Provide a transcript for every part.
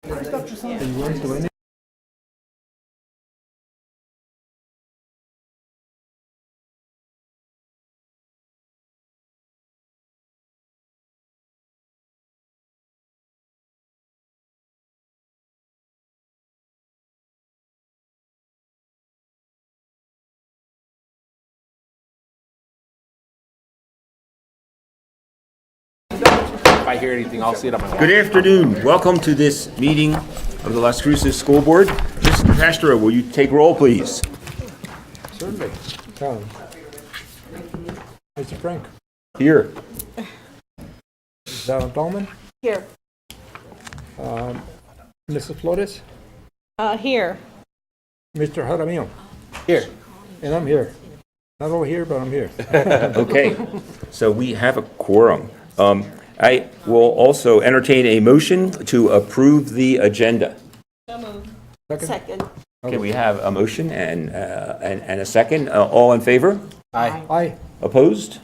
If I hear anything, I'll see it on my watch. Good afternoon. Welcome to this meeting of the Las Cruces School Board. Mr. Castro, will you take roll, please? Certainly. Mr. Frank. Here. Donna Dahlman. Here. Mrs. Flores. Here. Mr. Jaramillo. Here. And I'm here. Not over here, but I'm here. Okay. So we have a quorum. I will also entertain a motion to approve the agenda. Second. Okay, we have a motion and a second. All in favor? Aye. Aye. Opposed?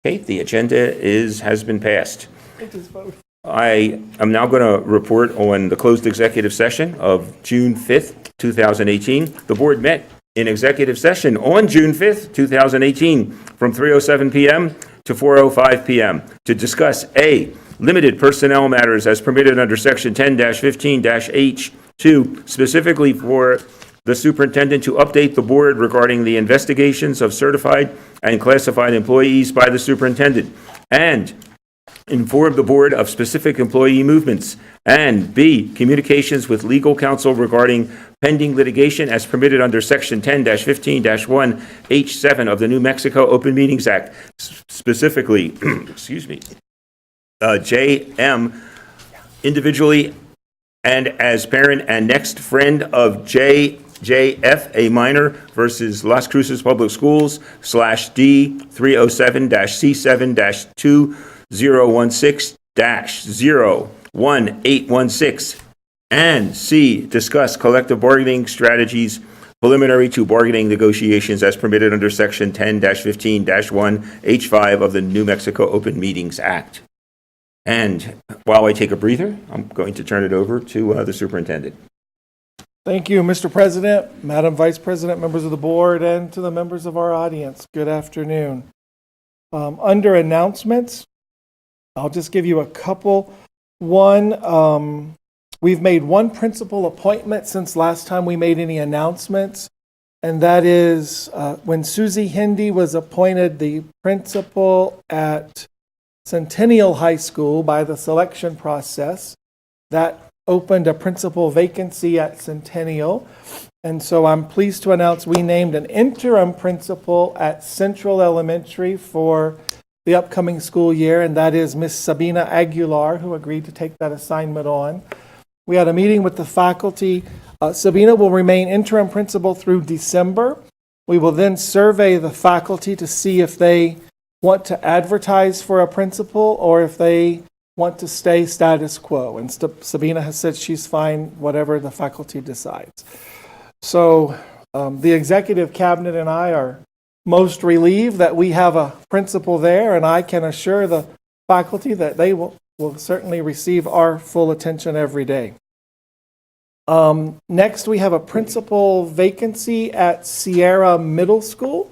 Okay, the agenda has been passed. I am now going to report on the closed executive session of June 5th, 2018. The board met in executive session on June 5th, 2018, from 3:07 p.m. to 4:05 p.m. to discuss A, limited personnel matters as permitted under Section 10-15-H2, specifically for the superintendent to update the board regarding the investigations of certified and classified employees by the superintendent, and inform the board of specific employee movements, and B, communications with legal counsel regarding pending litigation as permitted under Section 10-15-1H7 of the New Mexico Open Meetings Act, specifically, J.M. individually and as parent and next friend of J.F., a minor, versus Las Cruces Public Schools, /D 307-C7-2016-01816, and C, discuss collective bargaining strategies preliminary to bargaining negotiations as permitted under Section 10-15-1H5 of the New Mexico Open Meetings Act. And while I take a breather, I'm going to turn it over to the superintendent. Thank you, Mr. President, Madam Vice President, members of the board, and to the members of our audience. Good afternoon. Under announcements, I'll just give you a couple. One, we've made one principal appointment since last time we made any announcements, and that is when Susie Hindy was appointed the principal at Centennial High School by the selection process. That opened a principal vacancy at Centennial. And so I'm pleased to announce we named an interim principal at Central Elementary for the upcoming school year, and that is Miss Sabina Aguilar, who agreed to take that assignment on. We had a meeting with the faculty. Sabina will remain interim principal through December. We will then survey the faculty to see if they want to advertise for a principal or if they want to stay status quo. And Sabina has said she's fine, whatever the faculty decides. So the executive cabinet and I are most relieved that we have a principal there, and I can assure the faculty that they will certainly receive our full attention every day. Next, we have a principal vacancy at Sierra Middle School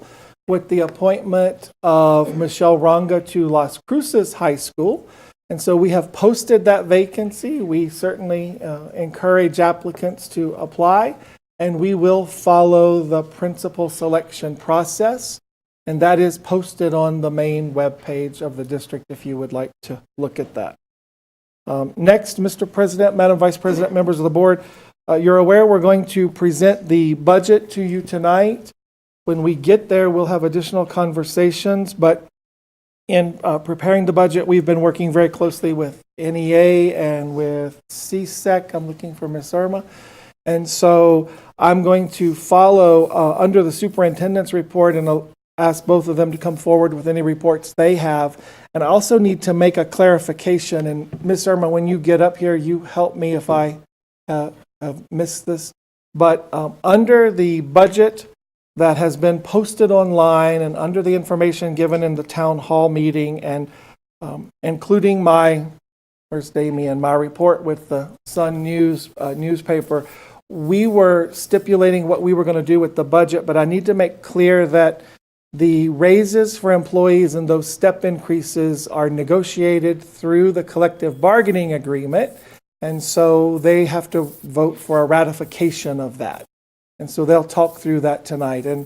with the appointment of Michelle Ranga to Las Cruces High School. And so we have posted that vacancy. We certainly encourage applicants to apply, and we will follow the principal selection process. And that is posted on the main webpage of the district if you would like to look at that. Next, Mr. President, Madam Vice President, members of the board, you're aware we're going to present the budget to you tonight. When we get there, we'll have additional conversations, but in preparing the budget, we've been working very closely with NEA and with CSEC. I'm looking for Ms. Irma. And so I'm going to follow under the superintendent's report and ask both of them to come forward with any reports they have. And I also need to make a clarification. And Ms. Irma, when you get up here, you help me if I have missed this. But under the budget that has been posted online and under the information given in the town hall meeting and including my First Damien, my report with the Sun News newspaper, we were stipulating what we were going to do with the budget, but I need to make clear that the raises for employees and those step increases are negotiated through the collective bargaining agreement, and so they have to vote for a ratification of that. And so they'll talk through that tonight. And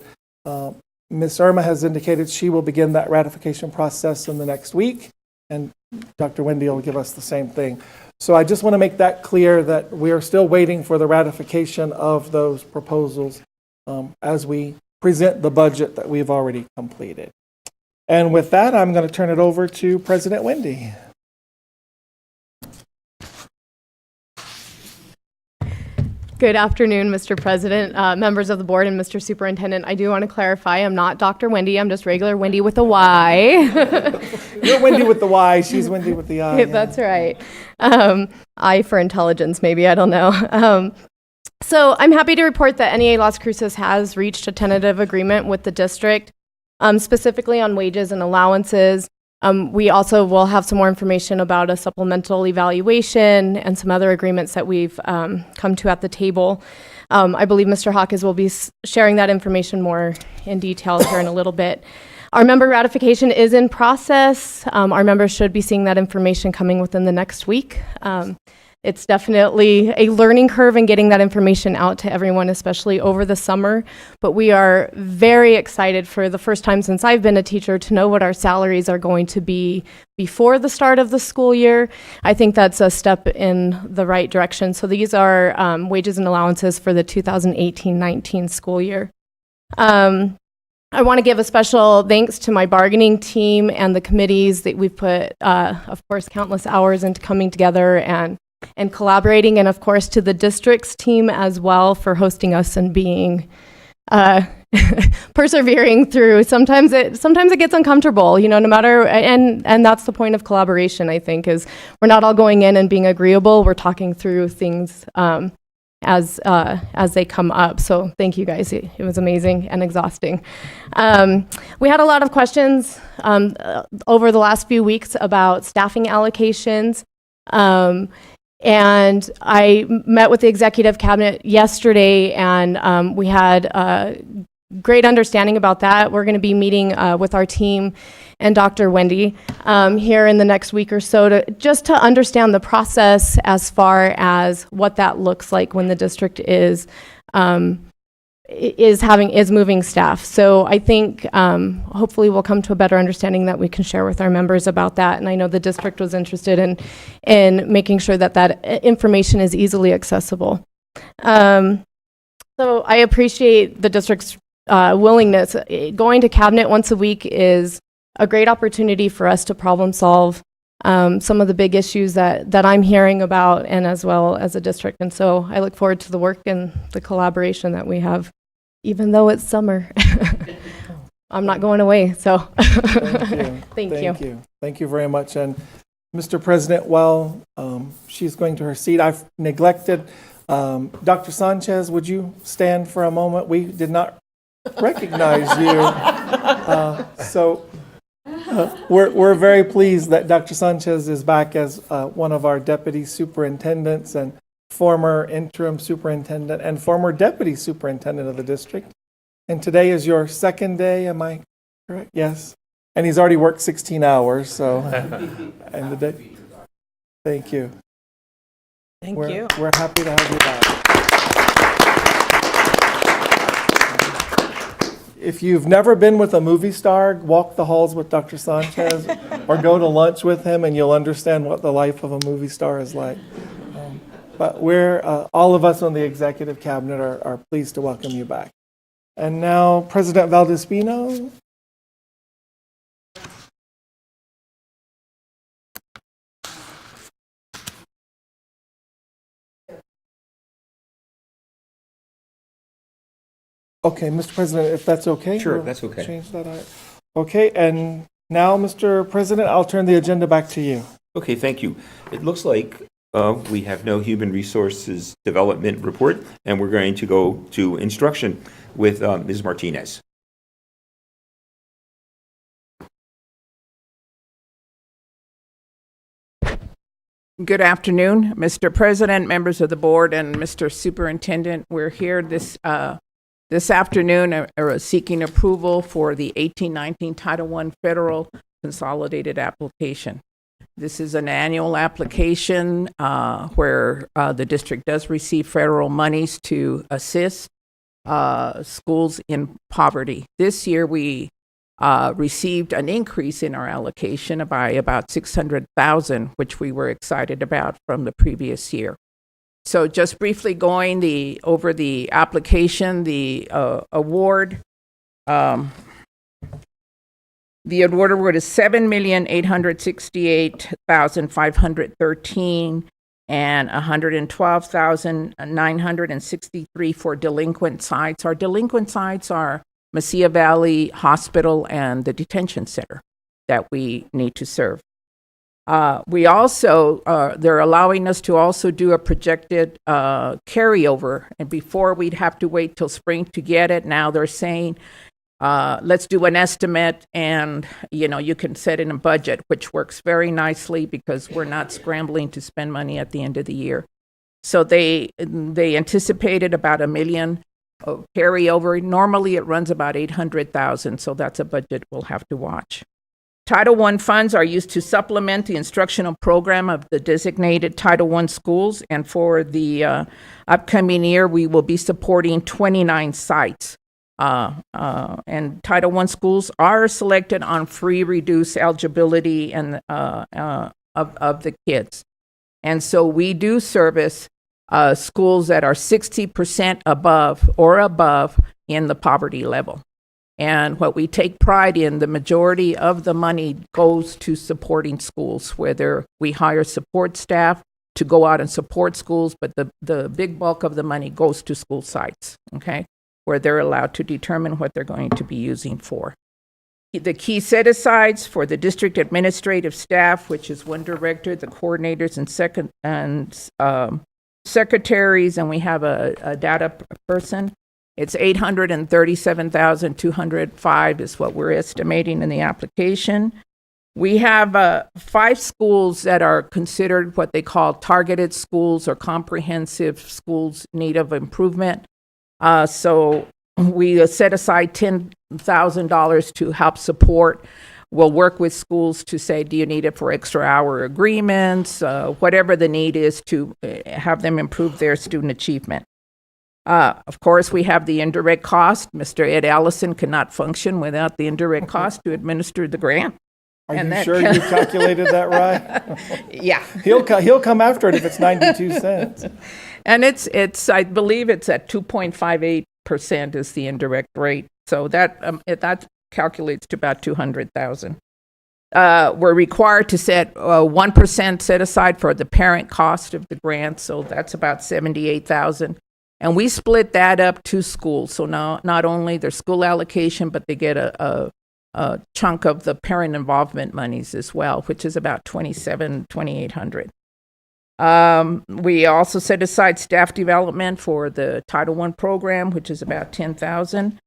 Ms. Irma has indicated she will begin that ratification process in the next week, and Dr. Wendy will give us the same thing. So I just want to make that clear that we are still waiting for the ratification of those proposals as we present the budget that we've already completed. And with that, I'm going to turn it over to President Wendy. Good afternoon, Mr. President, members of the board, and Mr. Superintendent. I do want to clarify, I'm not Dr. Wendy, I'm just regular Wendy with a Y. You're Wendy with the Y, she's Wendy with the I. Yeah. That's right. I for intelligence, maybe, I don't know. So I'm happy to report that NEA Las Cruces has reached a tentative agreement with the district, specifically on wages and allowances. We also will have some more information about a supplemental evaluation and some other agreements that we've come to at the table. I believe Mr. Hawkins will be sharing that information more in detail here in a little bit. Our member ratification is in process. Our members should be seeing that information coming within the next week. It's definitely a learning curve in getting that information out to everyone, especially over the summer. But we are very excited for the first time since I've been a teacher to know what our salaries are going to be before the start of the school year. I think that's a step in the right direction. So these are wages and allowances for the 2018-19 school year. I want to give a special thanks to my bargaining team and the committees that we've put, of course, countless hours into coming together and collaborating, and of course to the district's team as well for hosting us and being persevering through. Sometimes it gets uncomfortable, no matter, and that's the point of collaboration, I think, is we're not all going in and being agreeable. We're talking through things as they come up. So thank you guys. It was amazing and exhausting. We had a lot of questions over the last few weeks about staffing allocations. And I met with the executive cabinet yesterday, and we had a great understanding about that. We're going to be meeting with our team and Dr. Wendy here in the next week or so to understand the process as far as what that looks like when the district is moving staff. So I think hopefully we'll come to a better understanding that we can share with our members about that. And I know the district was interested in making sure that information is easily accessible. So I appreciate the district's willingness. Going to cabinet once a week is a great opportunity for us to problem solve some of the big issues that I'm hearing about, and as well as a district. And so I look forward to the work and the collaboration that we have, even though it's summer. I'm not going away, so Thank you. Thank you very much. And Mr. President, while she's going to her seat, I've neglected Dr. Sanchez. Would you stand for a moment? We did not recognize you. So we're very pleased that Dr. Sanchez is back as one of our deputy superintendents and former interim superintendent and former deputy superintendent of the district. And today is your second day, am I correct? Yes. And he's already worked 16 hours, so. And the day. Thank you. Thank you. We're happy to have you back. If you've never been with a movie star, walk the halls with Dr. Sanchez or go to lunch with him and you'll understand what the life of a movie star is like. But we're, all of us on the executive cabinet are pleased to welcome you back. And now, President Valdespino. Okay, Mr. President, if that's okay. Sure, we'll that's okay. Change that. Okay, and now, Mr. President, I'll turn the agenda back to you. Okay, thank you. It looks like we have no human resources development report, and we're going to go to instruction with Ms. Martinez. Good afternoon, Mr. President, members of the board, and Mr. Superintendent. We're here this afternoon seeking approval for the 1819 Title I Federal Consolidated Application. This is an annual application where the district does receive federal monies to assist schools in poverty. This year, we received an increase in our allocation by about $600,000, which we were excited about from the previous year. So just briefly going over the application, the award. The award is $7,868,513 and $112,963 for delinquent sites. Our delinquent sites are Mesilla Valley Hospital and the detention center that we need to serve. We also, they're allowing us to also do a projected carryover. And before we'd have to wait till spring to get it, now they're saying, let's do an estimate and, you can set in a budget, which works very nicely because we're not scrambling to spend money at the end of the year. So they anticipated about $1 million of carryover. Normally it runs about $800,000, so that's a budget we'll have to watch. Title I funds are used to supplement the instructional program of the designated Title I schools, and for the upcoming year, we will be supporting 29 sites. And Title I schools are selected on free reduced eligibility and of the kids. And so we do service schools that are 60% above in the poverty level. And what we take pride in, the majority of the money goes to supporting schools, whether we hire support staff to go out and support schools, but the big bulk of the money goes to school sites, okay, where they're allowed to determine what they're going to be using for. The key set-asides for the district administrative staff, which is one director, the coordinators, and secretaries, and we have a data person. It's $837,205 is what we're estimating in the application. We have 5 schools that are considered what they call targeted schools or comprehensive schools need of improvement. So we set aside $10,000 to help support. We'll work with schools to say, do you need it for extra hour agreements, whatever the need is to have them improve their student achievement. Of course, we have the indirect cost. Mr. Ed Allison cannot function without the indirect cost to administer the grant. Are you sure you calculated that right? Yeah. He'll come after it if it's 92 cents. And it's I believe it's at 2.58% is the indirect rate. So that calculates to about $200,000. We're required to set 1% set aside for the parent cost of the grant, so that's about $78,000. And we split that up to schools. So now not only their school allocation, but they get a chunk of the parent involvement monies as well, which is about $2,800. We also set aside staff development for the Title I program, which is about $10,000.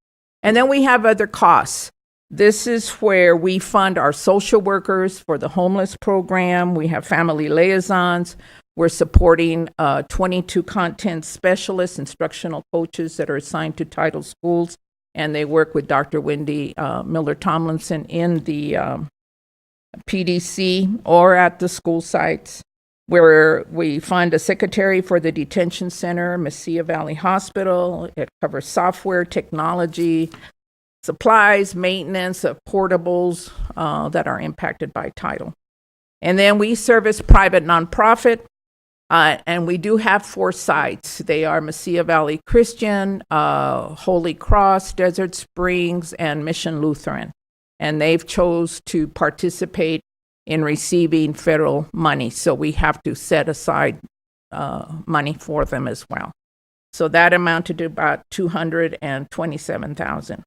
And then we have other costs. This is where we fund our social workers for the homeless program. We have family liaisons. We're supporting 22 content specialists, instructional coaches that are assigned to title schools, and they work with Dr. Wendy Miller-Tomlinson in the PDC or at the school sites, where we fund a secretary for the detention center, Mesilla Valley Hospital. It covers software, technology, supplies, maintenance of portables that are impacted by title. And then we service private nonprofit. And we do have 4 sites. They are Mesilla Valley Christian, Holy Cross, Desert Springs, and Mission Lutheran. And they've chose to participate in receiving federal money. So we have to set aside money for them as well. So that amounted to about $227,000.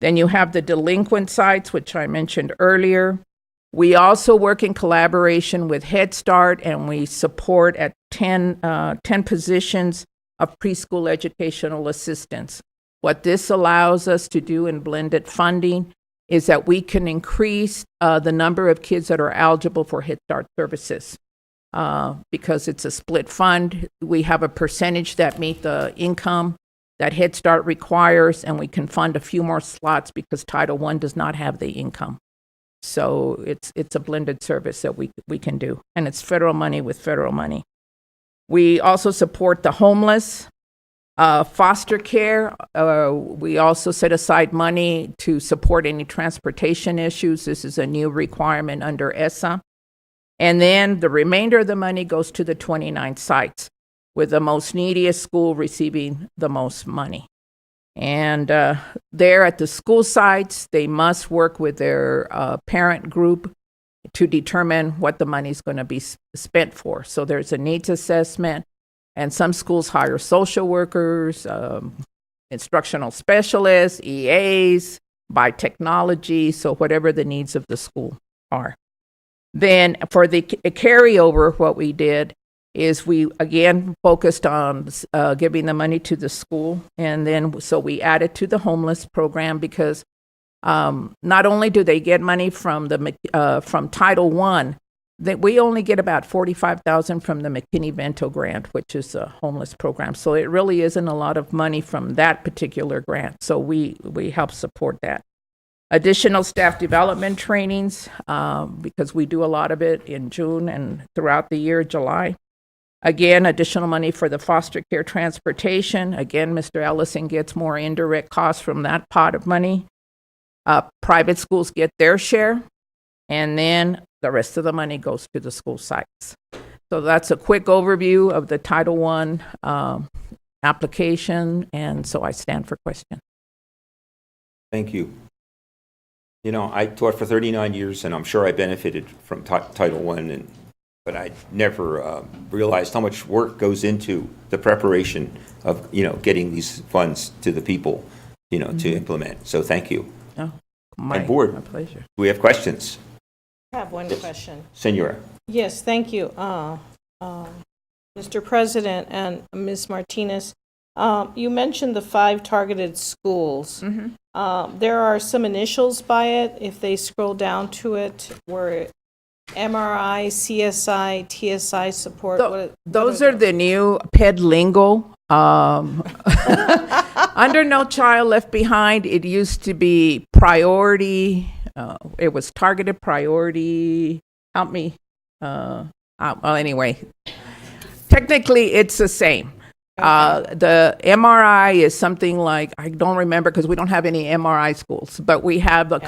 Then you have the delinquent sites, which I mentioned earlier. We also work in collaboration with Head Start, and we support at 10 positions of preschool educational assistants. What this allows us to do in blended funding is that we can increase the number of kids that are eligible for Head Start services. because it's a split fund. We have a percentage that meet the income that Head Start requires, and we can fund a few more slots because Title I does not have the income. So it's a blended service that we can do, and it's federal money with federal money. We also support the homeless, foster care. We also set aside money to support any transportation issues. This is a new requirement under ESSA. And then the remainder of the money goes to the 29 sites, with the most neediest school receiving the most money. And there at the school sites, they must work with their parent group to determine what the money is going to be spent for. So there's a needs assessment, and some schools hire social workers, instructional specialists, EAs, buy technology, so whatever the needs of the school are. Then for the carryover, what we did is we again focused on giving the money to the school, and then so we added to the homeless program because not only do they get money from from Title I, that we only get about $45,000 from the McKinney-Vento grant, which is a homeless program. So it really isn't a lot of money from that particular grant. So we help support that. Additional staff development trainings, because we do a lot of it in June and throughout the year, July. Again, additional money for the foster care transportation. Again, Mr. Ellison gets more indirect costs from that pot of money. Private schools get their share, and then the rest of the money goes to the school sites. So that's a quick overview of the Title I application, and so I stand for question. Thank you. You know, I taught for 39 years, and I'm sure I benefited from Title I, but I never realized how much work goes into the preparation of, getting these funds to the people, to implement. So thank you. Oh, And board, my pleasure. do we have questions? I have one question. Senora. Yes, thank you. Mr. President and Ms. Martinez, you mentioned the 5 targeted schools. There are some initials by it. If they scroll down to it, where MRI, CSI, TSI support. Those are the new PED lingo. Under No Child Left Behind, it used to be priority. It was targeted priority. Help me. Well, anyway, technically it's the same. The MRI is something like, I don't remember because we don't have any MRI schools, but we have a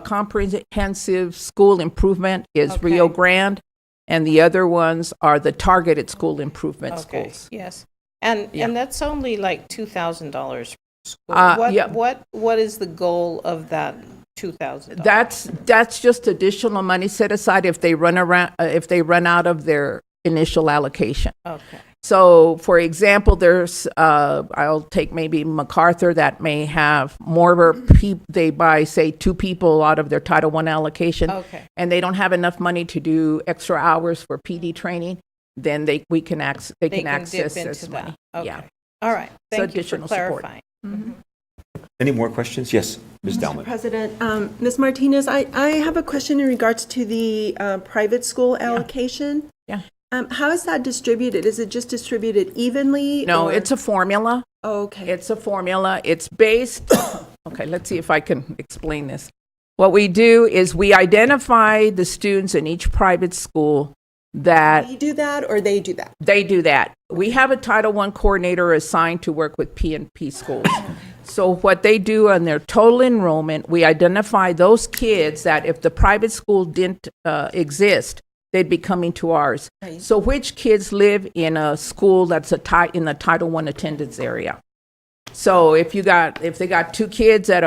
comprehensive school improvement is Rio Grande, and the other ones are the targeted school improvement schools. Yes. And that's only like $2,000 per school. What is the goal of that $2,000? That's just additional money set aside if they run out of their initial allocation. Okay. So, for example, there's I'll take maybe Macarthur that may have more people. They buy, say, 2 people out of their Title I allocation, and they don't have enough money to do extra hours for PD training. Then they can access this money. Okay. Yeah. All right. Thank you for additional support. clarifying. Any more questions? Yes, Ms. Dalman. President, Ms. Martinez, I have a question in regards to the private school allocation. Yeah. How is that distributed? Is it just distributed evenly? No, or? it's a formula. Oh, okay. It's a formula. It's based. Okay, let's see if I can explain this. What we do is we identify the students in each private school that We do that or they do that? they do that. We have a Title I coordinator assigned to work with P&P schools. So what they do on their total enrollment, we identify those kids that if the private school didn't exist, they'd be coming to ours. Right. So which kids live in a school that's in the Title I attendance area? So if they got 2 kids that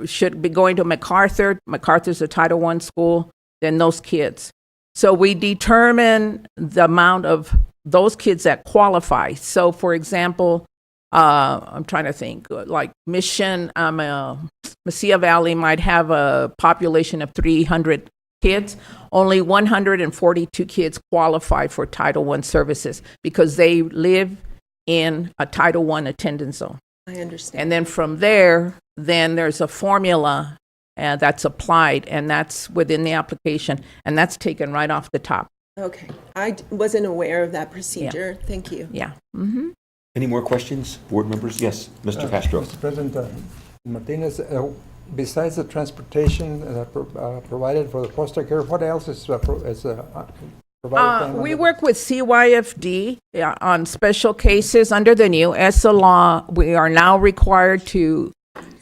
should be going to MacArthur's a Title I school, then those kids. So we determine the amount of those kids that qualify. So for example, I'm trying to think, like Mission, Mesilla Valley might have a population of 300 kids. Only 142 kids qualify for Title I services because they live in a Title I attendance zone. I understand. And then from there, there's a formula that's applied, and that's within the application, and that's taken right off the top. Okay, wasn't aware of that procedure. Thank you. Yeah. Any more questions, board members? Yes, Mr. Castro. Mr. President, Martinez, besides the transportation provided for the foster care, what else is provided? We work with CYFD on special cases. Under the new ESSA law, we are now required to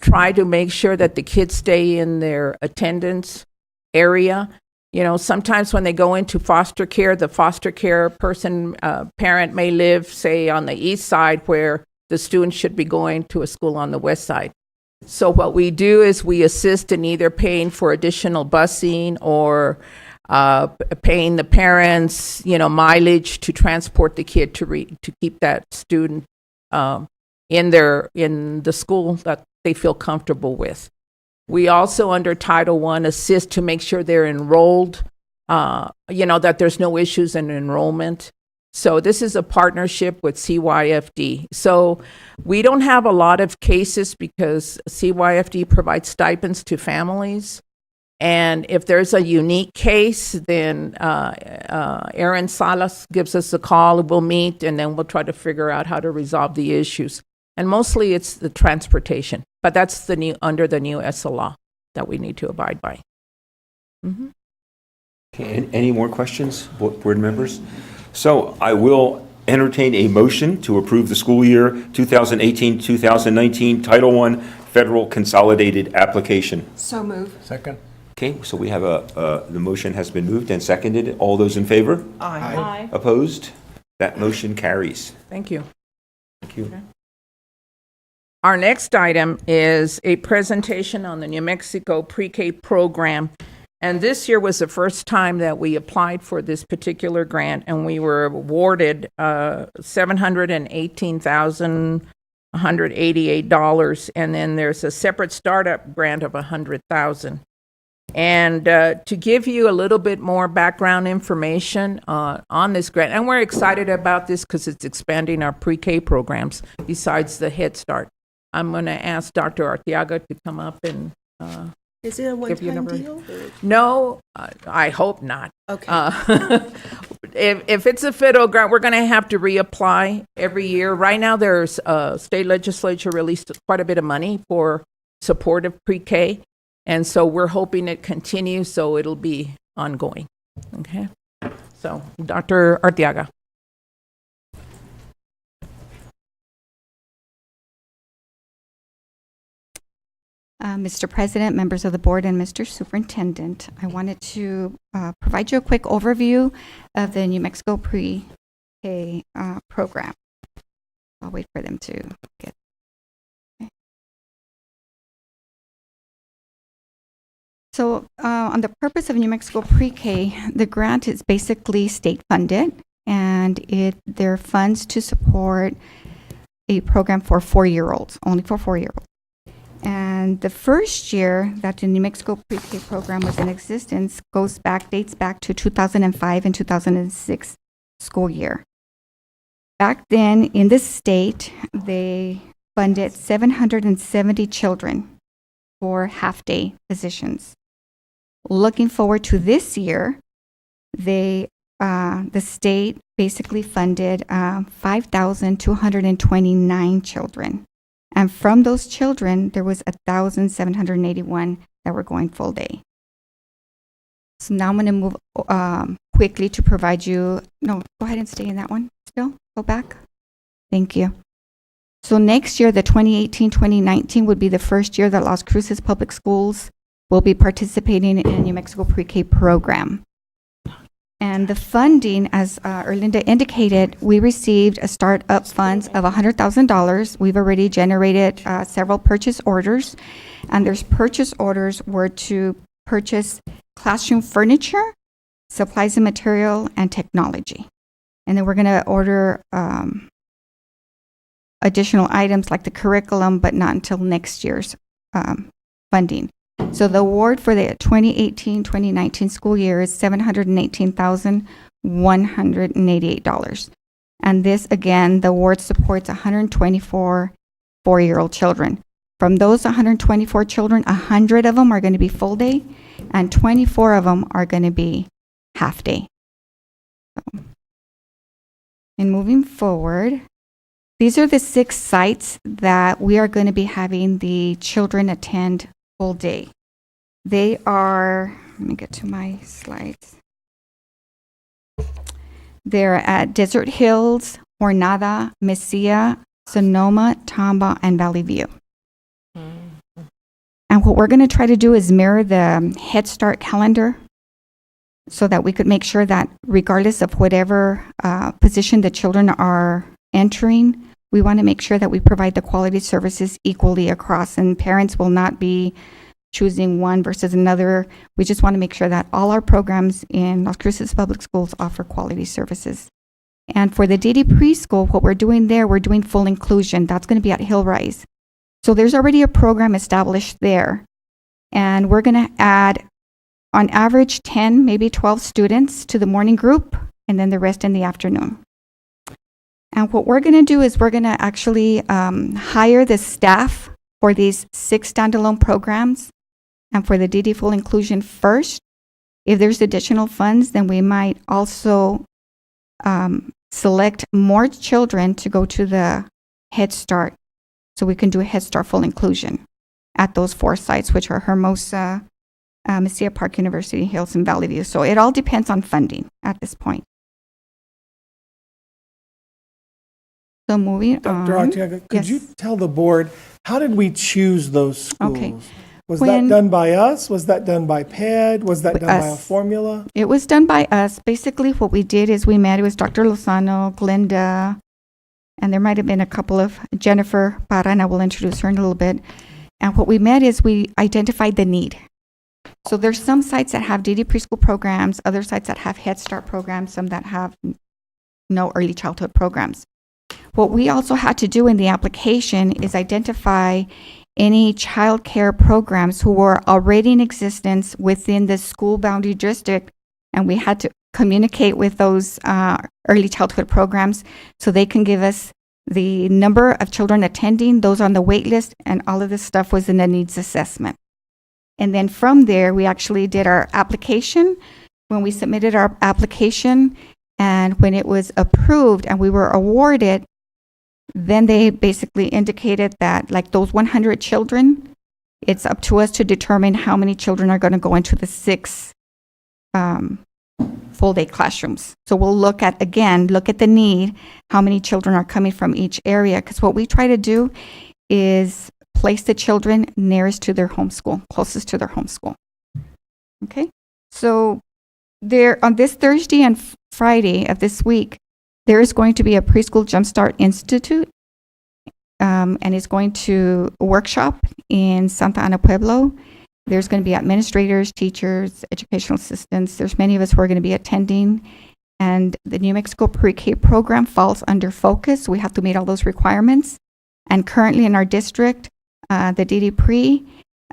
try to make sure that the kids stay in their attendance area. You know, sometimes when they go into foster care, the foster care parent may live, say, on the east side where the student should be going to a school on the west side. So what we do is we assist in either paying for additional busing or paying the parents, mileage to transport the kid to keep that student in the school that they feel comfortable with. We also, under Title I, assist to make sure they're enrolled, that there's no issues in enrollment. So this is a partnership with CYFD. So we don't have a lot of cases because CYFD provides stipends to families. And if there's a unique case, then Aaron Salas gives us a call, we'll meet, and then we'll try to figure out how to resolve the issues. And mostly it's the transportation, but that's under the new ESSA law that we need to abide by. Okay, any more questions, board members? So I will entertain a motion to approve the school year 2018-2019 Title I Federal Consolidated Application. So move. Second. Okay, so we have the motion has been moved and seconded. All those in favor? Aye. Opposed? That motion carries. Thank you. Thank you. Our next item is a presentation on the New Mexico pre-K program. And this year was the first time that we applied for this particular grant, and we were awarded $718,188. And then there's a separate startup grant of $100,000. And to give you a little bit more background information on this grant, and we're excited about this because it's expanding our pre-K programs besides the Head Start. I'm going to ask Dr. Arteaga to come up and Is it a give you a one-time number. deal? No, I hope not. Okay. If it's a federal grant, we're going to have to reapply every year. Right now, there's state legislature released quite a bit of money for support of pre-K. And so we're hoping it continues, so it'll be ongoing. Okay? So, Dr. Arteaga. Mr. President, members of the board, and Mr. Superintendent, I wanted to provide you a quick overview of the New Mexico pre-K program. I'll wait for them to get. Okay. So on the purpose of New Mexico pre-K, the grant is basically state funded, and there are funds to support a program for 4-year-olds, only for 4-year-olds. And the first year that the New Mexico pre-K program was in existence dates back to 2005 and 2006 school year. Back then, in the state, they funded 770 children for half-day positions. Looking forward to this year, the state basically funded 5,229 children. And from those children, there was 1,781 that were going full day. So now I'm going to move quickly to provide you, no, go ahead and stay in that one still. Go back. Thank you. So next year, the 2018-2019 would be the first year that Las Cruces Public Schools will be participating in a New Mexico pre-K program. And the funding, as Erlinda indicated, we received a startup funds of $100,000. We've already generated several purchase orders, and those purchase orders were to purchase classroom furniture, supplies and material, and technology. And then we're going to order additional items like the curriculum, but not until next year's funding. So the award for the 2018-2019 school year is $718,188. And this, again, the award supports 124 4-year-old children. From those 124 children, 100 of them are going to be full day, and 24 of them are going to be half day. And moving forward, these are the 6 sites that we are going to be having the children attend full day. They are, let me get to my slides. They're at Desert Hills, Jornada, Mesilla, Sonoma, Tamba, and Valley View. And what we're going to try to do is mirror the Head Start calendar so that we could make sure that regardless of whatever position the children are entering, we want to make sure that we provide the quality services equally across, and parents will not be choosing one versus another. We just want to make sure that all our programs in Las Cruces Public Schools offer quality services. And for the DD Preschool, what we're doing there, we're doing full inclusion. That's going to be at Hillrise. So there's already a program established there. And we're going to add, on average, 10, maybe 12 students to the morning group, and then the rest in the afternoon. And what we're going to do is we're going to actually hire the staff for these 6 standalone programs and for the DD Full Inclusion first. If there's additional funds, then we might also select more children to go to the Head Start, so we can do a Head Start Full Inclusion at those 4 sites, which are Hermosa, Mesilla Park, University Hills, and Valley View. So it all depends on funding at this point. So moving Dr. on. Arteaga, could Yes. you tell the board, how did we choose those schools? Okay. Was When- that done by us? Was that done by PED? Was that done by a Us. formula? It was done by us. Basically, what we did is we met, it was Dr. Lozano, Glenda, and there might have been a couple of, Jennifer Parra, and I will introduce her in a little bit. And what we met is we identified the need. So there's some sites that have DD preschool programs, other sites that have Head Start programs, some that have no early childhood programs. What we also had to do in the application is identify any child care programs who were already in existence within the school boundary district, and we had to communicate with those early childhood programs so they can give us the number of children attending, those on the wait list, and all of this stuff was in the needs assessment. And then from there, we actually did our application. When we submitted our application and when it was approved and we were awarded, then they basically indicated that, like those 100 children, it's up to us to determine how many children are going to go into the 6 full-day classrooms. So we'll look at the need, how many children are coming from each area, because what we try to do is place the children nearest to their home school, closest to their home school. Okay? So there, on this Thursday and Friday of this week, there is going to be a Preschool Jumpstart Institute, and it's going to workshop in Santa Ana Pueblo. There's going to be administrators, teachers, educational assistants. There's many of us who are going to be attending. And the New Mexico Pre-K program falls under focus. We have to meet all those requirements. And currently in our district, the DD Pre,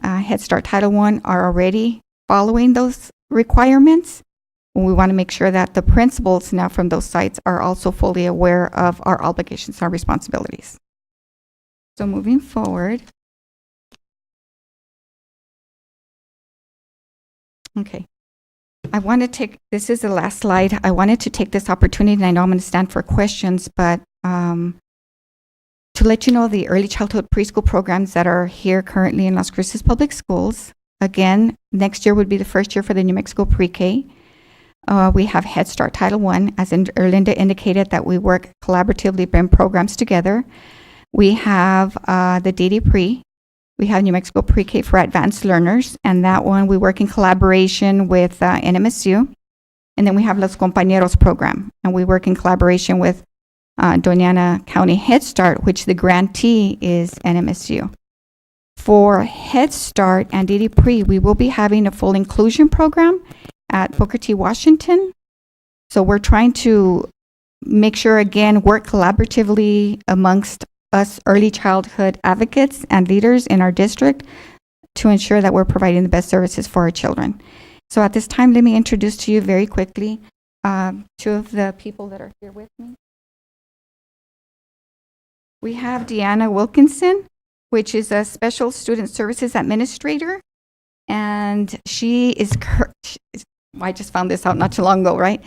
Head Start Title I are already following those requirements. We want to make sure that the principals now from those sites are also fully aware of our obligations and our responsibilities. So moving forward. Okay. I want to take, this is the last slide. I wanted to take this opportunity, and I know I'm going to stand for questions, but to let you know the early childhood preschool programs that are here currently in Las Cruces Public Schools. Again, next year would be the first year for the New Mexico Pre-K. We have Head Start Title I, as Erlinda indicated, that we work collaboratively, bring programs together. We have the DD Pre. We have New Mexico Pre-K for advanced learners, and that one we work in collaboration with NMSU. And then we have Los Compañeros program, and we work in collaboration with Doña Ana County Head Start, which the grantee is NMSU. For Head Start and DD Pre, we will be having a full inclusion program at Booker T. Washington. So we're trying to make sure, again, work collaboratively amongst us early childhood advocates and leaders in our district to ensure that we're providing the best services for our children. So at this time, let me introduce to you very quickly 2 of the people that are here with me. We have Deanna Wilkinson, which is a Special Student Services Administrator, and she is, I just found this out not too long ago, right?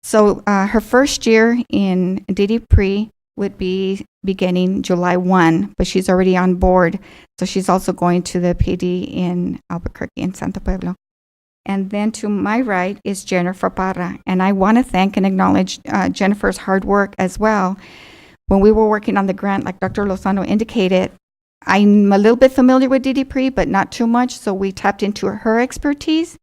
So her first year in DD Pre would be beginning July 1, but she's already on board. So she's also going to the PD in Albuquerque in Santo Pueblo. And then to my right is Jennifer Parra. And I want to thank and acknowledge Jennifer's hard work as well. When we were working on the grant, like Dr. Lozano indicated, I'm a little bit familiar with DD Pre, but not too much. So we tapped into her expertise.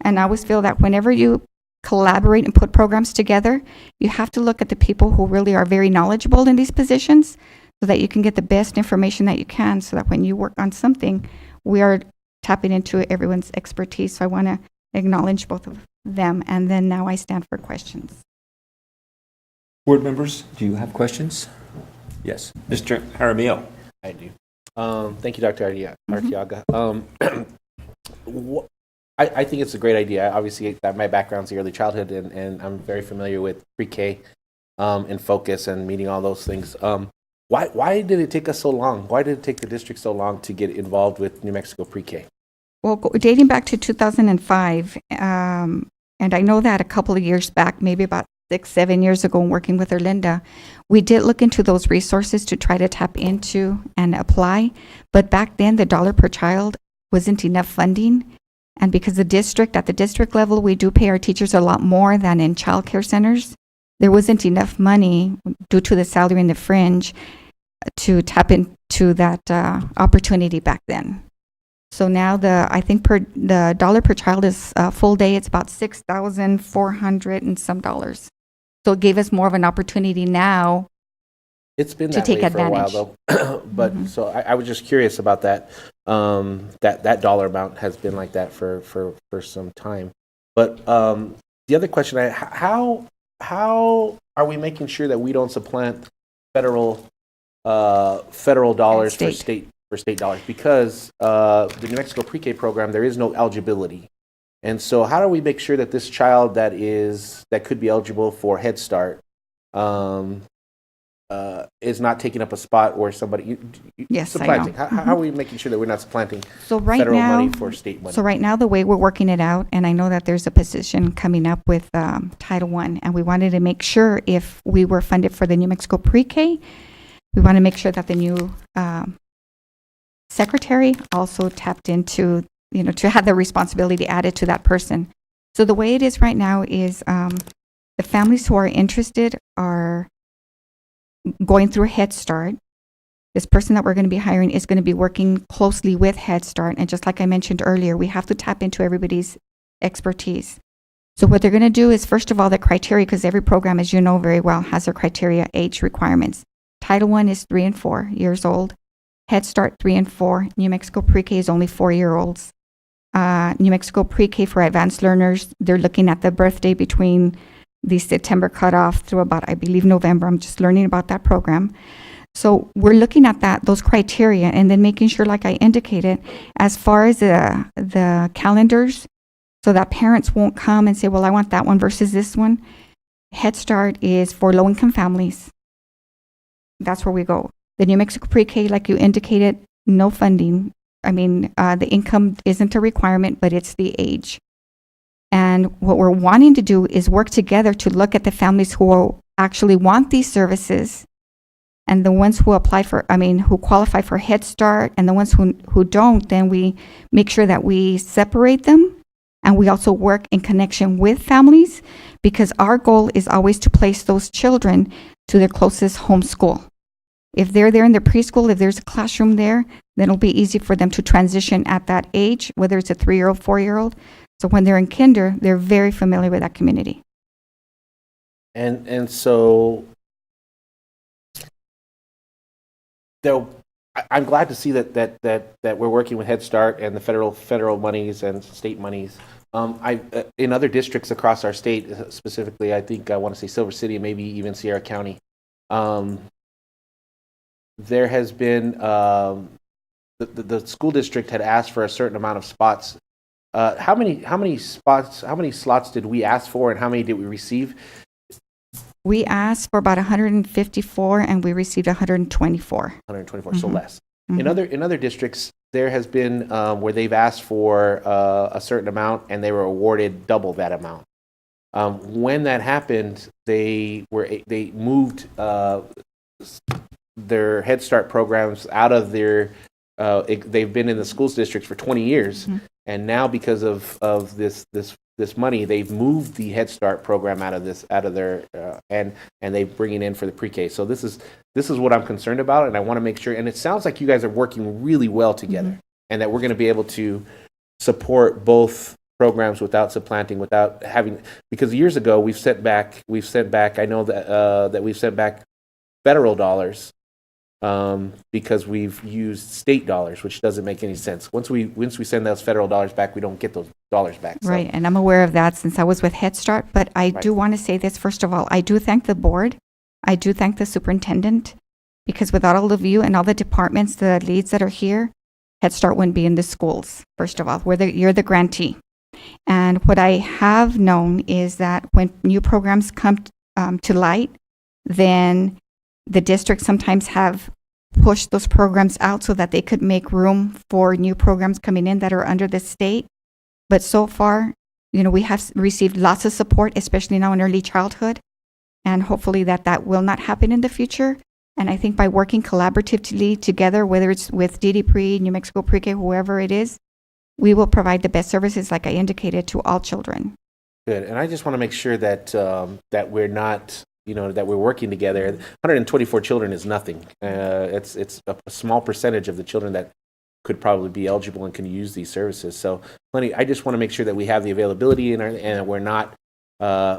And I always feel that whenever you collaborate and put programs together, you have to look at the people who really are very knowledgeable in these positions so that you can get the best information that you can, so that when you work on something, we are tapping into everyone's expertise. So I want to acknowledge both of them. And then now I stand for questions. Board members, do you have questions? Yes. Mr. Jaramillo. I do. Thank you, Dr. Arteaga. I think it's a great idea. Obviously, that my background's the early childhood, and I'm very familiar with pre-K and focus and meeting all those things. Why did it take us so long? Why did it take the district so long to get involved with New Mexico pre-K? Well, dating back to 2005, and I know that a couple of years back, maybe about 6-7 years ago, working with Erlinda, we did look into those resources to try to tap into and apply. But back then, the dollar per child wasn't enough funding. And because at the district level, we do pay our teachers a lot more than in child care centers, there wasn't enough money due to the salary and the fringe to tap into that opportunity back then. So now I think the dollar per child is full day, it's about $6,400 and some dollars. So it gave us more of an opportunity now. It's been to that take way for a while, advantage. though. But so I was just curious about that. That dollar amount has been like that for some time. But the other question, how are we making sure that we don't supplant federal dollars for state dollars? Because the New Mexico pre-K program, there is no eligibility. And so how do we make sure that this child that could be eligible for Head Start is not taking up a spot where somebody supplanting? I know. How are we making sure that we're not supplanting Right federal now, money for state money? So right now, the way we're working it out, and I know that there's a position coming up with Title I, and we wanted to make sure if we were funded for the New Mexico pre-K, we want to make sure that the new secretary also tapped into, to have the responsibility added to that person. So the way it is right now is the families who are interested are going through Head Start. This person that we're going to be hiring is going to be working closely with Head Start. And just like I mentioned earlier, we have to tap into everybody's expertise. So what they're going to do is, first of all, the criteria, because every program, as you know very well, has their criteria, age requirements. Title I is 3 and 4 years old. Head Start 3 and 4. New Mexico pre-K is only 4-year-olds. New Mexico pre-K for advanced learners, they're looking at the birthday between the September cutoff through about, I believe, November. I'm just learning about that program. So we're looking at those criteria, and then making sure, like I indicated, as far as the calendars, so that parents won't come and say, well, I want that one versus this one. Head Start is for low-income families. That's where we go. The New Mexico pre-K, like you indicated, no funding. I mean, the income isn't a requirement, but it's the age. And what we're wanting to do is work together to look at the families who actually want these services, and the ones who who qualify for Head Start, and the ones who don't. Then we make sure that we separate them, and we also work in connection with families, because our goal is always to place those children to their closest home school. If they're there in the preschool, if there's a classroom there, then it'll be easy for them to transition at that age, whether it's a 3-year-old, 4-year-old. So when they're in kinder, they're very familiar with that community. And so I'm glad to see that we're working with Head Start and the federal monies and state monies. In other districts across our state, specifically, I want to say Silver City and maybe even Sierra County, there has been the school district had asked for a certain amount of spots. How many slots did we ask for, and how many did we receive? We asked for about 154, and we received 124. 124, Mm-hmm. so less. Mm-hmm. In other districts, there has been where they've asked for a certain amount, and they were awarded double that amount. When that happened, they moved their Head Start programs out of their. They've been in the schools districts for 20 years, and now because of this money, they've moved the Head Start program out of their and they bring it in for the pre-K. So this is what I'm concerned about, and I want to make sure. And it sounds like you guys are working really well together, and that we're going to be able to support both programs without supplanting, without having, because years ago we've sent back. I know that we've sent back federal dollars because we've used state dollars, which doesn't make any sense. Once we send those federal dollars back, we don't get those dollars back. So. Right, and I'm aware of that since I was with Head Start, but I do want to say this, first of all, I do thank the board, I do thank the superintendent, because without all of you and all the departments, the leads that are here, Head Start wouldn't be in the schools, first of all, you're the grantee. And what I have known is that when new programs come to light, then the districts sometimes have pushed those programs out so that they could make room for new programs coming in that are under the state. But so far, we have received lots of support, especially now in early childhood. And hopefully that will not happen in the future. And I think by working collaboratively together, whether it's with DD Pre, New Mexico Pre-K, whoever it is, we will provide the best services, like I indicated, to all children. Good. And I just want to make sure that that we're not, that we're working together. 124 children is nothing. It's a small percentage of the children that could probably be eligible and can use these services. So I just want to make sure that we have the availability and we're not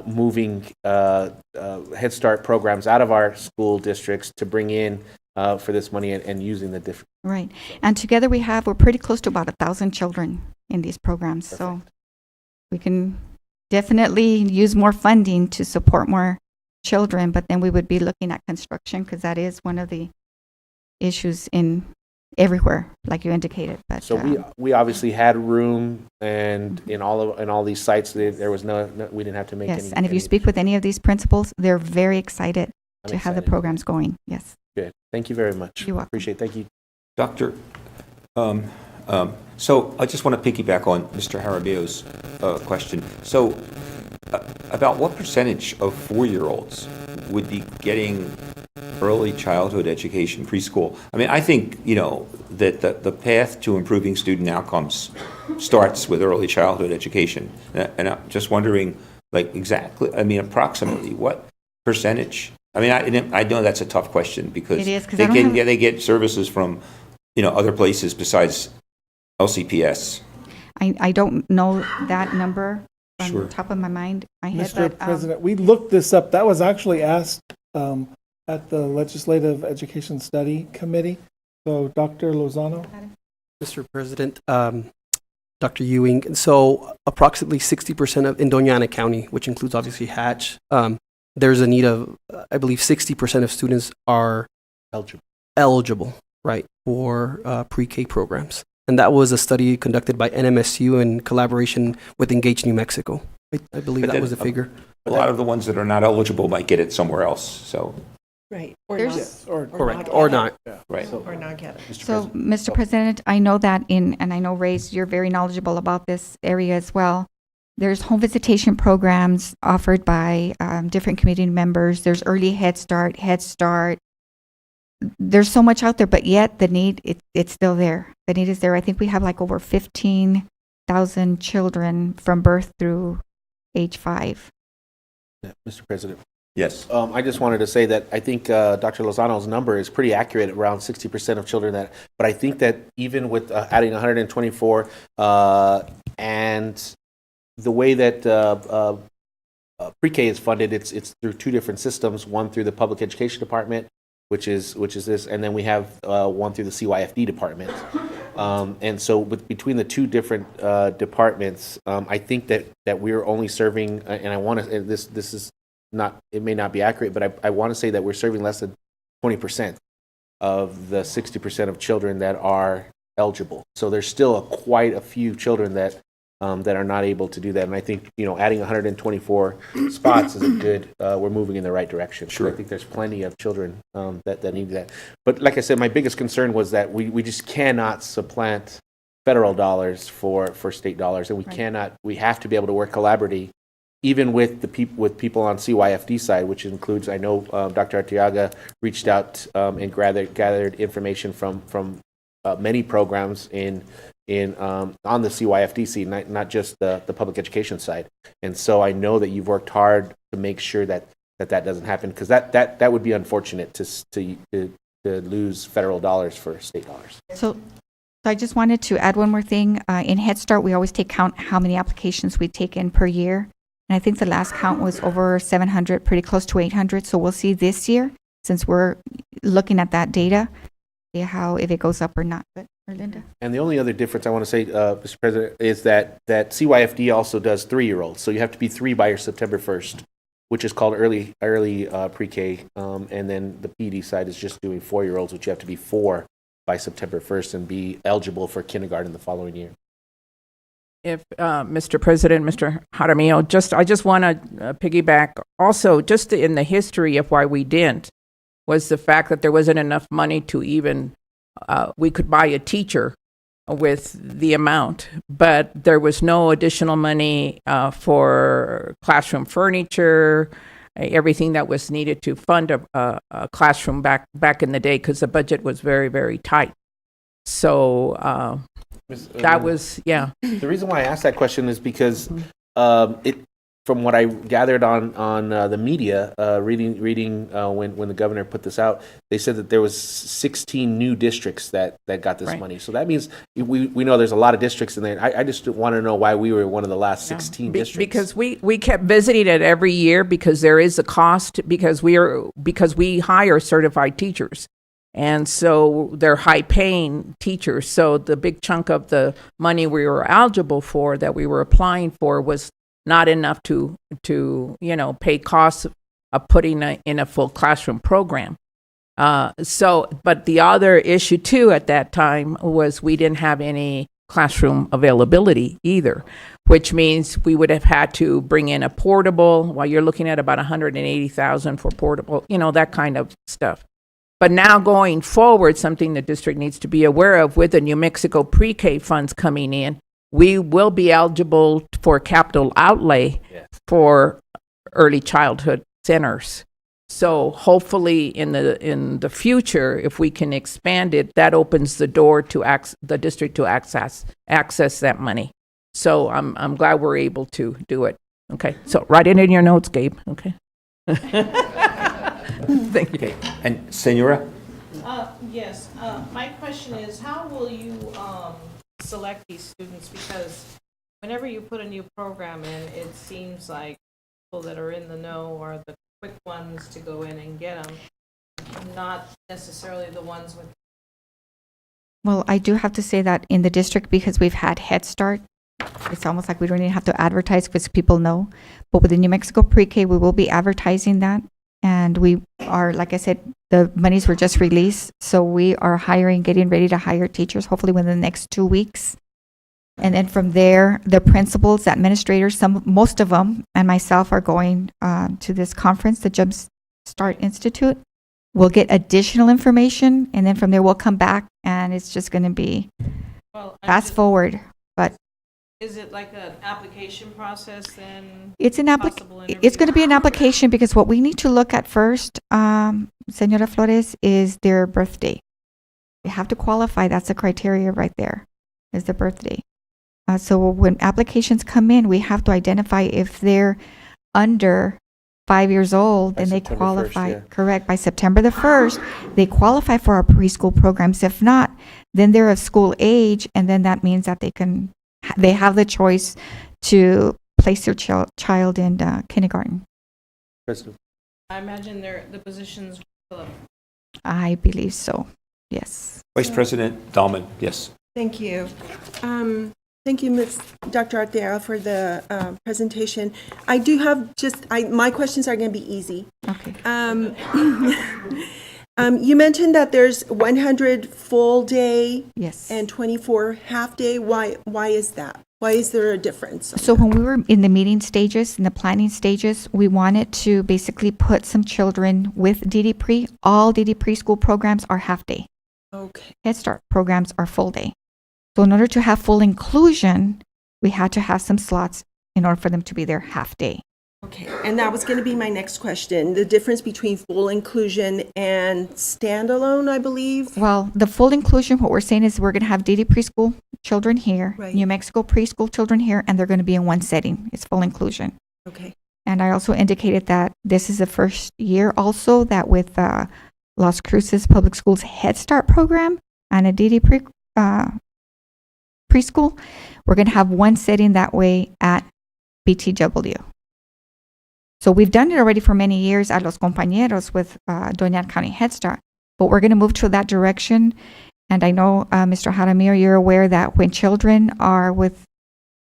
moving Head Start programs out of our school districts to bring in for this money and using the different. Right. And together we're pretty close to about 1,000 children in these programs. Perfect. So we can definitely use more funding to support more children, but then we would be looking at construction because that is one of the issues in everywhere, like you indicated. But so we obviously had room, and in all these sites there was no we didn't have to make yes, any. and if you speak with any of these principals, they're very excited I'm to have the excited. programs going. Yes. Good. Thank you very much. You're welcome. Appreciate it. Thank you. Doctor, so I just want to piggyback on Mr. Jaramillo's question. So about what percentage of 4-year-olds would be getting early childhood education, preschool? I mean, I think, that the path to improving student outcomes starts with early childhood education. And I'm just wondering, approximately what percentage? I mean, I know that's a tough question because It is, 'cause they get services from, other places besides LCPS. I don't know that number from Sure. the top of my head, Mr. but President, we looked this up. That was actually asked at the Legislative Education Study Committee. So Dr. Lozano? Mr. President, Dr. Ewing, so approximately 60% in Doña Ana County, which includes obviously Hatch, there's a need of, I believe 60% of students are eligible, right, for pre-K programs. And that was a study conducted by NMSU in collaboration with Engage New Mexico. I believe But that then was the figure. A lot of the ones that are not eligible might get it somewhere else, so, Right. Or There's- not. Yes, or Correct, or not. right. Or not get it. So, Mr. President, I know that and I know, Reyes, you're very knowledgeable about this area as well. There's home visitation programs offered by different community members. There's early Head Start. There's so much out there, but yet the need, it's still there. The need is there. I think we have like over 15,000 children from birth through age 5. Yeah, Mr. President. Yes. I just wanted to say that I think Dr. Lozano's number is pretty accurate, around 60% of children but I think that even with adding 124 and the way that pre-K is funded, it's through two different systems, one through the Public Education Department, which is this, and then we have one through the CYFD department. And so between the two different departments, I think that we're only serving, and I want to, this is not, it may not be accurate, but I want to say that we're serving less than 20% of the 60% of children that are eligible. So there's still quite a few children that are not able to do that. And I think, adding 124 spots is a good, we're moving in the right direction. Sure. I think there's plenty of children that need that. But like I said, my biggest concern was that we just cannot supplant federal dollars for state dollars. And we have to be able to work collaboratively even with the people on CYFD side, which includes, I know Dr. Arteaga reached out and gathered information from many programs on the CYFD, not just the public education side. And so I know that you've worked hard to make sure that doesn't happen, because that would be unfortunate to lose federal dollars for state dollars. So I just wanted to add one more thing. In Head Start, we always count how many applications we take in per year. And I think the last count was over 700, pretty close to 800. So we'll see this year, since we're looking at that data, see how, if it goes up or not. But, Linda? And the only other difference I want to say, Mr. President, is that CYFD also does 3-year-olds. So you have to be 3 by your September 1st, which is called early pre-K. And then the PD side is just doing 4-year-olds, which you have to be 4 by September 1st and be eligible for kindergarten the following year. If, Mr. President, Mr. Jaramillo, I just want to piggyback also just in the history of why we didn't, was the fact that there wasn't enough money to even, we could buy a teacher with the amount, but there was no additional money for classroom furniture, everything that was needed to fund a classroom back in the day, because the budget was very, very tight. So that was, yeah. The reason why I asked that question is because from what I gathered on the media, reading when the governor put this out, they said that there was 16 new districts that got this money. So that means we know there's a lot of districts in there. I just want to know why we were one of the last 16 districts. Because we kept visiting it every year, because there is a cost, because we hire certified teachers. And so they're high-paying teachers. So the big chunk of the money we were eligible for, that we were applying for, was not enough to pay costs of putting in a full classroom program. But the other issue too at that time was we didn't have any classroom availability either, which means we would have had to bring in a portable. While you're looking at about $180,000 for portable, that kind of stuff. But now going forward, something the district needs to be aware of, with the New Mexico pre-K funds coming in, we will be eligible for capital outlay for early childhood centers. So hopefully in the future, if we can expand it, that opens the door to the district to access that money. So I'm glad we're able to do it. Okay, so write it in your notes, Gabe. Okay. Thank you. Okay, and Senora? Yes, my question is, how will you select these students? Because whenever you put a new program in, it seems like people that are in the know are the quick ones to go in and get them, not necessarily the ones with. Well, I do have to say that in the district, because we've had Head Start, it's almost like we don't even have to advertise because people know. But with the New Mexico pre-K, we will be advertising that. And we are, like I said, the monies were just released. So we are getting ready to hire teachers, hopefully within the next 2 weeks. And then from there, the principals, administrators, most of them, and myself are going to this conference, the Jump Start Institute. We'll get additional information, and then from there we'll come back, and it's just going to be fast forward. But is it like an application process then? It's going to be an application, because what we need to look at first, Senora Flores, is their birthday. They have to qualify. That's the criteria right there, is the birthday. So when applications come in, we have to identify if they're under 5 years old, then they qualify. 1st, yeah. Correct. By September the 1st, they qualify for our preschool programs. If not, then they're of school age, and then that means that they have the choice to place their child in kindergarten. President. I imagine the positions fill up. I believe so, yes. Vice President Dahlman, yes. Thank you. Thank you, Ms. Dr. Arteaga, for the presentation. I do have my questions are going to be easy. Okay. You mentioned that there's 100 full day Yes. and 24 half day. Why is that? Why is there a difference? So when we were in the meeting stages, in the planning stages, we wanted to basically put some children with DD Pre. All DD preschool programs are half day. Okay. Head Start programs are full day. So in order to have full inclusion, we had to have some slots in order for them to be there half day. Okay, and that was going to be my next question, the difference between full inclusion and standalone, I believe? Well, the full inclusion, what we're saying is we're going to have DD preschool children here, Right. New Mexico preschool children here, and they're going to be in one setting. It's full inclusion. Okay, And I also indicated that this is the first year also that with Las Cruces Public Schools Head Start program and a DD preschool, we're going to have one setting that way at BTW. So we've done it already for many years at Los Compañeros with Doña County Head Start, but we're going to move to that direction. And I know, Mr. Jaramillo, you're aware that when children are with,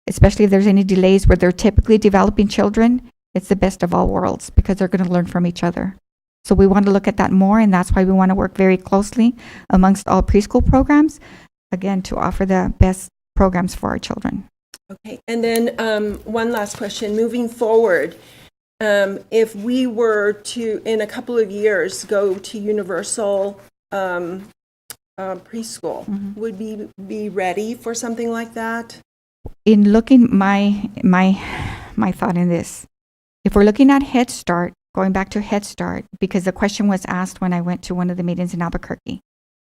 especially if there's any delays where they're typically developing children, it's the best of all worlds because they're going to learn from each other. So we want to look at that more, and that's why we want to work very closely amongst all preschool programs, again, to offer the best programs for our children. okay. And then one last question, moving forward, if we were to, in a couple of years, go to universal preschool, would we be ready for something like that? In looking, my thought in this, if we're looking at Head Start, going back to Head Start, because the question was asked when I went to one of the meetings in Albuquerque.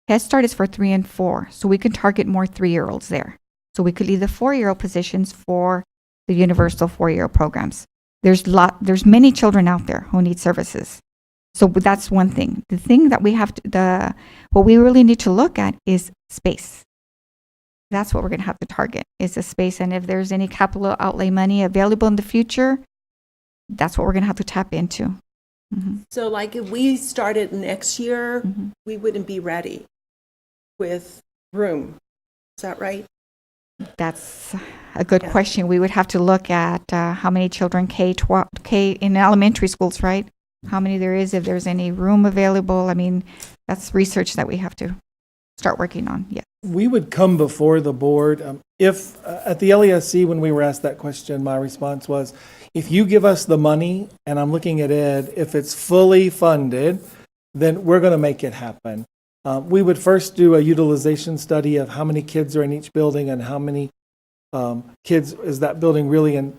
Head Start is for 3 and 4, so we can target more 3-year-olds there. So we could leave the 4-year-old positions for the universal 4-year-old programs. There's many children out there who need services. So that's one thing. The thing that we have to, what we really need to look at is space. That's what we're going to have to target, is the space. And if there's any capital outlay money available in the future, that's what we're going to have to tap into. So like if we started next year, we wouldn't be ready with room. Is that right? That's a good question. We would have to look at how many children K in elementary schools, right? How many there is, if there's any room available. I mean, that's research that we have to start working on. Yeah. We would come before the board. If at the LESC, when we were asked that question, my response was, if you give us the money, and I'm looking at Ed, if it's fully funded, then we're going to make it happen. We would first do a utilization study of how many kids are in each building and how many kids is that building really in,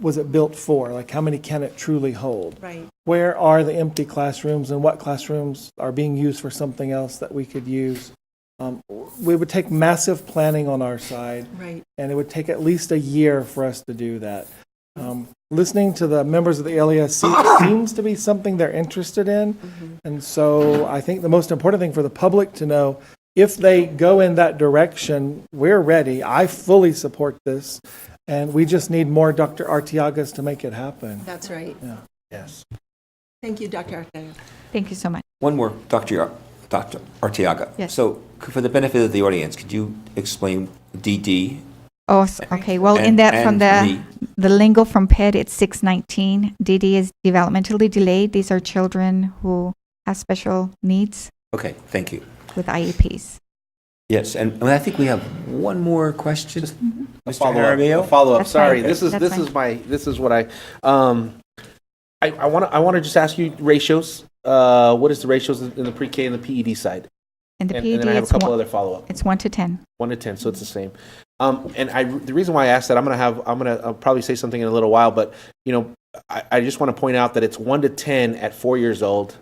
was it built for? Like how many can it truly hold? Right. Where are the empty classrooms and what classrooms are being used for something else that we could use? We would take massive planning on our side, Right. and it would take at least a year for us to do that. Listening to the members of the LESC seems to be something they're interested in, and so I think the most important thing for the public to know, if they go in that direction, we're ready. I fully support this, and we just need more Dr. Artiagas to make it happen. That's right. Yeah. Yes. Thank you, Dr. Arteaga. Thank you so much. One more, Dr. Arteaga. Yes. So for the benefit of the audience, could you explain DD? Oh, okay. Well, in And- that, from and the lingo from PED, it's 619. DD is developmentally delayed. These are children who have special needs Okay, thank you. with IEPs. Yes, and I think we have one more question. Mr. Follow-up. Jaramillo? Follow-up. That's Sorry, fine. this is That's fine. this is what I want to just ask you ratios. What is the ratios in the pre-K and the PED side? And the And PED, then I have a it's couple one, other follow-up. it's 1 to 10. 1 to 10, so it's the same. And the reason why I asked that, I'll probably say something in a little while, but I just want to point out that it's 1 to 10 at 4 years old,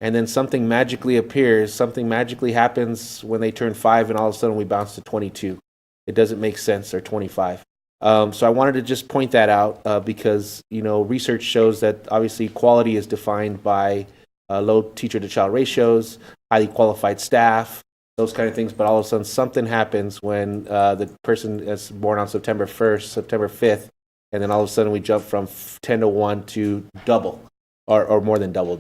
and then something magically appears, something magically happens when they turn 5, and all of a sudden we bounce to 22. It doesn't make sense, or 25. So I wanted to just point that out because research shows that obviously quality is defined by low teacher-to-child ratios, highly qualified staff, those kind of things, but all of a sudden something happens when the person is born on September 1st, September 5th, and then all of a sudden we jump from 10 to 1 to double, or more than double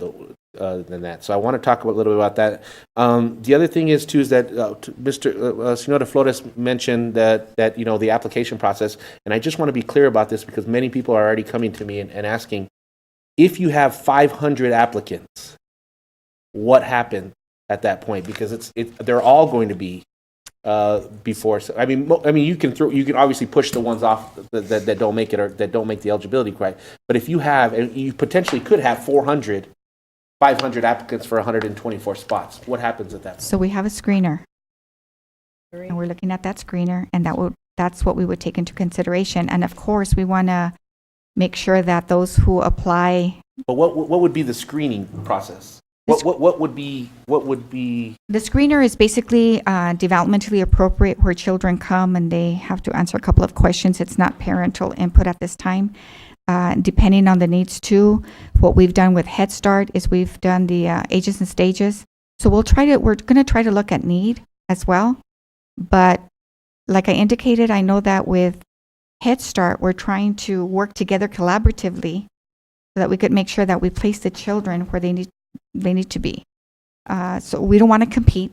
than that. So I want to talk a little bit about that. The other thing is, too, is that Senora Flores mentioned that the application process, and I just want to be clear about this because many people are already coming to me and asking, if you have 500 applicants, what happened at that point? Because they're all going to be before. So, I mean, you can obviously push the ones off that don't make it or that don't make the eligibility criteria. But if you have, and you potentially could have 500 applicants for 124 spots, what happens at that point? So we have a screener. And we're looking at that screener, and that's what we would take into consideration. And of course, we want to make sure that those who apply, But what would be the screening process? What would be the screener is basically developmentally appropriate where children come and they have to answer a couple of questions. It's not parental input at this time. Depending on the needs too, what we've done with Head Start is we've done the ages and stages. So we're going to try to look at need as well. But like I indicated, I know that with Head Start, we're trying to work together collaboratively so that we could make sure that we place the children where they need to be. So we don't want to compete.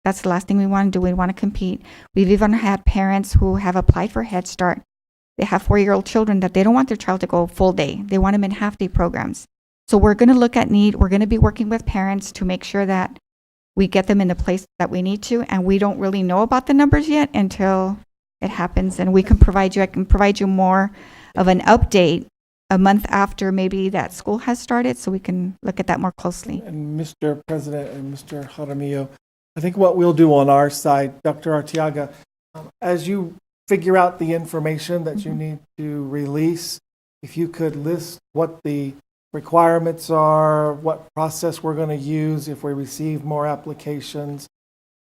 That's the last thing we want to do. We want to compete. We've even had parents who have applied for Head Start. They have 4-year-old children that they don't want their child to go full day. They want them in half-day programs. So we're going to look at need. We're going to be working with parents to make sure that we get them in the place that we need to. And we don't really know about the numbers yet until it happens. And I can provide you more of an update a month after maybe that school has started, so we can look at that more closely. And Mr. President and Mr. Jaramillo, I think what we'll do on our side, Dr. Arteaga, as you figure out the information that you need to release, if you could list what the requirements are, what process we're going to use if we receive more applications,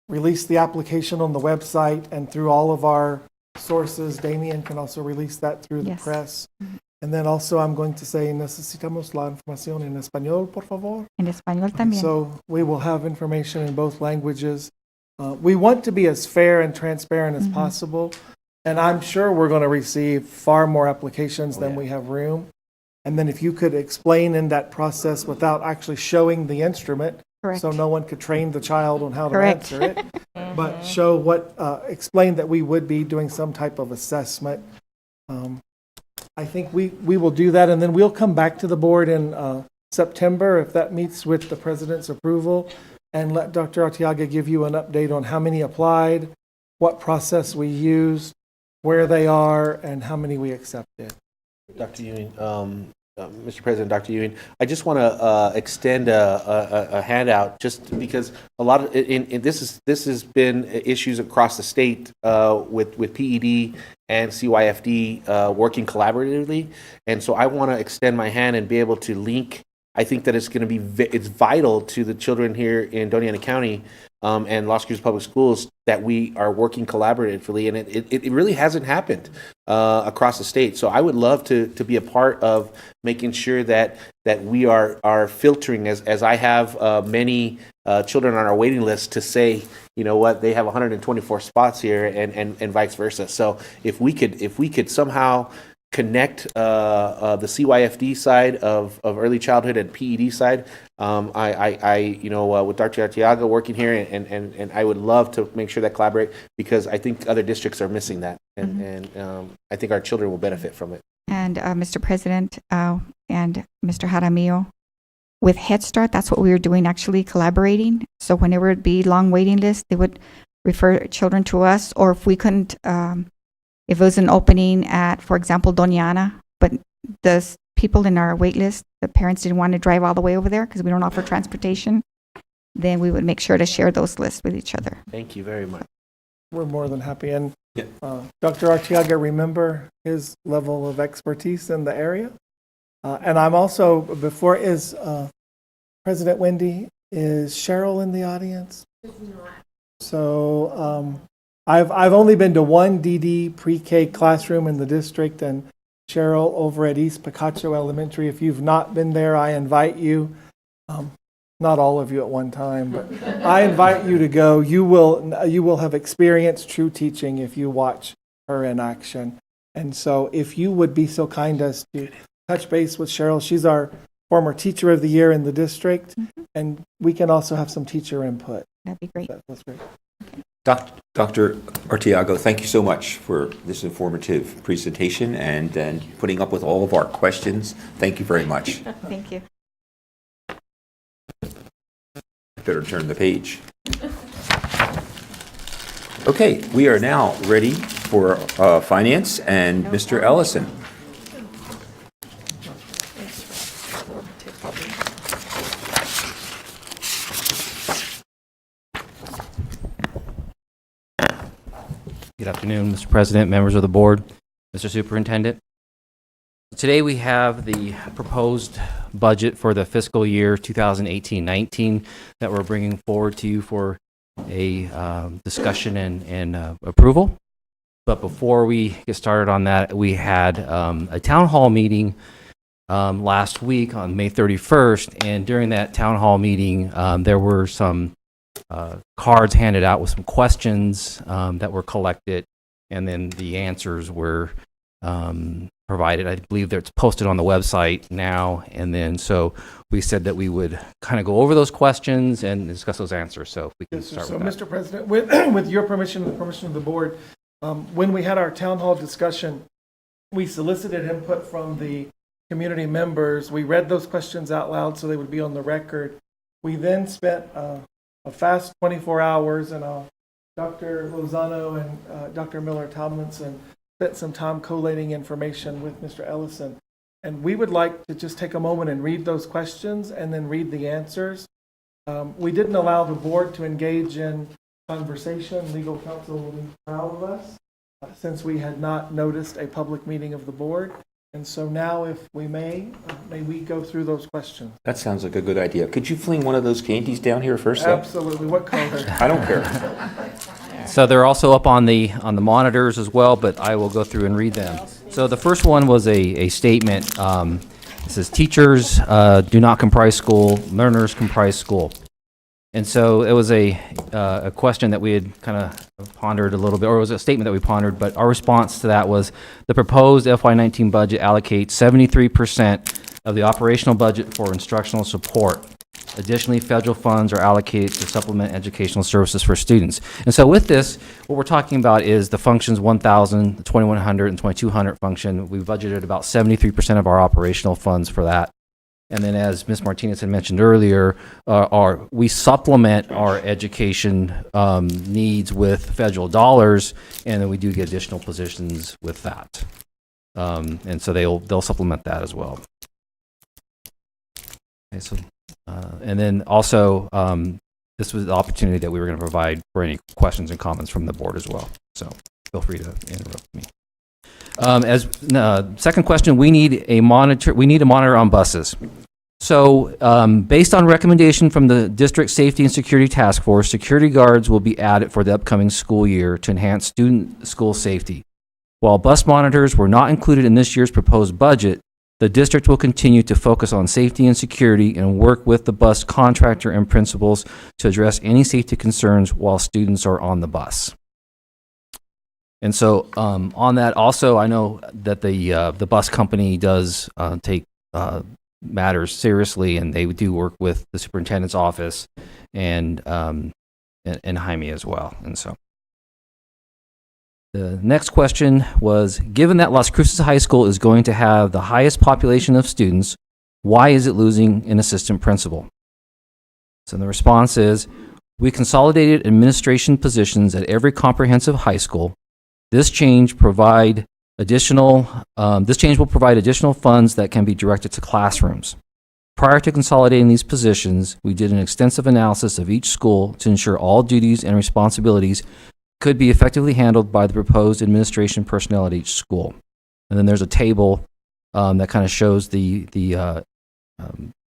release the application on the website and through all of our sources. Damien can also release that through the press. And then also I'm going to say, necesitamos la información en español, por favor. En español también. So we will have information in both languages. We want to be as fair and transparent as possible. And I'm sure we're going to receive far more applications than we have room. And then if you could explain in that process without actually showing the instrument, Correct. so no one could train the child on how to Correct. answer it, but show explain that we would be doing some type of assessment. I think we will do that, and then we'll come back to the board in September if that meets with the president's approval, and let Dr. Arteaga give you an update on how many applied, what process we used, where they are, and how many we accepted. Dr. Ewing, Mr. President, Dr. Ewing, I just want to extend a handout just because a lot of this has been issues across the state with PED and CYFD working collaboratively, and so I want to extend my hand and be able to link. I think that it's going to be it's vital to the children here in Doña Ana County and Las Cruces Public Schools that we are working collaboratively, and it really hasn't happened across the state. So I would love to be a part of making sure that we are filtering, as I have many children on our waiting list to say, you know what, they have 124 spots here, and vice versa. So if we could somehow connect the CYFD side of early childhood and PED side. With Dr. Arteaga working here, and I would love to make sure that collaborate because I think other districts are missing that, and I think our children will benefit from it. And Mr. President and Mr. Jaramillo, with Head Start, that's what we were doing, actually collaborating. So whenever it'd be long waiting list, they would refer children to us, or if we couldn't, if it was an opening at, for example, Doña Ana, but the people in our wait list, the parents didn't want to drive all the way over there because we don't offer transportation, then we would make sure to share those lists with each other. Thank you very much. We're more than happy. And Dr. Arteaga, remember his level of expertise in the area. And I'm also, before President Wendy, is Cheryl in the audience? So I've only been to one DD pre-K classroom in the district, and Cheryl over at East Picacho Elementary. If you've not been there, I invite you. Not all of you at one time, but I invite you to go. You will have experienced true teaching if you watch her in action. And so if you would be so kind as to touch base with Cheryl. She's our former Teacher of the Year in the district, and we can also have some teacher input. That'd be great. That's great. Dr. Arteaga, thank you so much for this informative presentation and then putting up with all of our questions. Thank you very much. Thank you. Better turn the page. Okay, we are now ready for finance and Mr. Ellison. Good afternoon, Mr. President, members of the board, Mr. Superintendent. Today we have the proposed budget for the fiscal year 2018-19 that we're bringing forward to you for a discussion and approval. But before we get started on that, we had a town hall meeting last week on May 31st, and during that town hall meeting, there were some cards handed out with some questions that were collected, and then the answers were provided. I believe that it's posted on the website now, and then so we said that we would kind of go over those questions and discuss those answers. So if we can Yes, sir. start So, with that. Mr. President, with your permission and the permission of the board, when we had our town hall discussion, we solicited input from the community members. We read those questions out loud so they would be on the record. We then spent a fast 24 hours, and Dr. Lozano and Dr. Miller-Tomlinson spent some time collating information with Mr. Ellison. And we would like to just take a moment and read those questions and then read the answers. We didn't allow the board to engage in conversation. Legal counsel will be proud of us since we had not noticed a public meeting of the board. And so now, if we may we go through those questions? That sounds like a good idea. Could you fling one of those candies down here first? though? Absolutely. What color? I don't care. So they're also up on the monitors as well, but I will go through and read them. So the first one was a statement. It says, teachers do not comprise school, learners comprise school. And so it was a question that we had kind of pondered a little bit, or it was a statement that we pondered, but our response to that was the proposed FY19 budget allocates 73% of the operational budget for instructional support. Additionally, federal funds are allocated to supplement educational services for students. And so with this, what we're talking about is the functions 1,000, 2,100, and 2,200 function. We budgeted about 73% of our operational funds for that. And then, as Ms. Martinez had mentioned earlier, we supplement our education needs with federal dollars, and then we do get additional positions with that. And so they'll supplement that as well. Okay, so, and then also, this was the opportunity that we were going to provide for any questions and comments from the board as well. So feel free to interrupt me. Second question, we need a monitor on buses. So based on recommendation from the District Safety and Security Task Force, security guards will be added for the upcoming school year to enhance student school safety. While bus monitors were not included in this year's proposed budget, the district will continue to focus on safety and security and work with the bus contractor and principals to address any safety concerns while students are on the bus. And so on that also, I know that the bus company does take matters seriously, and they do work with the superintendent's office and Jaime as well. And so the next question was, given that Las Cruces High School is going to have the highest population of students, why is it losing an assistant principal? So the response is, we consolidated administration positions at every comprehensive high school. This change will provide additional funds that can be directed to classrooms. Prior to consolidating these positions, we did an extensive analysis of each school to ensure all duties and responsibilities could be effectively handled by the proposed administration personnel at each school. And then there's a table that kind of shows the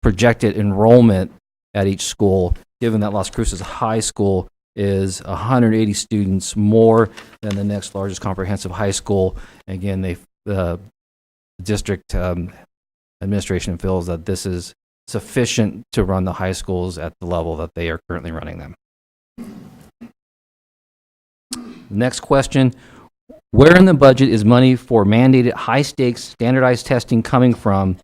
projected enrollment at each school, given that Las Cruces High School is 180 students more than the next largest comprehensive high school. Again, the district administration feels that this is sufficient to run the high schools at the level that they are currently running them. Next question, where in the budget is money for mandated high-stakes standardized testing coming from?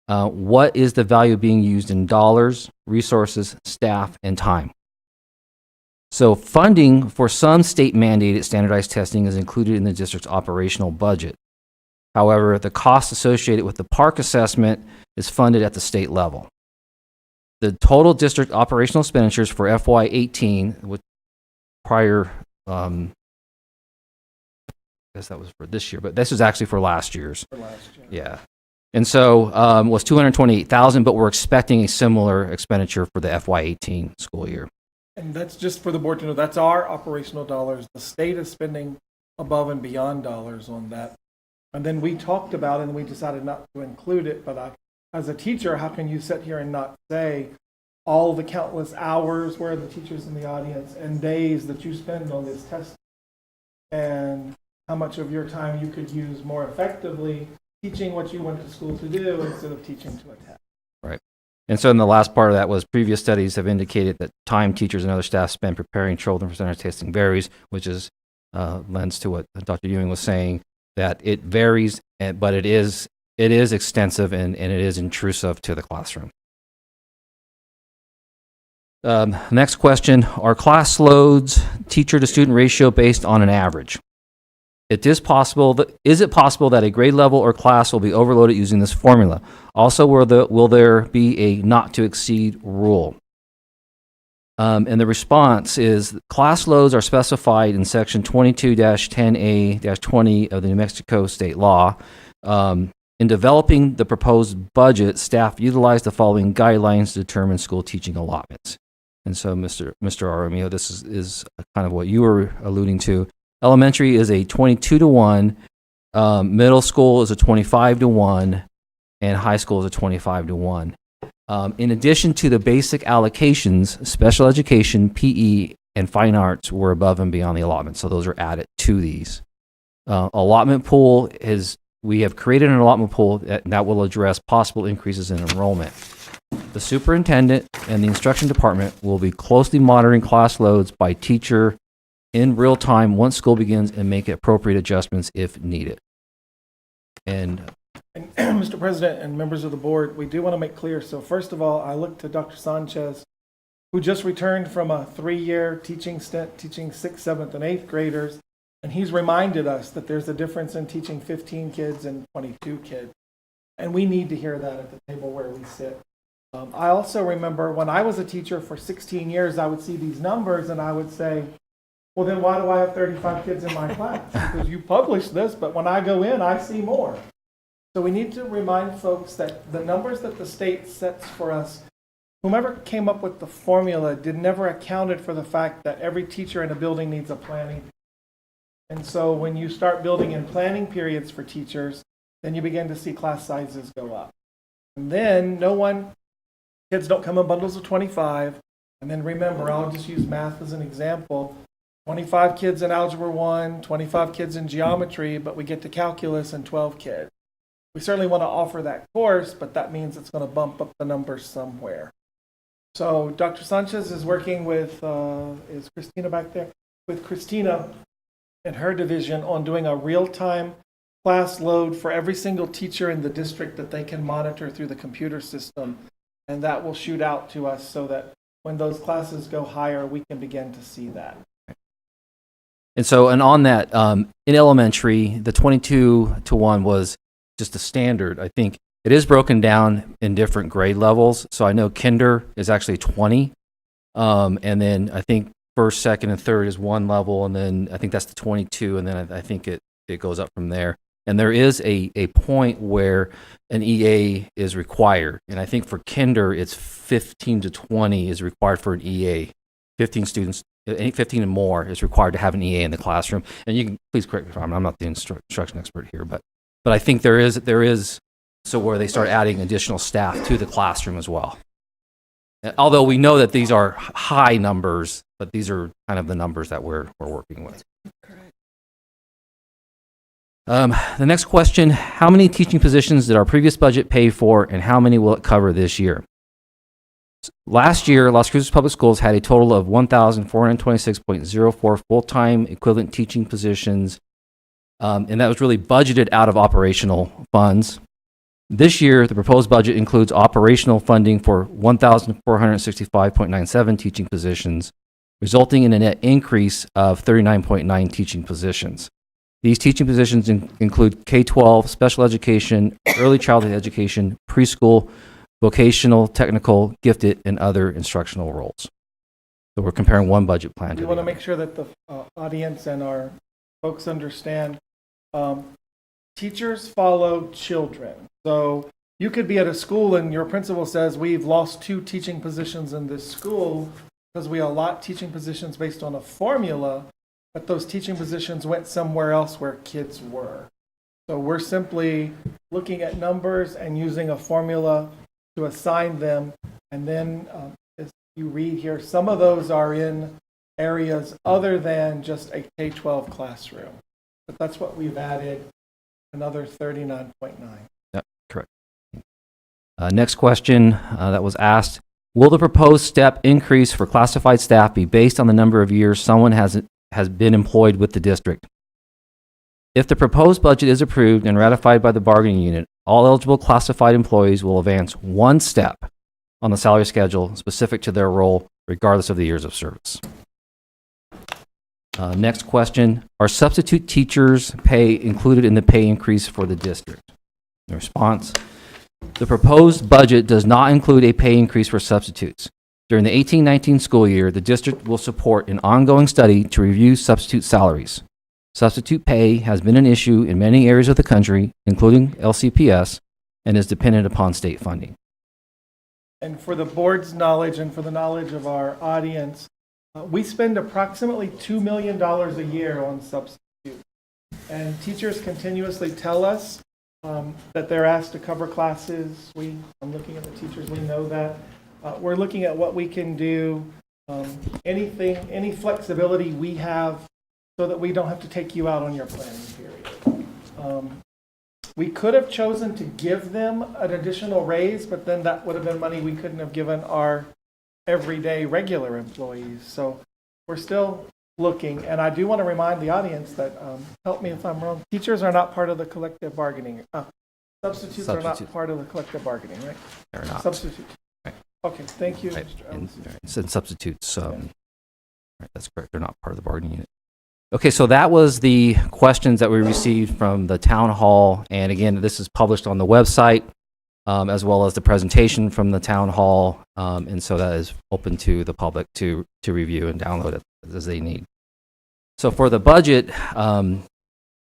What is the value being used in dollars, resources, staff, and time? So funding for some state-mandated standardized testing is included in the district's operational budget. However, the cost associated with the park assessment is funded at the state level. The total district operational expenditures for FY18, with prior, I guess that was for this year, but this is actually for last year's. For last year. Yeah. And so was $228,000, but we're expecting a similar expenditure for the FY18 school year. And that's just for the board to know, that's our operational dollars. The state is spending above and beyond dollars on that And then we talked about it and we decided not to include it. But as a teacher, how can you sit here and not say all the countless hours where the teachers in the audience and days that you spend on this test, and how much of your time you could use more effectively teaching what you went to school to do instead of teaching to a test. Right. And so in the last part of that was previous studies have indicated that time teachers and other staff spend preparing children for center testing varies, which is lends to what Dr. Ewing was saying, that it varies, but it is extensive and it is intrusive to the classroom. Next question, are class loads teacher to student ratio based on an average? Is it possible that a grade level or class will be overloaded using this formula? Also, will there be a not to exceed rule? And the response is class loads are specified in section 22-10A-20 of the New Mexico state law. In developing the proposed budget, staff utilized the following guidelines to determine school teaching allotments. And so, Mr. Aromio, this is kind of what you were alluding to. Elementary is a 22-1, middle school is a 25-1, and high school is a 25-1. In addition to the basic allocations, special education, PE, and fine arts were above and beyond the allotment, so those are added to these. Allotment pool we have created an allotment pool that will address possible increases in enrollment. The superintendent and the instruction department will be closely monitoring class loads by teacher in real time once school begins and make appropriate adjustments if needed. And Mr. President and members of the board, we do want to make clear. So first of all, I look to Dr. Sanchez, who just returned from a 3-year teaching stint, teaching 6th, 7th, and 8th graders. And he's reminded us that there's a difference in teaching 15 kids and 22 kids. And we need to hear that at the table where we sit. I also remember when I was a teacher for 16 years, I would see these numbers and I would say, well, then why do I have 35 kids in my class? Because you published this, but when I go in, I see more. So we need to remind folks that the numbers that the state sets for us, whomever came up with the formula never accounted for the fact that every teacher in a building needs a planning. And so when you start building in planning periods for teachers, then you begin to see class sizes go up. And then kids don't come in bundles of 25. And then remember, I'll just use math as an example. 25 kids in Algebra 1, 25 kids in Geometry, but we get to Calculus and 12 kids. We certainly want to offer that course, but that means it's going to bump up the numbers somewhere. So Dr. Sanchez is working with, is Christina back there? With Christina and her division on doing a real-time class load for every single teacher in the district that they can monitor through the computer system. And that will shoot out to us so that when those classes go higher, we can begin to see that. And so, and on that, in elementary, the 22-1 was just a standard. I think it is broken down in different grade levels. So I know kinder is actually 20. And then I think first, second, and third is one level. And then I think that's the 22. And then I think it goes up from there. And there is a point where an EA is required. And I think for kinder, it's 15 to 20 is required for an EA. 15 students, 15 and more is required to have an EA in the classroom. And you can please correct me if I'm not the instruction expert here, but I think there is so where they start adding additional staff to the classroom as well. Although we know that these are high numbers, but these are kind of the numbers that we're working with. The next question, how many teaching positions did our previous budget pay for and how many will it cover this year? Last year, Las Cruces Public Schools had a total of 1,426.04 full-time equivalent teaching positions, and that was really budgeted out of operational funds. This year, the proposed budget includes operational funding for 1,465.97 teaching positions, resulting in a net increase of 39.9 teaching positions. These teaching positions include K-12, special education, early childhood education, preschool, vocational, technical, gifted, and other instructional roles. So we're comparing one budget plan to We want to make sure that the audience and our folks understand teachers follow children. So you could be at a school and your principal says, we've lost 2 teaching positions in this school because we allot teaching positions based on a formula, but those teaching positions went somewhere else where kids were. So we're simply looking at numbers and using a formula to assign them. And then, as you read here, some of those are in areas other than just a K-12 classroom. But that's what we've added, another 39.9. Yep, correct. Next question that was asked, will the proposed step increase for classified staff be based on the number of years someone has been employed with the district? If the proposed budget is approved and ratified by the bargaining unit, all eligible classified employees will advance one step on the salary schedule specific to their role, regardless of the years of service. Next question, are substitute teachers' pay included in the pay increase for the district? The response, the proposed budget does not include a pay increase for substitutes. During the 18-19 school year, the district will support an ongoing study to review substitute salaries. Substitute pay has been an issue in many areas of the country, including LCPS, and is dependent upon state funding. And for the board's knowledge and for the knowledge of our audience, we spend approximately $2 million a year on substitutes. And teachers continuously tell us that they're asked to cover classes. I'm looking at the teachers, we know that. We're looking at what we can do, any flexibility we have so that we don't have to take you out on your planning period. We could have chosen to give them an additional raise, but then that would have been money we couldn't have given our everyday regular employees. So we're still looking, and I do want to remind the audience that, help me if I'm wrong, teachers are not part of the collective bargaining. Substitutes are not part of the collective bargaining, right? They're not. Substitutes. Right. Okay, thank you. Right. Mr. And, Ellis. and substitutes, right, that's correct. They're not part of the bargaining unit. Okay, so that was the questions that we received from the town hall. And again, this is published on the website, as well as the presentation from the town hall. And so that is open to the public to review and download it as they need. So for the budget,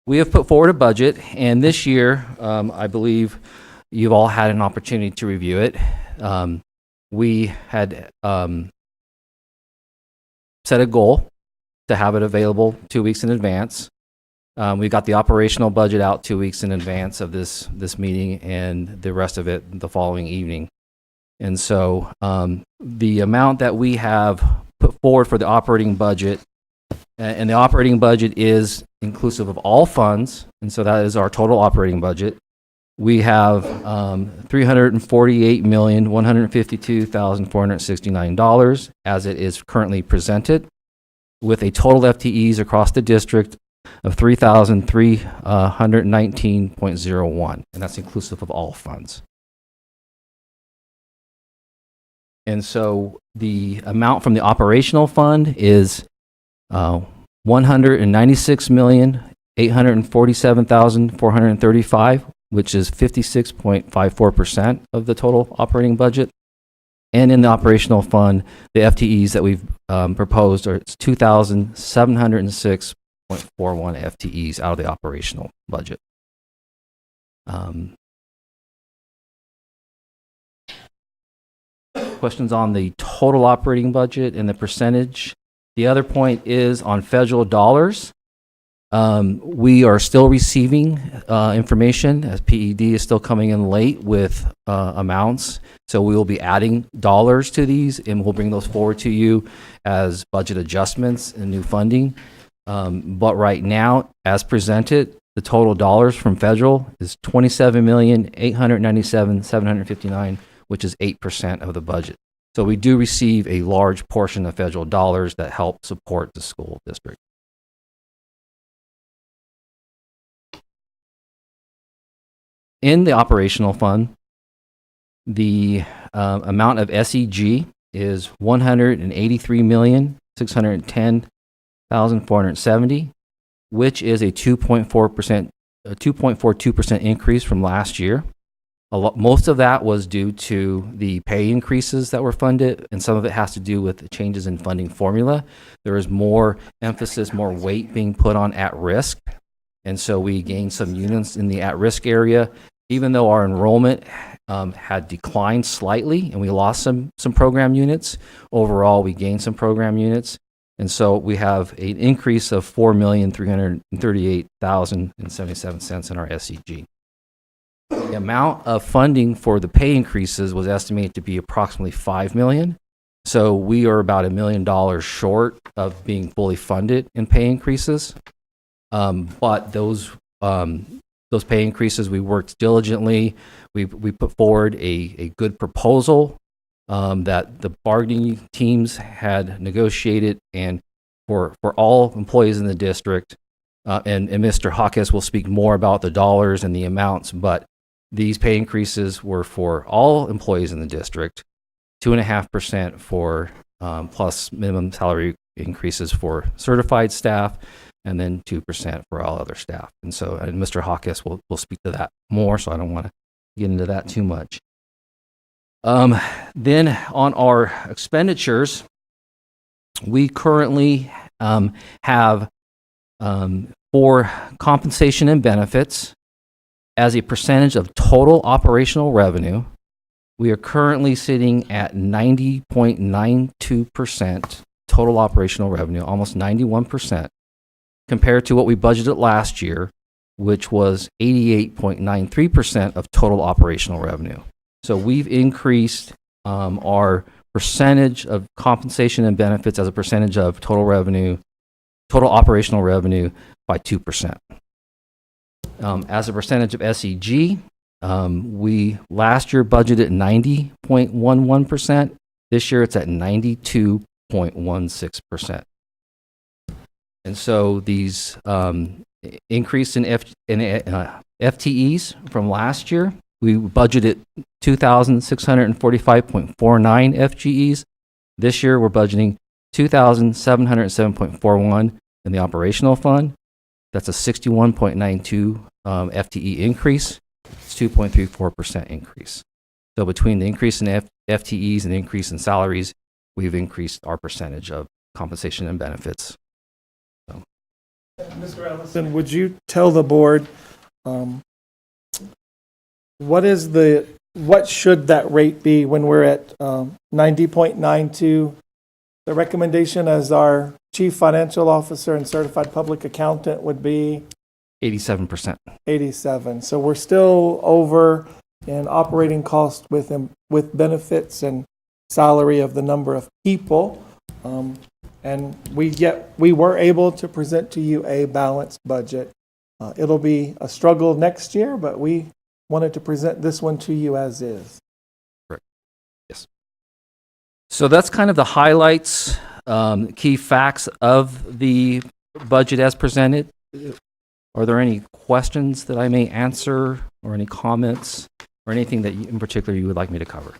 we have put forward a budget, and this year, I believe you've all had an opportunity to review it. We had set a goal to have it available 2 weeks in advance. We got the operational budget out 2 weeks in advance of this meeting, and the rest of it the following evening. And so the amount that we have put forward for the operating budget, and the operating budget is inclusive of all funds, and so that is our total operating budget. We have $348,152,469 as it is currently presented, with a total FTEs across the district of 3,319.01, and that's inclusive of all funds. And so the amount from the operational fund is $196,847,435, which is 56.54% of the total operating budget. And in the operational fund, the FTEs that we've proposed are 2,706.41 FTEs out of the operational budget. Questions on the total operating budget and the percentage? The other point is on federal dollars. We are still receiving information as PED is still coming in late with amounts. So we will be adding dollars to these, and we'll bring those forward to you as budget adjustments and new funding. But right now, as presented, the total dollars from federal is $27,897,759, which is 8% of the budget. So we do receive a large portion of federal dollars that help support the school district. In the operational fund, the amount of SEG is $183,610,470, which is a 2.42% increase from last year. Most of that was due to the pay increases that were funded, and some of it has to do with the changes in funding formula. There is more emphasis, more weight being put on at-risk, and so we gained some units in the at-risk area. Even though our enrollment had declined slightly and we lost some program units, overall we gained some program units. And so we have an increase of $4,338,077 in our SEG. The amount of funding for the pay increases was estimated to be approximately $5 million. So we are about $1 million short of being fully funded in pay increases. But those pay increases, we worked diligently. We put forward a good proposal that the bargaining teams had negotiated, and for all employees in the district. And Mr. Hawkes will speak more about the dollars and the amounts, but these pay increases were for all employees in the district, 2.5% for plus minimum salary increases for certified staff, and then 2% for all other staff. And so, and Mr. Hawkes will speak to that more, so I don't want to get into that too much. Then on our expenditures, we currently have for compensation and benefits as a percentage of total operational revenue, we are currently sitting at 90.92% total operational revenue, almost 91%, compared to what we budgeted last year, which was 88.93% of total operational revenue. So we've increased our percentage of compensation and benefits as a percentage of total revenue, total operational revenue by 2%. As a percentage of SEG, we last year budgeted 90.11%. This year it's at 92.16%. And so these increase in FTEs from last year, we budgeted 2,645.49 FGEs. This year we're budgeting 2,707.41 in the operational fund. That's a 61.92 FTE increase. It's 2.34% increase. So between the increase in FTEs and the increase in salaries, we've increased our percentage of compensation and benefits. So. Mr. Ellison, would you tell the board what should that rate be when we're at 90.92? The recommendation as our chief financial officer and certified public accountant would be 87%. 87. So we're still over in operating costs with benefits and salary of the number of people. And we were able to present to you a balanced budget. It'll be a struggle next year, but we wanted to present this one to you as is. Correct. Yes. So that's kind of the highlights, key facts of the budget as presented. Are there any questions that I may answer, or any comments, or anything that in particular you would like me to cover?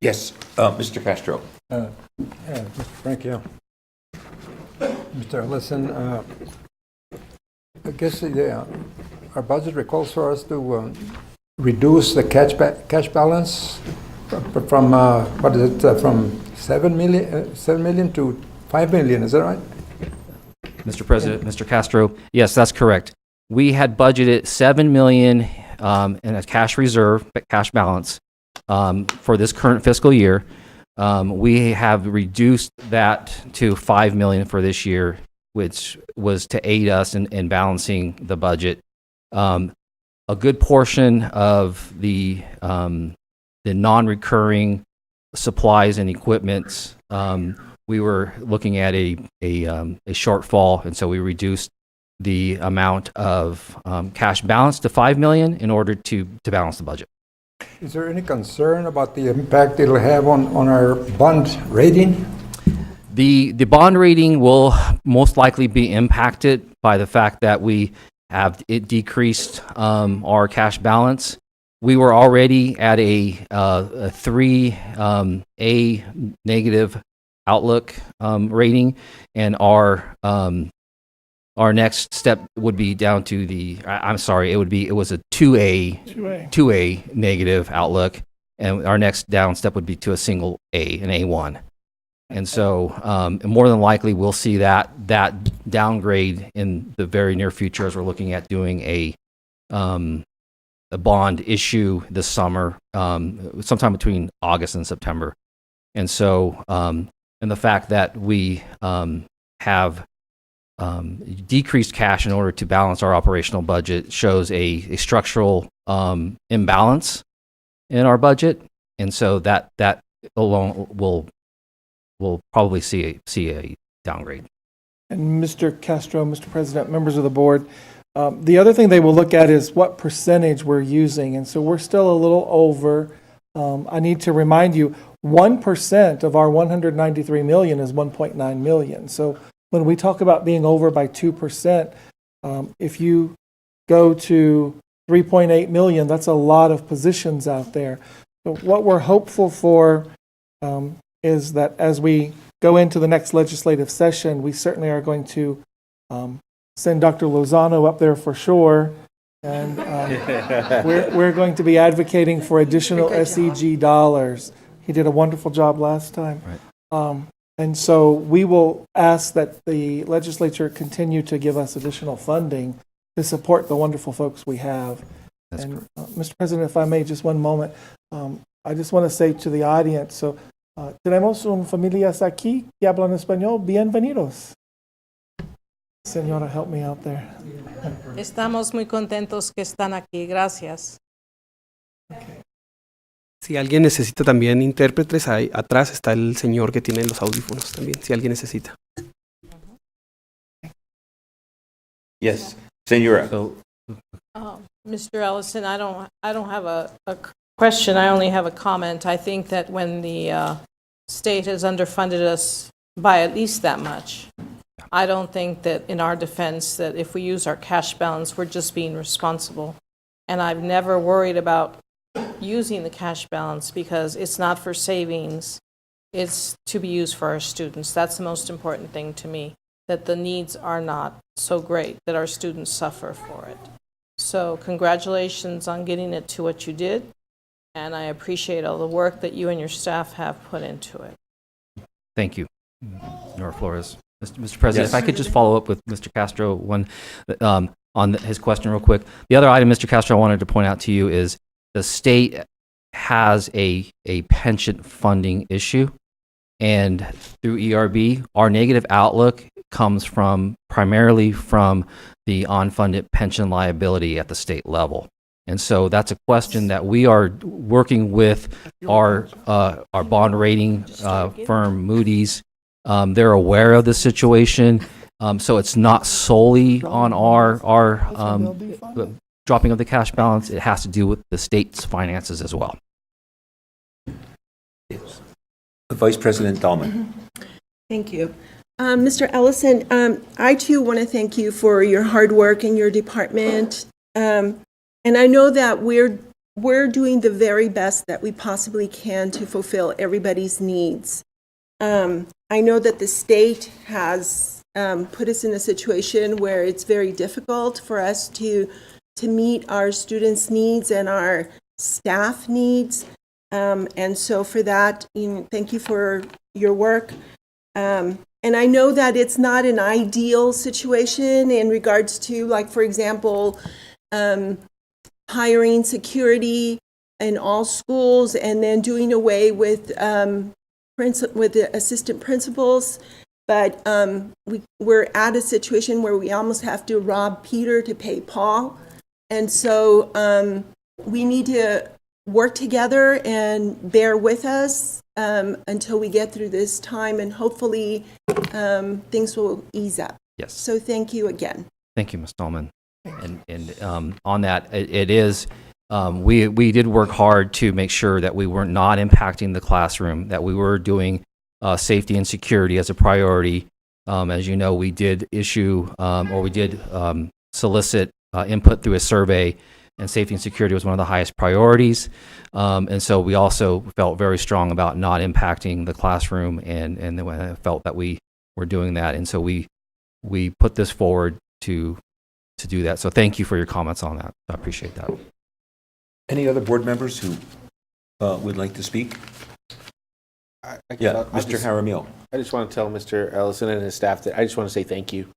Yes, Mr. Castro. Mr. Frank, yeah. Mr. Ellison, I guess our budget recalls for us to reduce the cash balance from what is it, from 7 million to 5 million, is that right? Mr. President, Mr. Castro, yes, that's correct. We had budgeted $7 million in a cash reserve, cash balance for this current fiscal year. We have reduced that to $5 million for this year, which was to aid us in balancing the budget. A good portion of the non-recurring supplies and equipments, we were looking at a shortfall, and so we reduced the amount of cash balance to $5 million in order to balance the budget. Is there any concern about the impact it'll have on our bond rating? The bond rating will most likely be impacted by the fact that we have decreased our cash balance. We were already at a 3A negative outlook rating, and our next step would be down to it was a 2A negative outlook, and our next down step would be to a single A, an A1. And so more than likely we'll see that downgrade in the very near future, as we're looking at doing a bond issue this summer, sometime between August and September. And so And the fact that we have decreased cash in order to balance our operational budget shows a structural imbalance in our budget. And so that alone will probably see a downgrade. And Mr. Castro, Mr. President, members of the board, the other thing they will look at is what percentage we're using. And so we're still a little over. I need to remind you, 1% of our 193 million is 1.9 million. So when we talk about being over by 2%, if you go to 3.8 million, that's a lot of positions out there. So what we're hopeful for is that as we go into the next legislative session, we certainly are going to send Dr. Lozano up there for sure. And we're going to be advocating for additional SEG dollars. He did a wonderful job last time. Right. And so we will ask that the legislature continue to give us additional funding to support the wonderful folks we have. That's And Mr. President, if I may, just one moment, I just want to say to the audience, so tenemos un familias aquí que hablan español, bienvenidos. Señora, help me out there. Estamos muy contentos que están aquí. Gracias. Si alguien necesita también intérpretes, ahí atrás está el señor que tiene los audífonos también, si alguien necesita. Yes, Senora. So Mr. Ellison, I don't have a question. I only have a comment. I think that when the state has underfunded us by at least that much, I don't think that in our defense that if we use our cash balance, we're just being responsible. And I've never worried about using the cash balance because it's not for savings. It's to be used for our students. That's the most important thing to me, that the needs are not so great that our students suffer for it. So congratulations on getting it to what you did. And I appreciate all the work that you and your staff have put into it. thank you, Nora Flores. Mr. President, Yes. if I could just follow up with Mr. Castro on his question real quick. The other item, Mr. Castro, I wanted to point out to you is the state has a pension funding issue, and through ERB, our negative outlook comes primarily from the unfunded pension liability at the state level. And so that's a question that we are working with our bond rating firm, Moody's. They're aware of the situation, so it's not solely on our dropping of the cash balance. It has to do with the state's finances as well. Vice President Dahlman. Thank you. Mr. Ellison, I too want to thank you for your hard work in your department. And I know that we're doing the very best that we possibly can to fulfill everybody's needs. I know that the state has put us in a situation where it's very difficult for us to meet our students' needs and our staff needs. And so for that, thank you for your work. And I know that it's not an ideal situation in regards to, like, for example, hiring security in all schools and then doing away with the assistant principals. But we're at a situation where we almost have to rob Peter to pay Paul. And so we need to work together and bear with us until we get through this time, and hopefully things will ease up. Yes. So thank you again. Thank you, Ms. Dahlman. And on that, it is, we did work hard to make sure that we were not impacting the classroom, that we were doing safety and security as a priority. As you know, we did issue, or we did solicit input through a survey, and safety and security was one of the highest priorities. And so we also felt very strong about not impacting the classroom, and then felt that we were doing that. And so we put this forward to do that. So thank you for your comments on that. I appreciate that. Any other board members who would like to speak? Yeah, Mr. Jaramillo. I just want to tell Mr. Ellison and his staff that I just want to say thank you.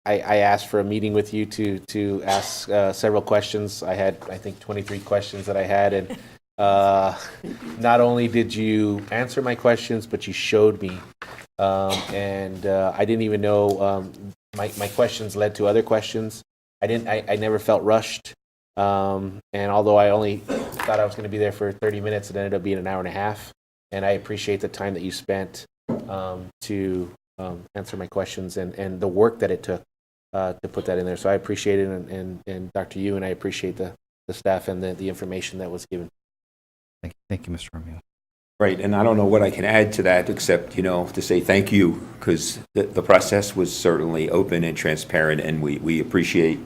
I asked for a meeting with you to ask several questions. I had, I think, 23 questions that I had, and not only did you answer my questions, but you showed me. And I didn't even know my questions led to other questions. I never felt rushed. And although I only thought I was going to be there for 30 minutes, it ended up being an hour and a half. And I appreciate the time that you spent to answer my questions and the work that it took to put that in there. So I appreciate it, and Dr. Yu, and I appreciate the staff and the information that was given. Thank you, Mr. Romeo. Right, and I don't know what I can add to that except, to say thank you, because the process was certainly open and transparent, and we appreciate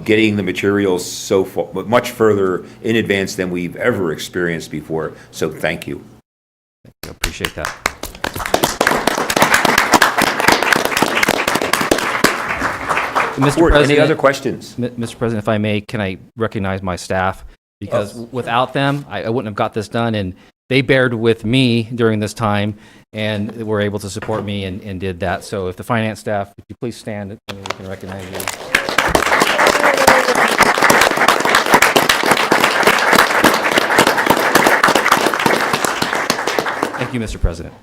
getting the materials so far, much further in advance than we've ever experienced before. So thank you. I appreciate that. Mr. Board, President, any other questions? Mr. President, if I may, can I recognize my staff? Because without them, I wouldn't have got this done, and they bared with me during this time and were able to support me and did that. So if the finance staff, if you please stand, and we can recognize you. Thank you, Mr. President.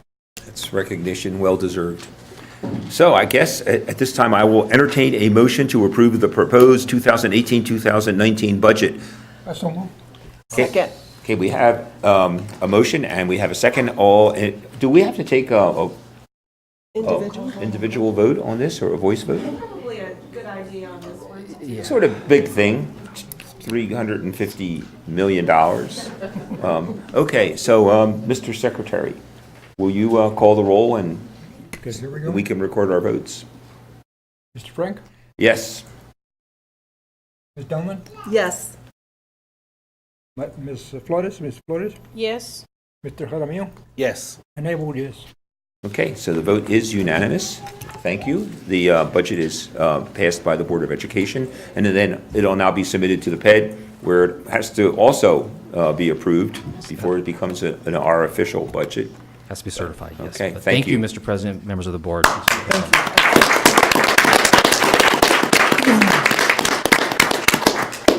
It's recognition well deserved. So I guess at this time I will entertain a motion to approve the proposed 2018-2019 budget. Second. Okay, we have a motion and we have a second. Do we have to take a individual vote on this, or a voice vote? Probably a good idea on this one. Sort of big thing, $350 million. Okay, so Mr. Secretary, will you call the roll and Okay, here we go. we can record our votes? Mr. Frank? Yes. Ms. Delman? Yes. Ms. Flores? Ms. Flores? Yes. Mr. Jaramillo? Yes. And I vote yes. Okay, so the vote is unanimous. Thank you. The budget is passed by the Board of Education, and then it'll now be submitted to the PED, where it has to also be approved before it becomes our official budget. Has to be certified, yes. Okay, But thank thank you, you. Mr. President, members of the board.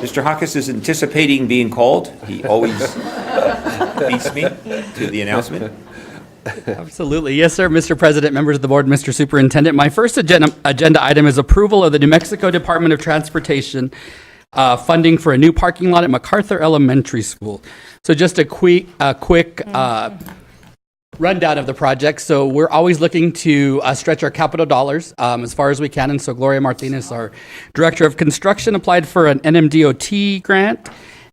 Mr. Hawkins is anticipating being called. He always beats me to the announcement. Absolutely. Yes, sir. Mr. President, members of the board, Mr. Superintendent. My first agenda item is approval of the New Mexico Department of Transportation funding for a new parking lot at Macarthur Elementary School. So just a quick rundown of the project. So we're always looking to stretch our capital dollars as far as we can. And so Gloria Martinez, our Director of Construction, applied for an NMDOT grant.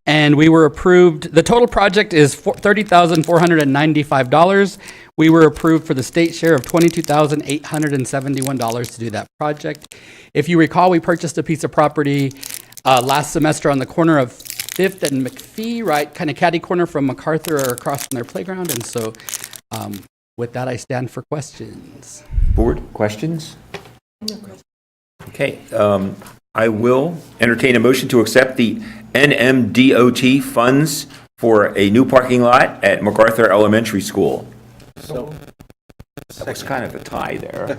And we were approved. The total project is $30,495. We were approved for the state share of $22,871 to do that project. If you recall, we purchased a piece of property last semester on the corner of 5th and McPhee, right, kind of catty corner from Macarthur or across from their playground. And so with that, I stand for questions. Board, questions? Okay, I will entertain a motion to accept the NMDOT funds for a new parking lot at Macarthur Elementary School. So that was kind of a tie there.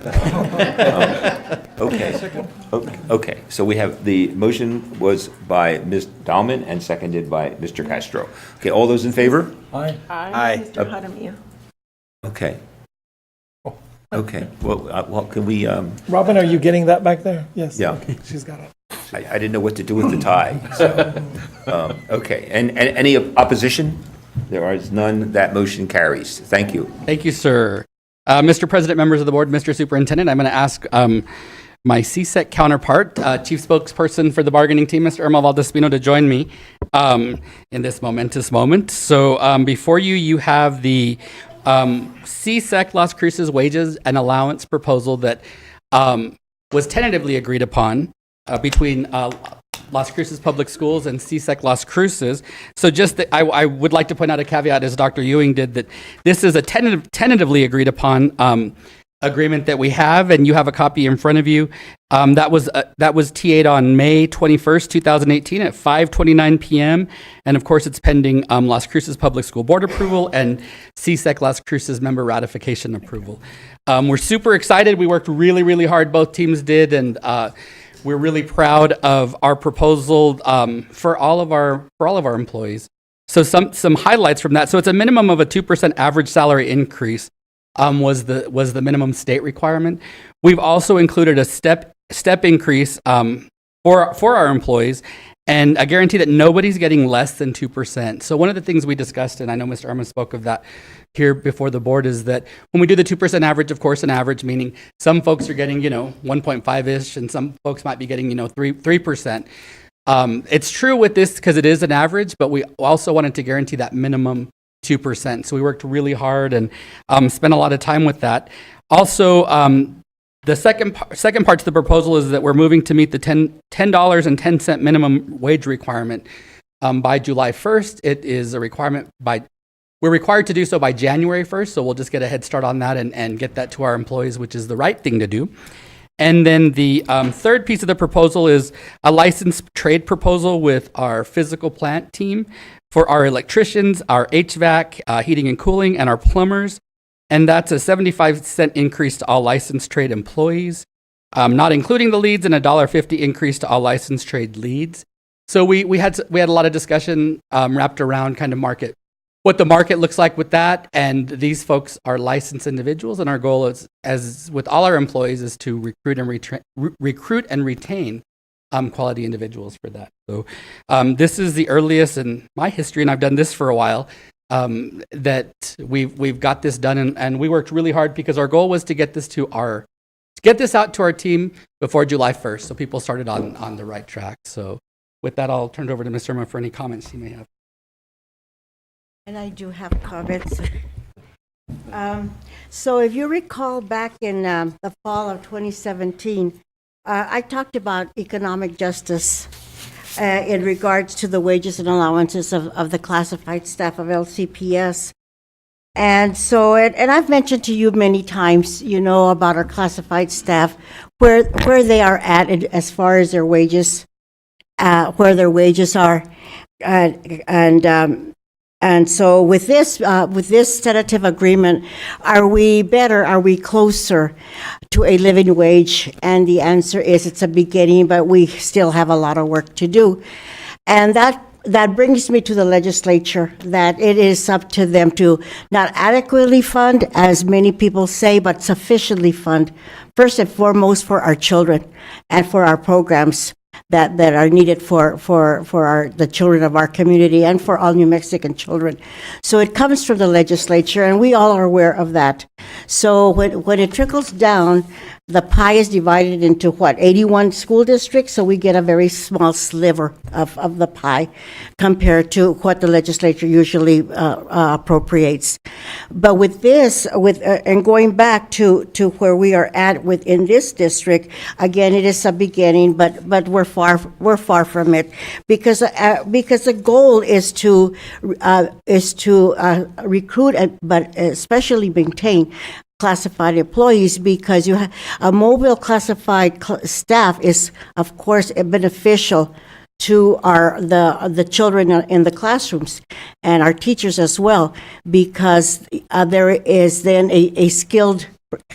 Okay, so we have, the motion was by Ms. Dahlman and seconded by Mr. Castro. Okay, all those in favor? Aye. Aye. Mr. Jaramillo. Okay. Okay, well, can we, Robin, are you getting that back there? Yes. Yeah. Okay, she's got it. I didn't know what to do with the tie, so, okay. And any opposition? There is none. That motion carries. Thank you. Thank you, sir. Mr. President, members of the board, Mr. Superintendent, I'm going to ask my CSEC counterpart, Chief Spokesperson for the bargaining team, Mr. Irma Valdespino, to join me in this momentous moment. So before you, you have the CSEC Las Cruces wages and allowance proposal that was tentatively agreed upon between Las Cruces Public Schools and CSEC Las Cruces. So just that I would like to point out a caveat, as Dr. Ewing did, that this is a tentatively agreed upon agreement that we have, and you have a copy in front of you. That was TA'd on May 21st, 2018 at 5:29 p.m. And of course, it's pending Las Cruces Public School Board approval and CSEC Las Cruces member ratification approval. We're super excited. We worked really, really hard. Both teams did, and we're really proud of our proposal for all of our employees. So some highlights from that. So it's a minimum of a 2% average salary increase was the minimum state requirement. We've also included a step increase for our employees, and a guarantee that nobody's getting less than 2%. So one of the things we discussed, and I know Mr. Irma spoke of that here before the board, is that when we do the 2% average, of course, an average, meaning some folks are getting, 1.5-ish, and some folks might be getting, 3%. It's true with this because it is an average, but we also wanted to guarantee that minimum 2%. So we worked really hard and spent a lot of time with that. Also, the second part to the proposal is that we're moving to meet the $10.10 minimum wage requirement by July 1st. It is a requirement we're required to do so by January 1st, so we'll just get a head start on that and get that to our employees, which is the right thing to do. And then the third piece of the proposal is a licensed trade proposal with our physical plant team for our electricians, our HVAC, heating and cooling, and our plumbers. And that's a 75-cent increase to all licensed trade employees, not including the leads, and a $1.50 increase to all licensed trade leads. So we had a lot of discussion wrapped around kind of what the market looks like with that. And these folks are licensed individuals, and our goal is, as with all our employees, is to recruit and retain quality individuals for that. So this is the earliest in my history, and I've done this for a while, that we've got this done, and we worked really hard because our goal was to get this out to our team before July 1st, so people started on the right track. So with that, I'll turn it over to Mr. Irma for any comments he may have. And I do have comments. So if you recall back in the fall of 2017, I talked about economic justice in regards to the wages and allowances of the classified staff of LCPS. And so, and I've mentioned to you many times, about our classified staff, where they are at as far as their wages, where their wages are. And so with this tentative agreement, are we better? Are we closer to a living wage? And the answer is it's a beginning, but we still have a lot of work to do. And that brings me to the legislature, that it is up to them to not adequately fund, as many people say, but sufficiently fund, first and foremost for our children and for our programs that are needed for the children of our community and for all New Mexican children. So it comes from the legislature, and we all are aware of that. So when it trickles down, the pie is divided into 81 school districts, so we get a very small sliver of the pie compared to what the legislature usually appropriates. But with this, and going back to where we are at within this district, again, it is a beginning, but we're far from it, because the goal is to recruit, but especially maintain classified employees, because a mobile classified staff is, of course, beneficial to the children in the classrooms and our teachers as well, because there is then a skilled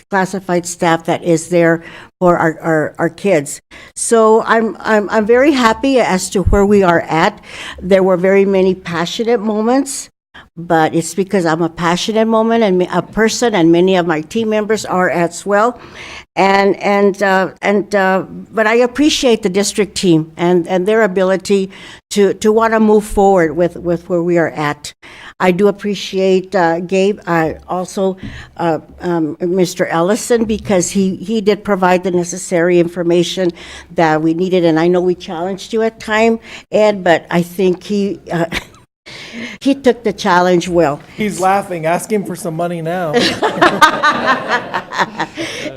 classified staff that is there for our kids. So I'm very happy as to where we are at. There were very many passionate moments, but it's because I'm a passionate woman and a person, and many of my team members are as well. But I appreciate the district team and their ability to want to move forward with where we are at. I do appreciate Gabe, also Mr. Ellison, because he did provide the necessary information that we needed, and I know we challenged you at time, Ed, but I think he took the challenge well. He's laughing. Ask him for some money now.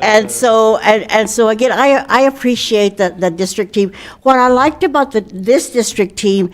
And so again, I appreciate the district team. What I liked about this district team,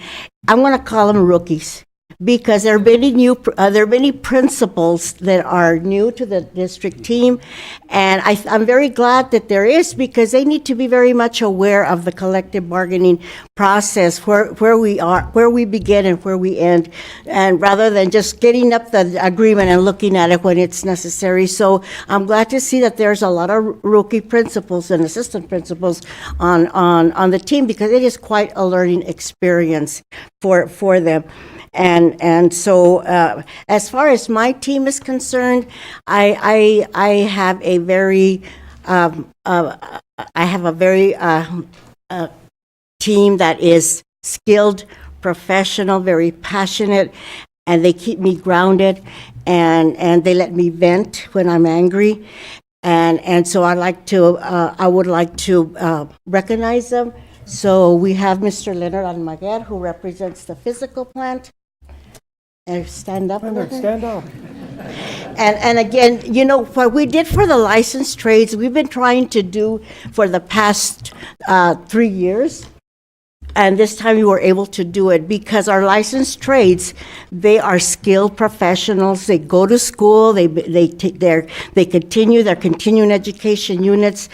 I'm going to call them rookies, because there are many principals that are new to the district team, and I'm very glad that there is, because they need to be very much aware of the collective bargaining process, where we are, where we begin and where we end, and rather than just getting up the agreement and looking at it when it's necessary. So I'm glad to see that there's a lot of rookie principals and assistant principals on the team, because it is quite a learning experience for them. And and so as far as my team is concerned, I have a very team that is skilled, professional, very passionate, and they keep me grounded, and they let me vent when I'm angry. And so I would like to recognize them. So we have Mr. Leonard Almaguer, who represents the Fiscal plant. And stand up. Leonard, stand up. And again, you know, what we did for the licensed trades, we've been trying to do for the past 3 years. And this time we were able to do it because our licensed trades, they are skilled professionals. They go to school. They continue their continuing education units.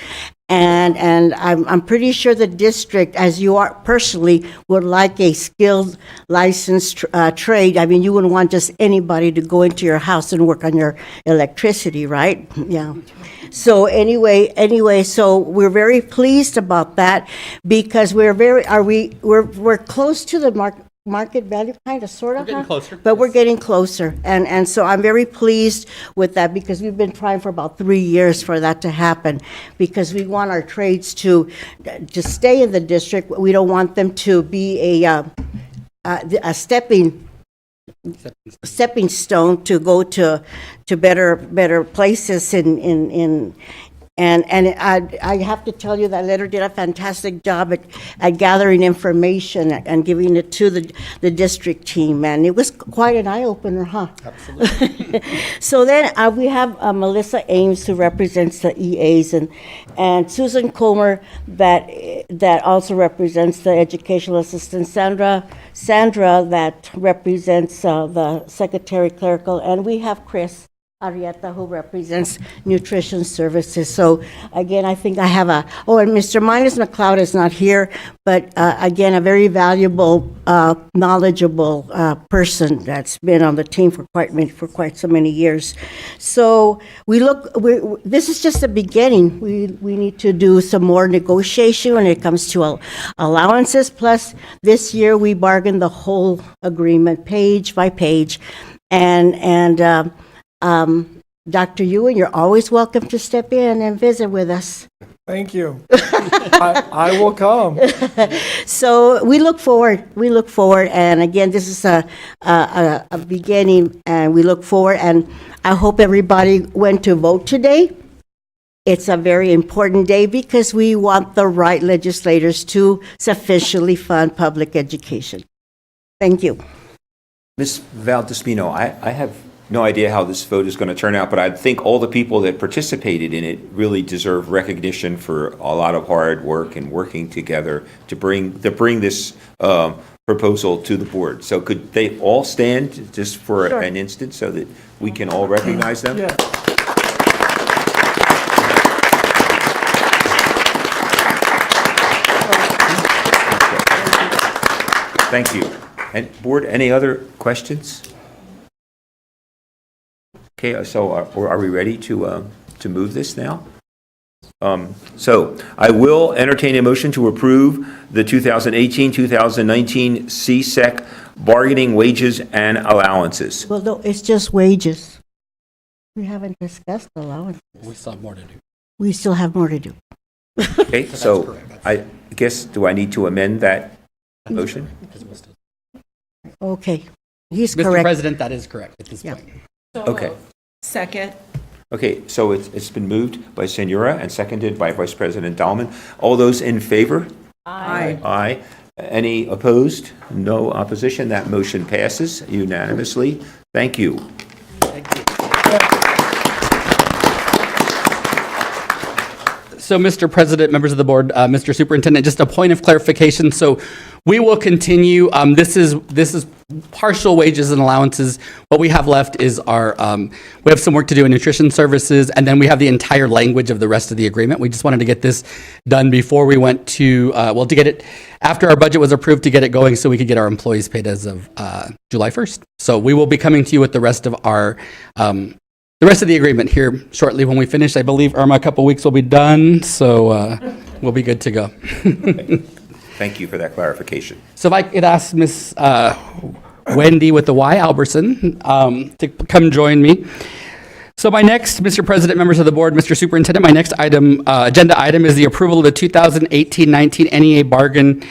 And I'm pretty sure the district, as you are personally, would like a skilled licensed trade. I mean, you wouldn't want just anybody to go into your house and work on your electricity, right? Yeah. So anyway, so we're very pleased about that because we're close to the market value, kind of, sort of. We're getting closer. But we're getting closer. And so I'm very pleased with that because we've been trying for about 3 years for that to happen because we want our trades to stay in the district. We don't want them to be a stepping stone to go to better places and I have to tell you that Leonard did a fantastic job at gathering information and giving it to the district team, and it was quite an eye-opener, huh? Absolutely. So then we have Melissa Ames, who represents the EAs, and Susan Comer, that also represents the educational assistant, Sandra, that represents the secretary clerical, and we have Chris Arieta, who represents nutrition services. So again, I think I have and Mr. Minus McLeod is not here, but again, a very valuable, knowledgeable person that's been on the team for quite so many years. So this is just the beginning. We need to do some more negotiation when it comes to allowances. Plus, this year we bargained the whole agreement page by page, and Dr. Ewing, you're always welcome to step in and visit with us. Thank you. I will come. So we look forward, and again, this is a beginning, and we look forward, and I hope everybody went to vote today. It's a very important day because we want the right legislators to sufficiently fund public education. Thank you. Ms. Valdespino, I have no idea how this vote is going to turn out, but I think all the people that participated in it really deserve recognition for a lot of hard work and working together to bring this proposal to the board. So could they all stand just for an instant so that we can all recognize them? Yeah. Thank you. And board, any other questions? Okay, so are we ready to move this now? So I will entertain a motion to approve the 2018-2019 CSEC bargaining wages and allowances. Well, no, it's just wages. We haven't discussed allowances. We still have more to do. We still have more to do. Okay, so I guess, do I need to amend that motion? Okay, he's Mr. correct. President, that is correct at this point. Okay. Second. Okay, so it's been moved by Senora and seconded by Vice President Dahlman. All those in favor? Aye. Aye. Any opposed? No opposition. That motion passes unanimously. Thank you. So, Mr. President, members of the board, Mr. Superintendent, just a point of clarification. So, we will continue. This is partial wages and allowances. What we have left is our. We have some work to do in nutrition services, and then we have the entire language of the rest of the agreement. We just wanted to get this done before we went to to get it after our budget was approved to get it going, so we could get our employees paid as of July 1st. So, we will be coming to you with the rest of our. The rest of the agreement here shortly when we finish. I believe, Irma, a couple weeks will be done, so we'll be good to go. Thank you for that clarification. So if I could ask Ms. Wendy with the Y, Albertson, to come join me. So my next, Mr. President, members of the board, Mr. Superintendent, my next item, agenda item is the approval of the 2018-19 NEA bargain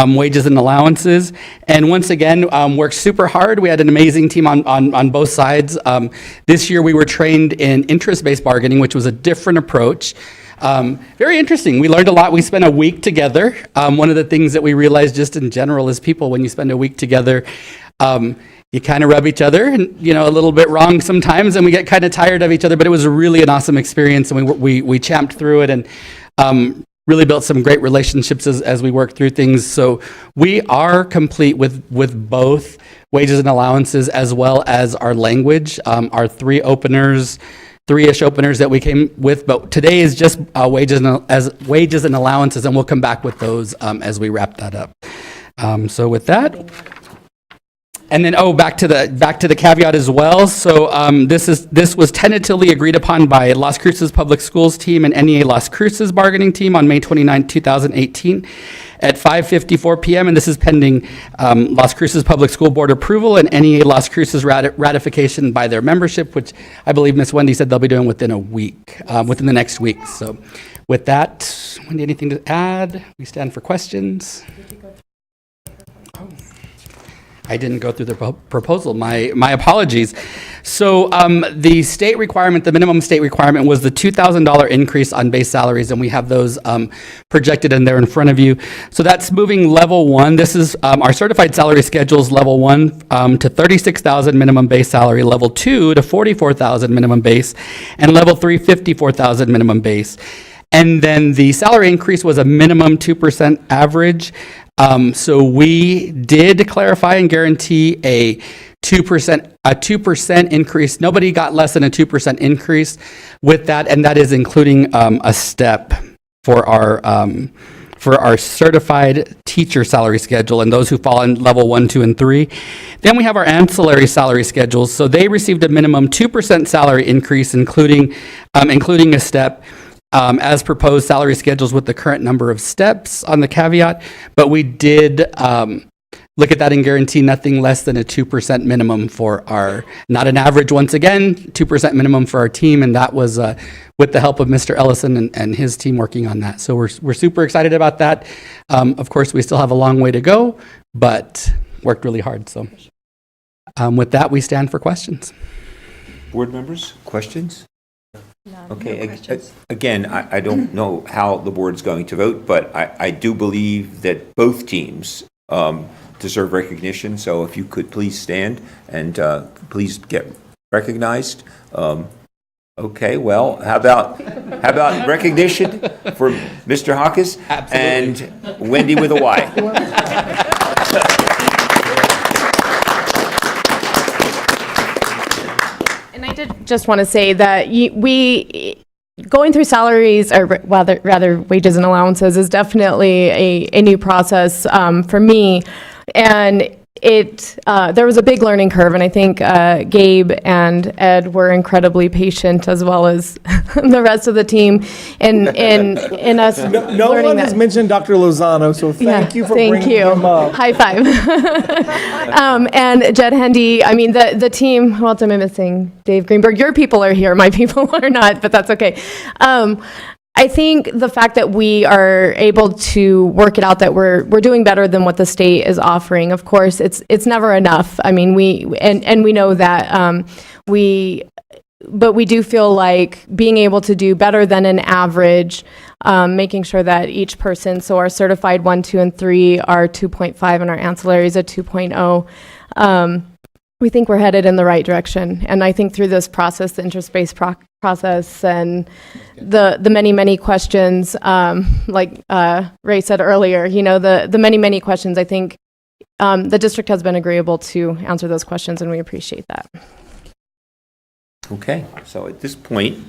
wages and allowances. And once again, worked super hard. We had an amazing team on both sides. This year we were trained in interest-based bargaining, which was a different approach. Very interesting. We learned a lot. We spent a week together. One of the things that we realized just in general as people, when you spend a week together, you kind of rub each other and, a little bit wrong sometimes, and we get kind of tired of each other, but it was really an awesome experience, and we champed through it and really built some great relationships as we worked through things. So we are complete with both wages and allowances as well as our language, our three-ish openers that we came with, but today is just wages and allowances, and we'll come back with those as we wrap that up. So with that. And then, back to the caveat as well. So this was tentatively agreed upon by Las Cruces Public Schools team and NEA Las Cruces bargaining team on May 29, 2018 at 5:54 p.m. And this is pending Las Cruces Public School Board approval and NEA Las Cruces ratification by their membership, which I believe Ms. Wendy said they'll be doing within a week, within the next week. So with that, Wendy, anything to add? We stand for questions. I didn't go through the proposal. My apologies. So the state requirement, the minimum state requirement was the $2,000 increase on base salaries, and we have those projected in there in front of you. So that's moving level one. This is our certified salary schedules, level one to $36,000 minimum base salary, level two to $44,000 minimum base, and level three, $54,000 minimum base. And then the salary increase was a minimum 2% average. So we did clarify and guarantee a 2% increase. Nobody got less than a 2% increase with that, and that is including a step for our certified teacher salary schedule and those who fall in level 1, 2, and 3. Then we have our ancillary salary schedules. So they received a minimum 2% salary increase, including a step. As proposed salary schedules with the current number of steps on the caveat, but we did look at that and guarantee nothing less than a 2% minimum for our, not an average once again, 2% minimum for our team, and that was with the help of Mr. Ellison and his team working on that. So we're super excited about that. Of course, we still have a long way to go, but worked really hard. So with that, we stand for questions. Board members, questions? Okay, again, I don't know how the board's going to vote, but I do believe that both teams deserve recognition, so if you could please stand and please get recognized. Okay, well, how about recognition for Mr. Hawkes and Wendy with a Y? Just want to say that we going through salaries, or rather wages and allowances, is definitely a new process for me, and there was a big learning curve, and I think Gabe and Ed were incredibly patient, as well as the rest of the team in us No learning one that. has mentioned Dr. Lozano, so thank you for bringing him up. High five. And Jed Hendy, I mean, the team, who else am I missing? Dave Greenberg. Your people are here, my people are not, but that's okay. I think the fact that we are able to work it out, that we're doing better than what the state is offering. Of course, it's never enough. I mean, we know that but we do feel like being able to do better than an average, making sure that each person, so our certified 1, 2, and 3 are 2.5, and our ancillaries are 2.0. We think we're headed in the right direction. And I think through this process, the interest-based process and the many questions, like Ray said earlier, the many questions, I think the district has been agreeable to answer those questions, and we appreciate that. Okay, so at this point,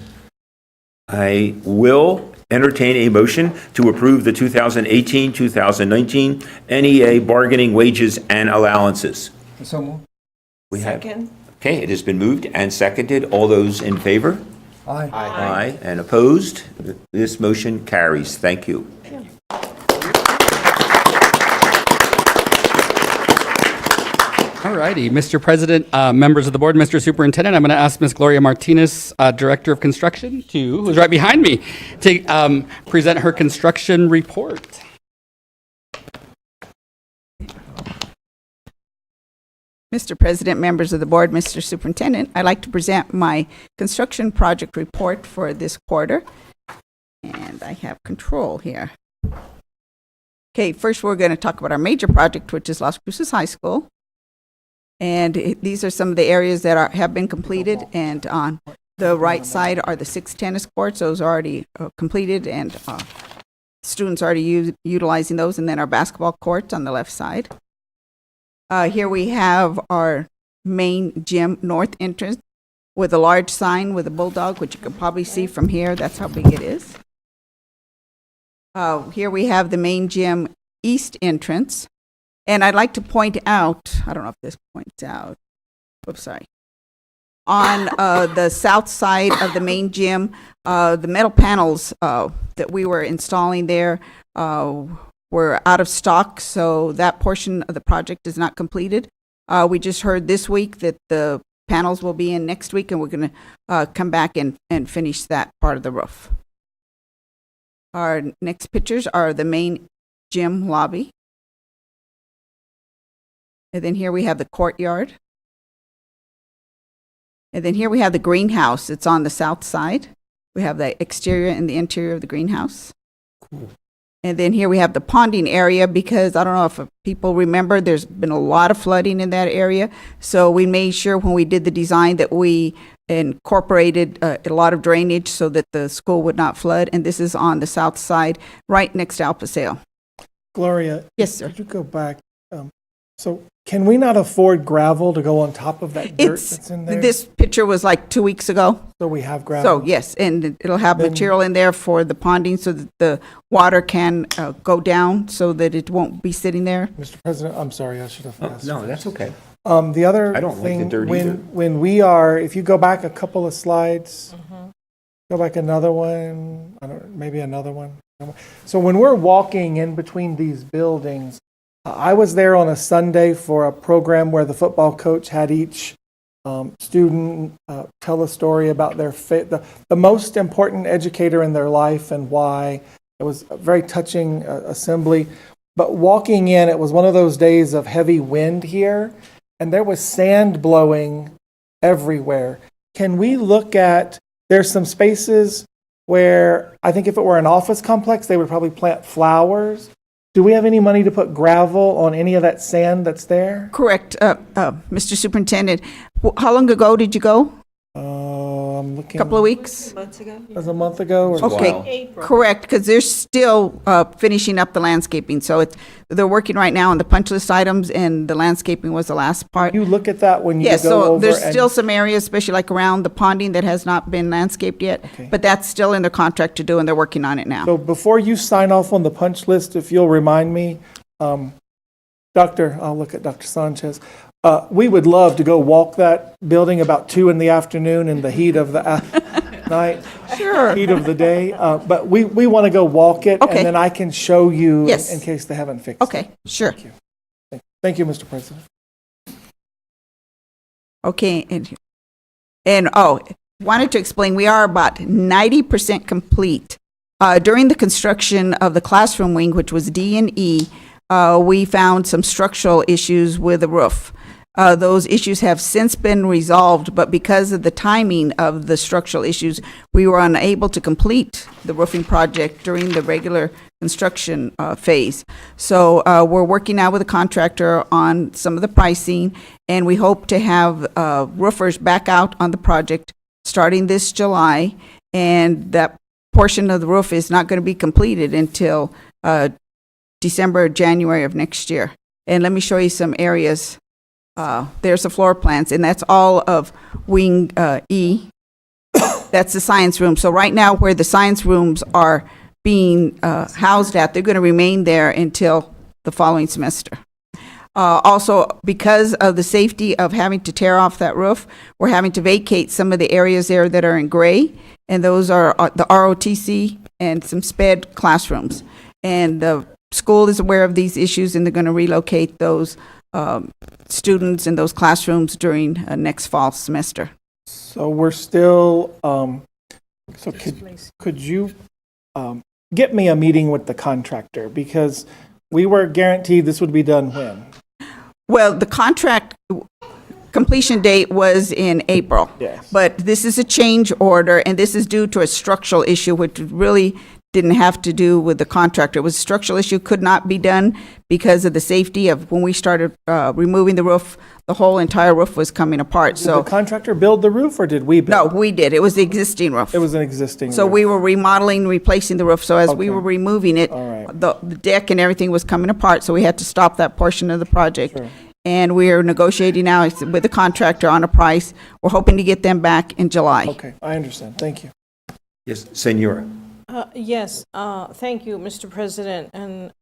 I will entertain a motion to approve the 2018-2019 NEA bargaining wages and allowances. So moved. We have. Second. Okay, it has been moved and seconded. All those in favor? Aye. Aye. And opposed? This motion carries. Thank you. All righty, Mr. President, members of the board, Mr. Superintendent, I'm going to ask Ms. Gloria Martinez, Director of Construction, who's right behind me, to present her construction report. Mr. President, members of the board, Mr. Superintendent, I'd like to present my construction project report for this quarter. And I have control here. Okay, first we're going to talk about our major project, which is Las Cruces High School. And these are some of the areas that have been completed. And on the right side are the 6 tennis courts. Those are already completed, and students are already utilizing those. And then our basketball courts on the left side. Here we have our main gym north entrance with a large sign with a bulldog, which you can probably see from here. That's how big it is. Here we have the main gym east entrance. And I'd like to point out, I don't know if this points out, oops, sorry. On the south side of the main gym, the metal panels that we were installing there were out of stock, so that portion of the project is not completed. We just heard this week that the panels will be in next week, and we're going to come back and finish that part of the roof. Our next pictures are the main gym lobby. And then here we have the courtyard. And then here we have the greenhouse. It's on the south side. We have the exterior and the interior of the greenhouse. Cool. And then here we have the ponding area, because I don't know if people remember, there's been a lot of flooding in that area. So we made sure when we did the design that we incorporated a lot of drainage so that the school would not flood. And this is on the south side, right next to Al Paseo. Gloria? Yes, sir. Could you go back? So can we not afford gravel to go on top of that dirt that's in there? This picture was like 2 weeks ago. So we have gravel? So, yes, and it'll have material in there for the ponding so that the water can go down so that it won't be sitting there. Mr. President, I'm sorry, I should have asked. No, that's okay. The other I don't like the thing, dirt either. when we are, if you go back a couple of slides, go back another one, maybe another one. So when we're walking in between these buildings, I was there on a Sunday for a program where the football coach had each student tell a story about their the most important educator in their life and why. It was a very touching assembly. But walking in, it was one of those days of heavy wind here, and there was sand blowing everywhere. Can we look at, there's some spaces where I think if it were an office complex, they would probably plant flowers. Do we have any money to put gravel on any of that sand that's there? Correct, Mr. Superintendent. How long ago did you go? I'm looking. Couple of weeks? It was a month ago. Or Okay, correct, because they're still finishing up the landscaping. So they're working right now on the punch list items, and the landscaping was the last part. You look at that when you Yes, go so over. there's and- still some areas, especially like around the ponding, that has not been landscaped yet. Okay. But that's still in their contract to do, and they're working on it now. So before you sign off on the punch list, if you'll remind me, I'll look at Dr. Sanchez. We would love to go walk that building about 2 PM in the heat of the night. Sure. Heat of the day. But we want to go walk it, Okay. and then I can show you Yes. in case they haven't fixed it. Okay, sure. Thank you, Mr. President. Okay, and wanted to explain, we are about 90% complete. During the construction of the classroom wing, which was D and E, we found some structural issues with the roof. Those issues have since been resolved, but because of the timing of the structural issues, we were unable to complete the roofing project during the regular construction phase. So we're working now with a contractor on some of the pricing, and we hope to have roofers back out on the project starting this July, and that portion of the roof is not going to be completed until December or January of next year. And let me show you some areas. There's the floor plans, and that's all of Wing E. That's the science room. So right now, where the science rooms are being housed at, they're going to remain there until the following semester. Also, because of the safety of having to tear off that roof, we're having to vacate some of the areas there that are in gray, and those are the ROTC and some SPED classrooms. And the school is aware of these issues, and they're going to relocate those students in those classrooms during next fall semester. So we're still, so could you get me a meeting with the contractor? Because we were guaranteed this would be done when? Well, the contract completion date was in April. Yes. But this is a change order, and this is due to a structural issue, which really didn't have to do with the contractor. It was a structural issue, could not be done because of the safety of when we started removing the roof, the whole entire roof was coming apart. Did So, the contractor build the roof, or did we no, build? we did. It was the existing roof. It was an existing So roof. we were remodeling, replacing the roof. So as we Okay. were removing it, All right. the deck and everything was coming apart, so we had to stop that portion of the project. Sure. And we are negotiating now with the contractor on a price. We're hoping to get them back in July. Okay, I understand. Thank you. Yes, Senora. Yes, thank you, Mr. President. And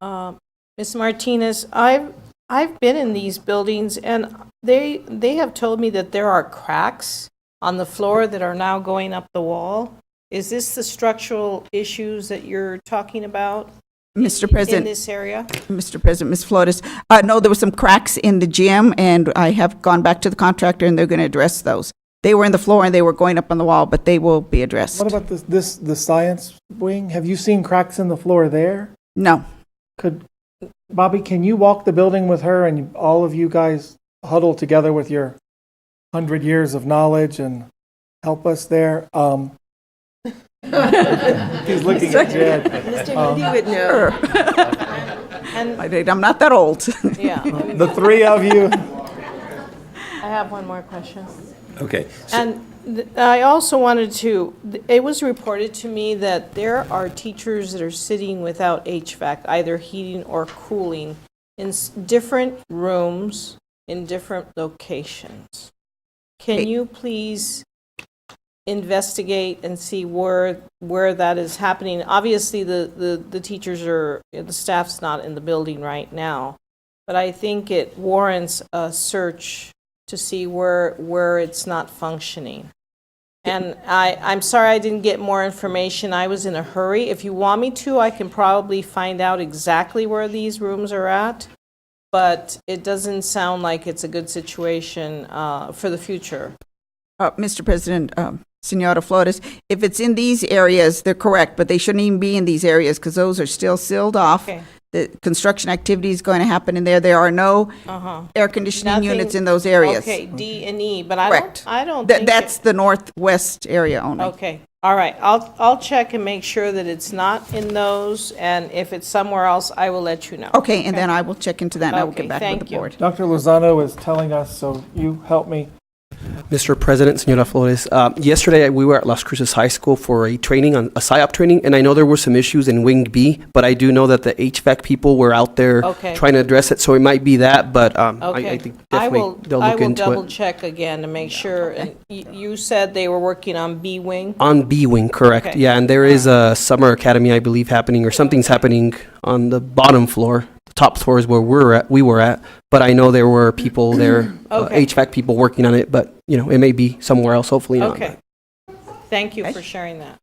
Ms. Martinez, I've been in these buildings, and they have told me that there are cracks on the floor that are now going up the wall. Is this the structural issues that you're talking about? Mr. In President, this area? Mr. President, Ms. Flores, no, there were some cracks in the gym, and I have gone back to the contractor, and they're going to address those. They were in the floor, and they were going up on the wall, but they will be addressed. What about the science wing? Have you seen cracks in the floor there? No. Bobby, can you walk the building with her and all of you guys huddle together with your 100 years of knowledge and help us there? He's looking at Jed. Mr. Moody would know. And, I'm not that old. yeah, The three of you. I have one more question. Okay. And I also wanted to, it was reported to me that there are teachers that are sitting without HVAC, either heating or cooling, in different rooms in different locations. Can you please investigate and see where that is happening? Obviously, the teachers the staff's not in the building right now, but I think it warrants a search to see where it's not functioning. And I'm sorry I didn't get more information. I was in a hurry. If you want me to, I can probably find out exactly where these rooms are at, but it doesn't sound like it's a good situation for the future. Mr. President, Senora Flores, if it's in these areas, they're correct, but they shouldn't even be in these areas because those are still sealed off. Okay. The construction activity is going to happen in there. There are no air conditioning Nothing- units in those areas. Okay, D and E, but I Correct. don't think. That's the northwest area only. Okay, all right. I'll check and make sure that it's not in those, and if it's somewhere else, I will let you know. Okay, and then I will check into that and I will Okay, get back with thank the you. board. Dr. Lozano is telling us, so you help me. Mr. President, Senora Flores, yesterday we were at Las Cruces High School for a training, a PSYOP training, and I know there were some issues in Wing B, but I do know that the HVAC people were out there Okay. trying to address it, so it might be that, but I Okay. think definitely they'll look into I will double it. check again to make sure. And you said they were working on B wing? On B Wing, correct. Okay. Yeah, and there is a summer academy, I believe, happening, or something's happening on the bottom floor. The top floor is where we were at, but I know there were people there, Okay. HVAC people working on it, but, it may be somewhere else, hopefully not. Okay. Thank you for sharing that.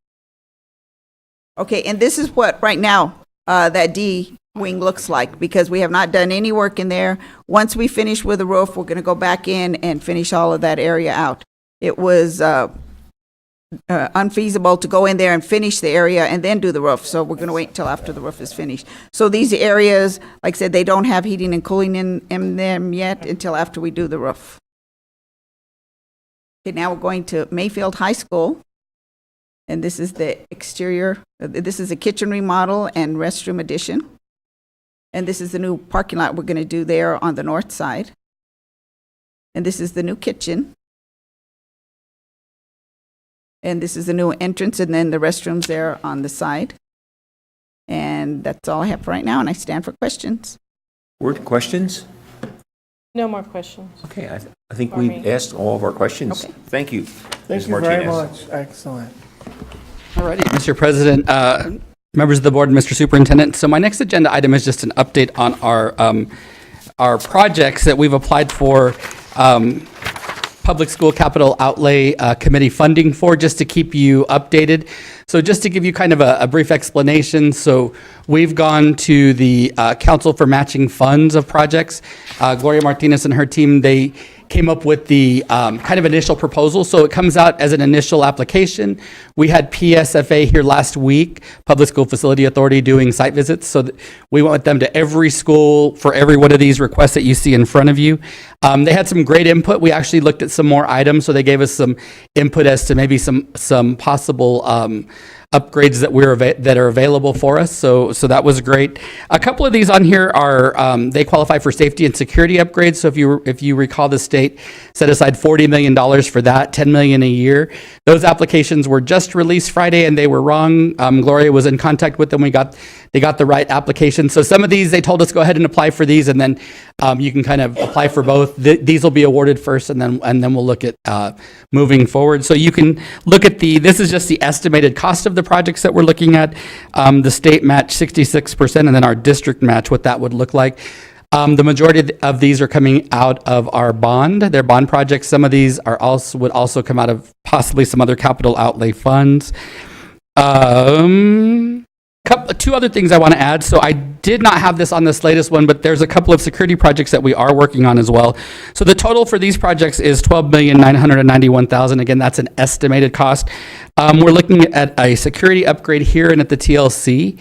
Okay, and this is what, right now, that D wing looks like, because we have not done any work in there. Once we finish with the roof, we're going to go back in and finish all of that area out. It was unfeasible to go in there and finish the area and then do the roof, so we're going to wait until after the roof is finished. So these areas, like I said, they don't have heating and cooling in them yet until after we do the roof. Okay, now we're going to Mayfield High School, and this is the exterior. This is a kitchen remodel and restroom addition. And this is the new parking lot we're going to do there on the north side. And this is the new kitchen. And this is the new entrance, and then the restrooms there on the side. And that's all I have for right now, and I stand for questions. Board questions? No more questions. Okay, I think For we've me. asked all of our questions. Okay. Thank you. Thank Ms. you very Martinez. much. Excellent. All righty, Mr. President, members of the board, Mr. Superintendent. So my next agenda item is just an update on our projects that we've applied for Public School Capital Outlay Committee funding for, just to keep you updated. So just to give you kind of a brief explanation, so we've gone to the Council for Matching Funds of Projects. Gloria Martinez and her team, they came up with the kind of initial proposal. So it comes out as an initial application. We had PSFA here last week, Public School Facility Authority, doing site visits. So we went with them to every school for every one of these requests that you see in front of you. They had some great input. We actually looked at some more items, so they gave us some input as to maybe some possible upgrades that are available for us. So that was great. A couple of these on here are they qualify for safety and security upgrades. So if you recall, the state set aside $40 million for that, $10 million a year. Those applications were just released Friday, and they were wrong. Gloria was in contact with them. They got the right application. So some of these, they told us go ahead and apply for these, and then you can kind of apply for both. These will be awarded first, and then we'll look at moving forward. So you can look at this is just the estimated cost of the projects that we're looking at. The state match 66%, and then our district match, what that would look like. The majority of these are coming out of our bond. They're bond projects. Some of these would also come out of possibly some other capital outlay funds. Two other things I want to add. So I did not have this on this latest one, but there's a couple of security projects that we are working on as well. So the total for these projects is $12,991,000. Again, that's an estimated cost. We're looking at a security upgrade here and at the TLC.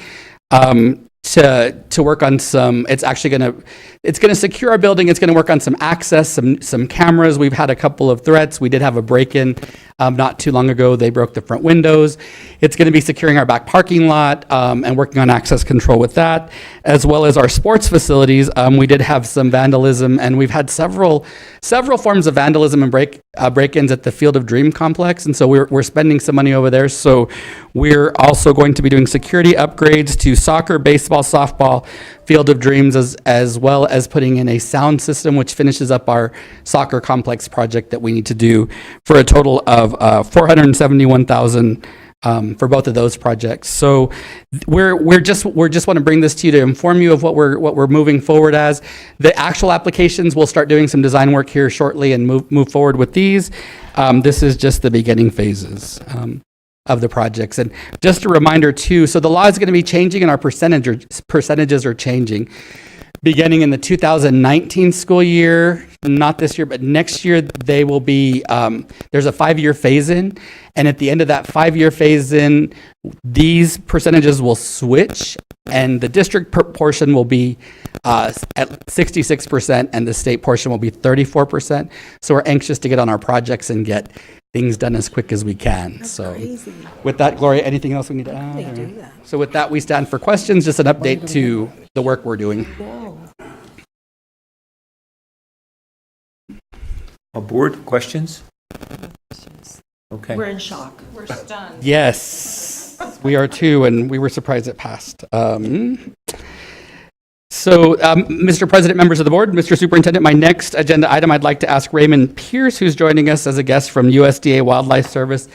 To work on some, it's going to secure our building. It's going to work on some access, some cameras. We've had a couple of threats. We did have a break-in not too long ago. They broke the front windows. It's going to be securing our back parking lot and working on access control with that, as well as our sports facilities. We did have some vandalism, and we've had several forms of vandalism and break-ins at the Field of Dream complex, and so we're spending some money over there. So we're also going to be doing security upgrades to soccer, baseball, softball, Field of Dreams, as well as putting in a sound system, which finishes up our soccer complex project that we need to do, for a total of $471,000 for both of those projects. So we're just want to bring this to you to inform you of what we're moving forward as. The actual applications, we'll start doing some design work here shortly and move forward with these. This is just the beginning phases of the projects. And just a reminder too, so the law is going to be changing and our percentages are changing. Beginning in the 2019 school year, not this year, but next year, they will be, there's a 5-year phase-in, and at the end of that 5-year phase-in, these percentages will switch, and the district portion will be at 66%, and the state portion will be 34%. So we're anxious to get on our projects and get things done as quick as we can. That's so crazy. With that, Gloria, anything else we need to add? They do that. So with that, we stand for questions, just an update to the work we're doing. Board questions? Okay. We're in shock. We're stunned. Yes, we are too, and we were surprised it passed. So, Mr. President, members of the board, Mr. Superintendent, my next agenda item, I'd like to ask Raymond Pierce, who's joining us as a guest from USDA Wildlife Service,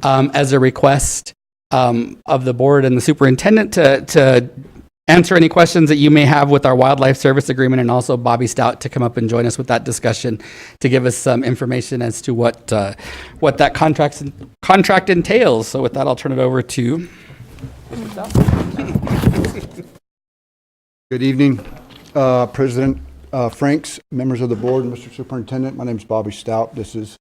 as a request of the board and the superintendent to answer any questions that you may have with our Wildlife Service agreement, and also Bobby Stout to come up and join us with that discussion to give us some information as to what that contract entails. So with that, I'll turn it over to Mr. Stout. Good evening, President Franks, members of the board, and Mr. Superintendent. My name is Bobby Stout. This is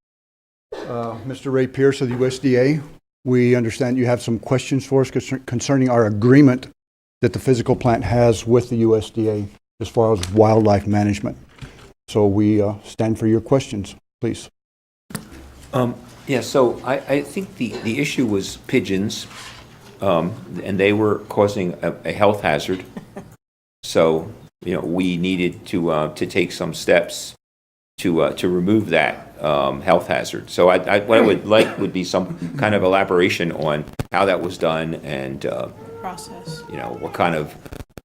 Mr. Ray Pierce of the USDA. We understand you have some questions for us concerning our agreement that the physical plant has with the USDA as far as wildlife management. So we stand for your questions, please. Yeah, so I think the issue was pigeons, and they were causing a health hazard. So, we needed to take some steps to remove that health hazard. So what I would like would be some kind of elaboration on how that was done and Process.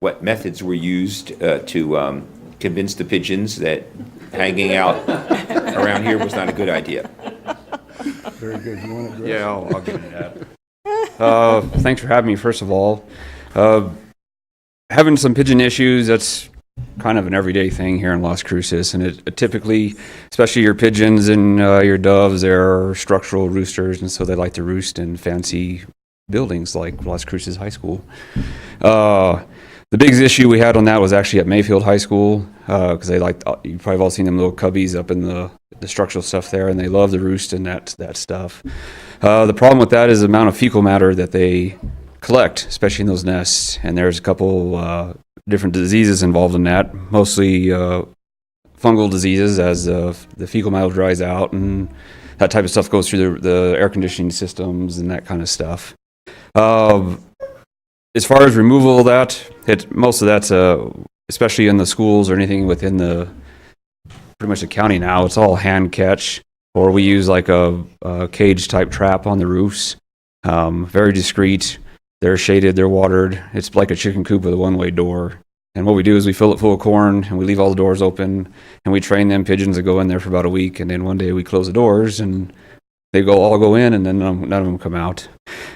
what methods were used to convince the pigeons that hanging out around here was not a good idea. Very good. You want to address? Yeah, I'll get into that. Thanks for having me, first of all. Having some pigeon issues, that's kind of an everyday thing here in Las Cruces, and it typically, especially your pigeons and your doves, they're structural roosters, and so they like to roost in fancy buildings like Las Cruces High School. The biggest issue we had on that was actually at Mayfield High School, because they like, you've probably all seen them little cubbies up in the structural stuff there, and they love to roost in that stuff. The problem with that is the amount of fecal matter that they collect, especially in those nests, and there's a couple different diseases involved in that, mostly fungal diseases as the fecal matter dries out, and that type of stuff goes through the air conditioning systems and that kind of stuff. As far as removal of that, most of that's, especially in the schools or anything within pretty much the county now, it's all hand catch, or we use like a cage type trap on the roofs. Very discreet. They're shaded, they're watered. It's like a chicken coop with a one-way door. And what we do is we fill it full of corn, and we leave all the doors open, and we train them pigeons to go in there for about a week, and then one day we close the doors, and they all go in, and then none of them come out.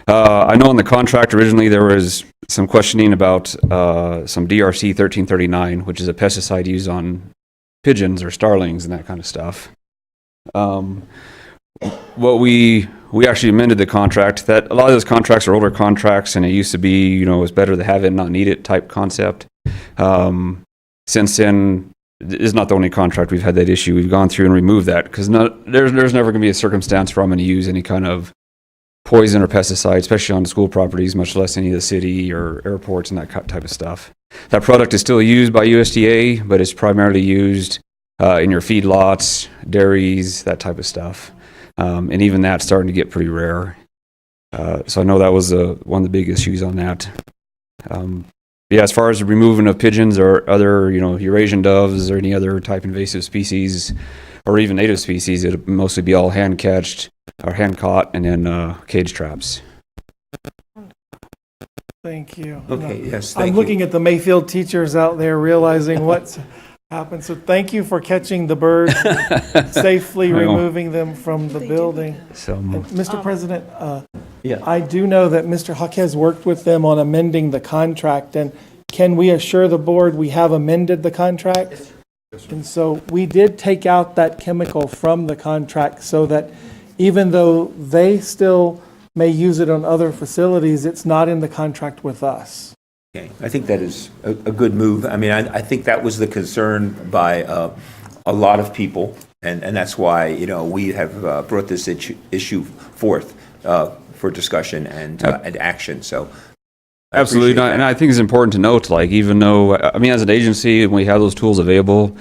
I know in the contract originally there was some questioning about some DRC 1339, which is a pesticide used on pigeons or starlings and that kind of stuff. What we actually amended the contract. That a lot of those contracts are older contracts, and it used to be, it's better to have it, not need it type concept. Since then, it's not the only contract we've had that issue. We've gone through and removed that, because there's never going to be a circumstance where I'm going to use any kind of poison or pesticide, especially on school properties, much less any of the city or airports and that type of stuff. That product is still used by USDA, but it's primarily used in your feedlots, dairies, that type of stuff. And even that's starting to get pretty rare. So I know that was one of the big issues on that. Yeah, as far as the removing of pigeons or other, Eurasian doves or any other type invasive species, or even native species, it'd mostly be all hand catched or hand caught, and then cage traps. Thank you. Okay, yes, thank I'm you. looking at the Mayfield teachers out there realizing what's happened. So thank you for catching the birds, and safely Well, removing them from the building. So, And Mr. President, Yeah. I do know that Mr. Huck has worked with them on amending the contract, and can we assure the board we have amended the contract? And so we did take out that chemical from the contract so that even though they still may use it on other facilities, it's not in the contract with us. Okay, I think that is a good move. I mean, I think that was the concern by a lot of people, and that's why, we have brought this issue forth for discussion and action, so. absolutely not. And I think it's important to note, even though, as an agency, we have those tools available,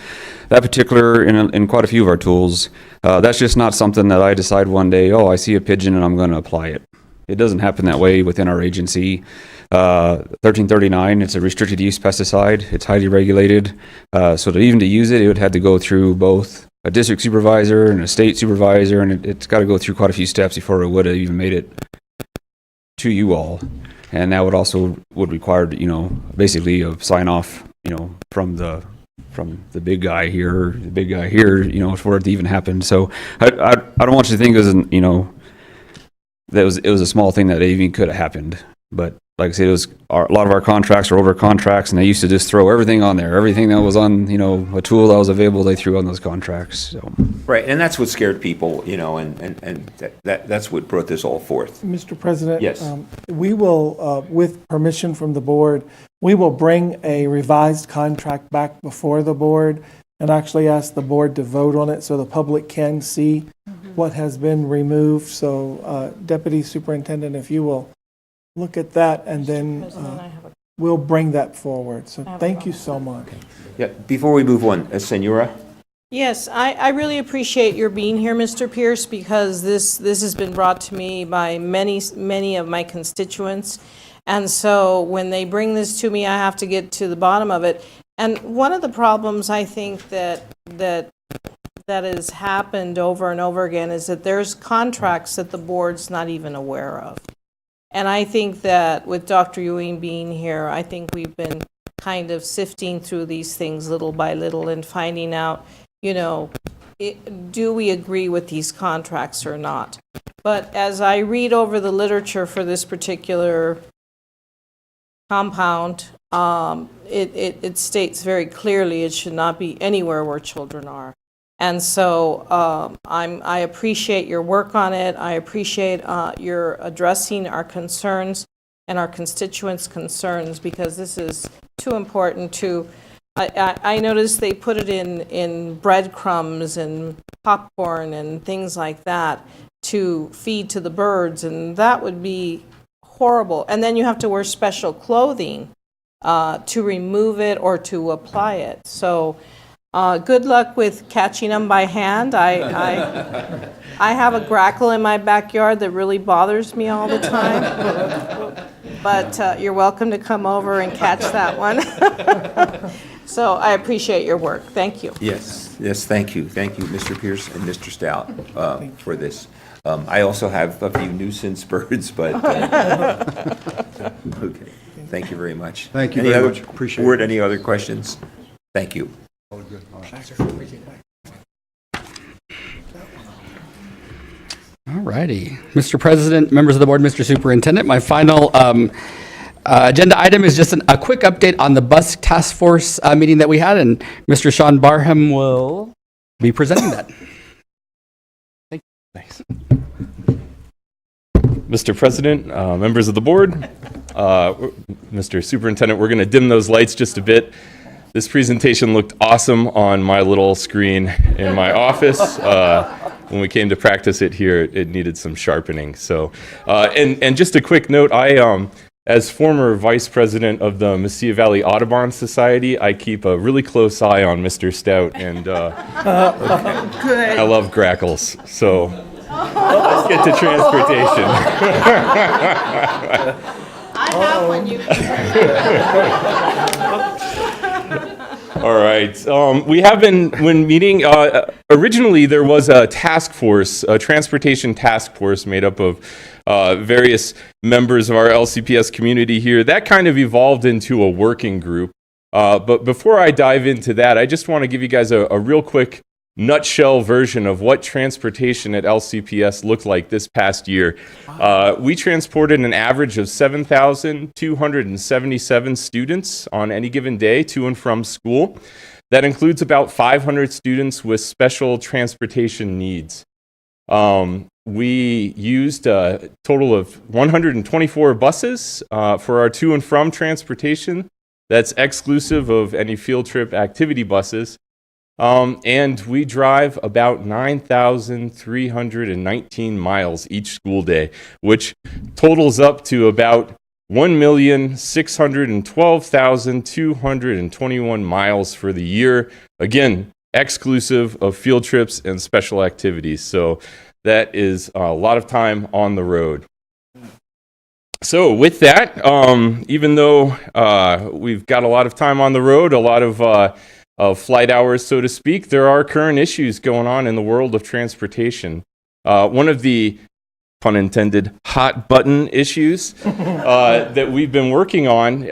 that particular, in quite a few of our tools, that's just not something that I decide one day, I see a pigeon and I'm going to apply it. It doesn't happen that way within our agency. 1339, it's a restricted use pesticide. It's highly regulated. So to use it, it would have to go through both a district supervisor and a state supervisor, and it's got to go through quite a few steps before it would have even made it to you all. And that would require, basically a sign off, from the big guy here, for it to even happen. So I don't want you to think it was, that it was a small thing that even could have happened. But like I said, a lot of our contracts are older contracts, and they used to just throw everything on there. Everything that was on, a tool that was available, they threw on those contracts. So. Right, and that's what scared people, and that's what brought this all forth. Mr. President? Yes. We will, with permission from the board, we will bring a revised contract back before the board and actually ask the board to vote on it so the public can see what has been removed. So Deputy Superintendent, if you will look at that, and then we'll bring that forward. So thank you so much. Yeah, before we move on, Senora? Yes, I really appreciate your being here, Mr. Pierce, because this has been brought to me by many of my constituents. And so when they bring this to me, I have to get to the bottom of it. And one of the problems I think that has happened over and over again is that there's contracts that the board's not even aware of. And I think that with Dr. Ewing being here, I think we've been kind of sifting through these things little by little and finding out, do we agree with these contracts or not? But as I read over the literature for this particular compound, it states very clearly it should not be anywhere where children are. And so I appreciate your work on it. I appreciate your addressing our concerns and our constituents' concerns, because this is too important to. I noticed they put it in breadcrumbs and popcorn and things like that to feed to the birds, and that would be horrible. And then you have to wear special clothing to remove it or to apply it. So good luck with catching them by hand. I have a grackle in my backyard that really bothers me all the time. But you're welcome to come over and catch that one. So I appreciate your work. Thank you. Yes, thank you. Thank you, Mr. Pierce and Mr. Stout, for this. I also have a few nuisance birds, but, okay, thank you very much. Thank you Any very other much. Appreciate board, it. Any other questions? Thank you. All good. All right. All righty. Mr. President, members of the board, Mr. Superintendent, my final agenda item is just a quick update on the bus task force meeting that we had, and Mr. Sean Barham will be presenting that. Thank you. Thanks. Mr. President, members of the board, Mr. Superintendent, we're going to dim those lights just a bit. This presentation looked awesome on my little screen in my office. When we came to practice it here, it needed some sharpening. So, and just a quick note, as former vice president of the Mesilla Valley Audubon Society, I keep a really close eye on Mr. Stout, and I love grackles. So let's get to transportation. I have one you All right. We have been, when meeting, originally there was a task force, a transportation task force made up of various members of our LCPS community here. That kind of evolved into a working group. But before I dive into that, I just want to give you guys a real quick nutshell version of what transportation at LCPS looked like this past year. We transported an average of 7,277 students on any given day to and from school. That includes about 500 students with special transportation needs. We used a total of 124 buses for our to and from transportation. That's exclusive of any field trip activity buses. And we drive about 9,319 miles each school day, which totals up to about 1,612,221 miles for the year. Again, exclusive of field trips and special activities. So that is a lot of time on the road. So with that, even though we've got a lot of time on the road, a lot of flight hours, so to speak, there are current issues going on in the world of transportation. One of the, pun intended, hot button issues that we've been working on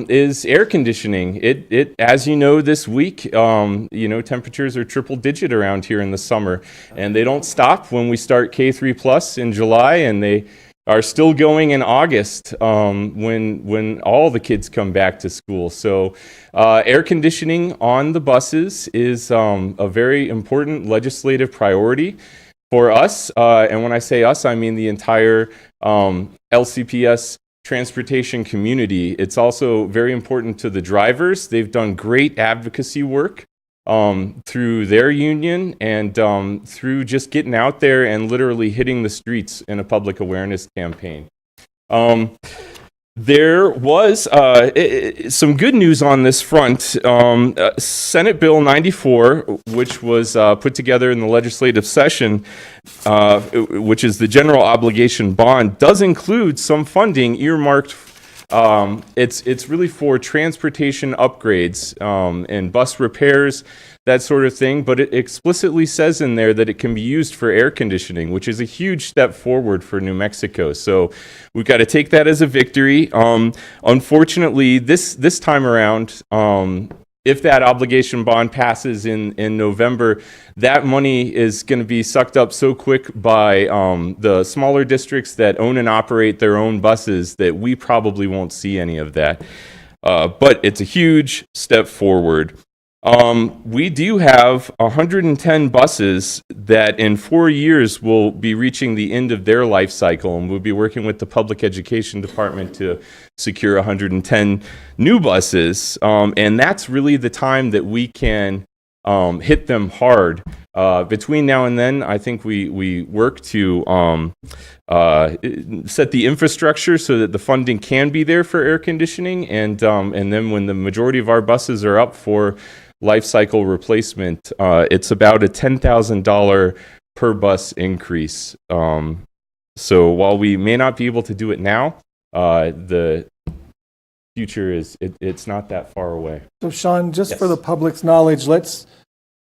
is air conditioning. It, as you know, this week, temperatures are triple digit around here in the summer, and they don't stop when we start K3 plus in July, and they are still going in August when all the kids come back to school. So air conditioning on the buses is a very important legislative priority for us. And when I say us, I mean the entire LCPS transportation community. It's also very important to the drivers. They've done great advocacy work through their union and through just getting out there and literally hitting the streets in a public awareness campaign. There was some good news on this front. Senate Bill 94, which was put together in the legislative session, which is the general obligation bond, does include some funding earmarked. It's really for transportation upgrades and bus repairs, that sort of thing, but it explicitly says in there that it can be used for air conditioning, which is a huge step forward for New Mexico. So we've got to take that as a victory. Unfortunately, this time around, if that obligation bond passes in November, that money is going to be sucked up so quick by the smaller districts that own and operate their own buses that we probably won't see any of that. But it's a huge step forward. We do have 110 buses that in 4 years will be reaching the end of their life cycle, and we'll be working with the Public Education Department to secure 110 new buses. And that's really the time that we can hit them hard. Between now and then, I think we work to set the infrastructure so that the funding can be there for air conditioning, and then when the majority of our buses are up for life cycle replacement, it's about a $10,000 per bus increase. So while we may not be able to do it now, the future it's not that far away. So Sean, just Yes. for the public's knowledge, let's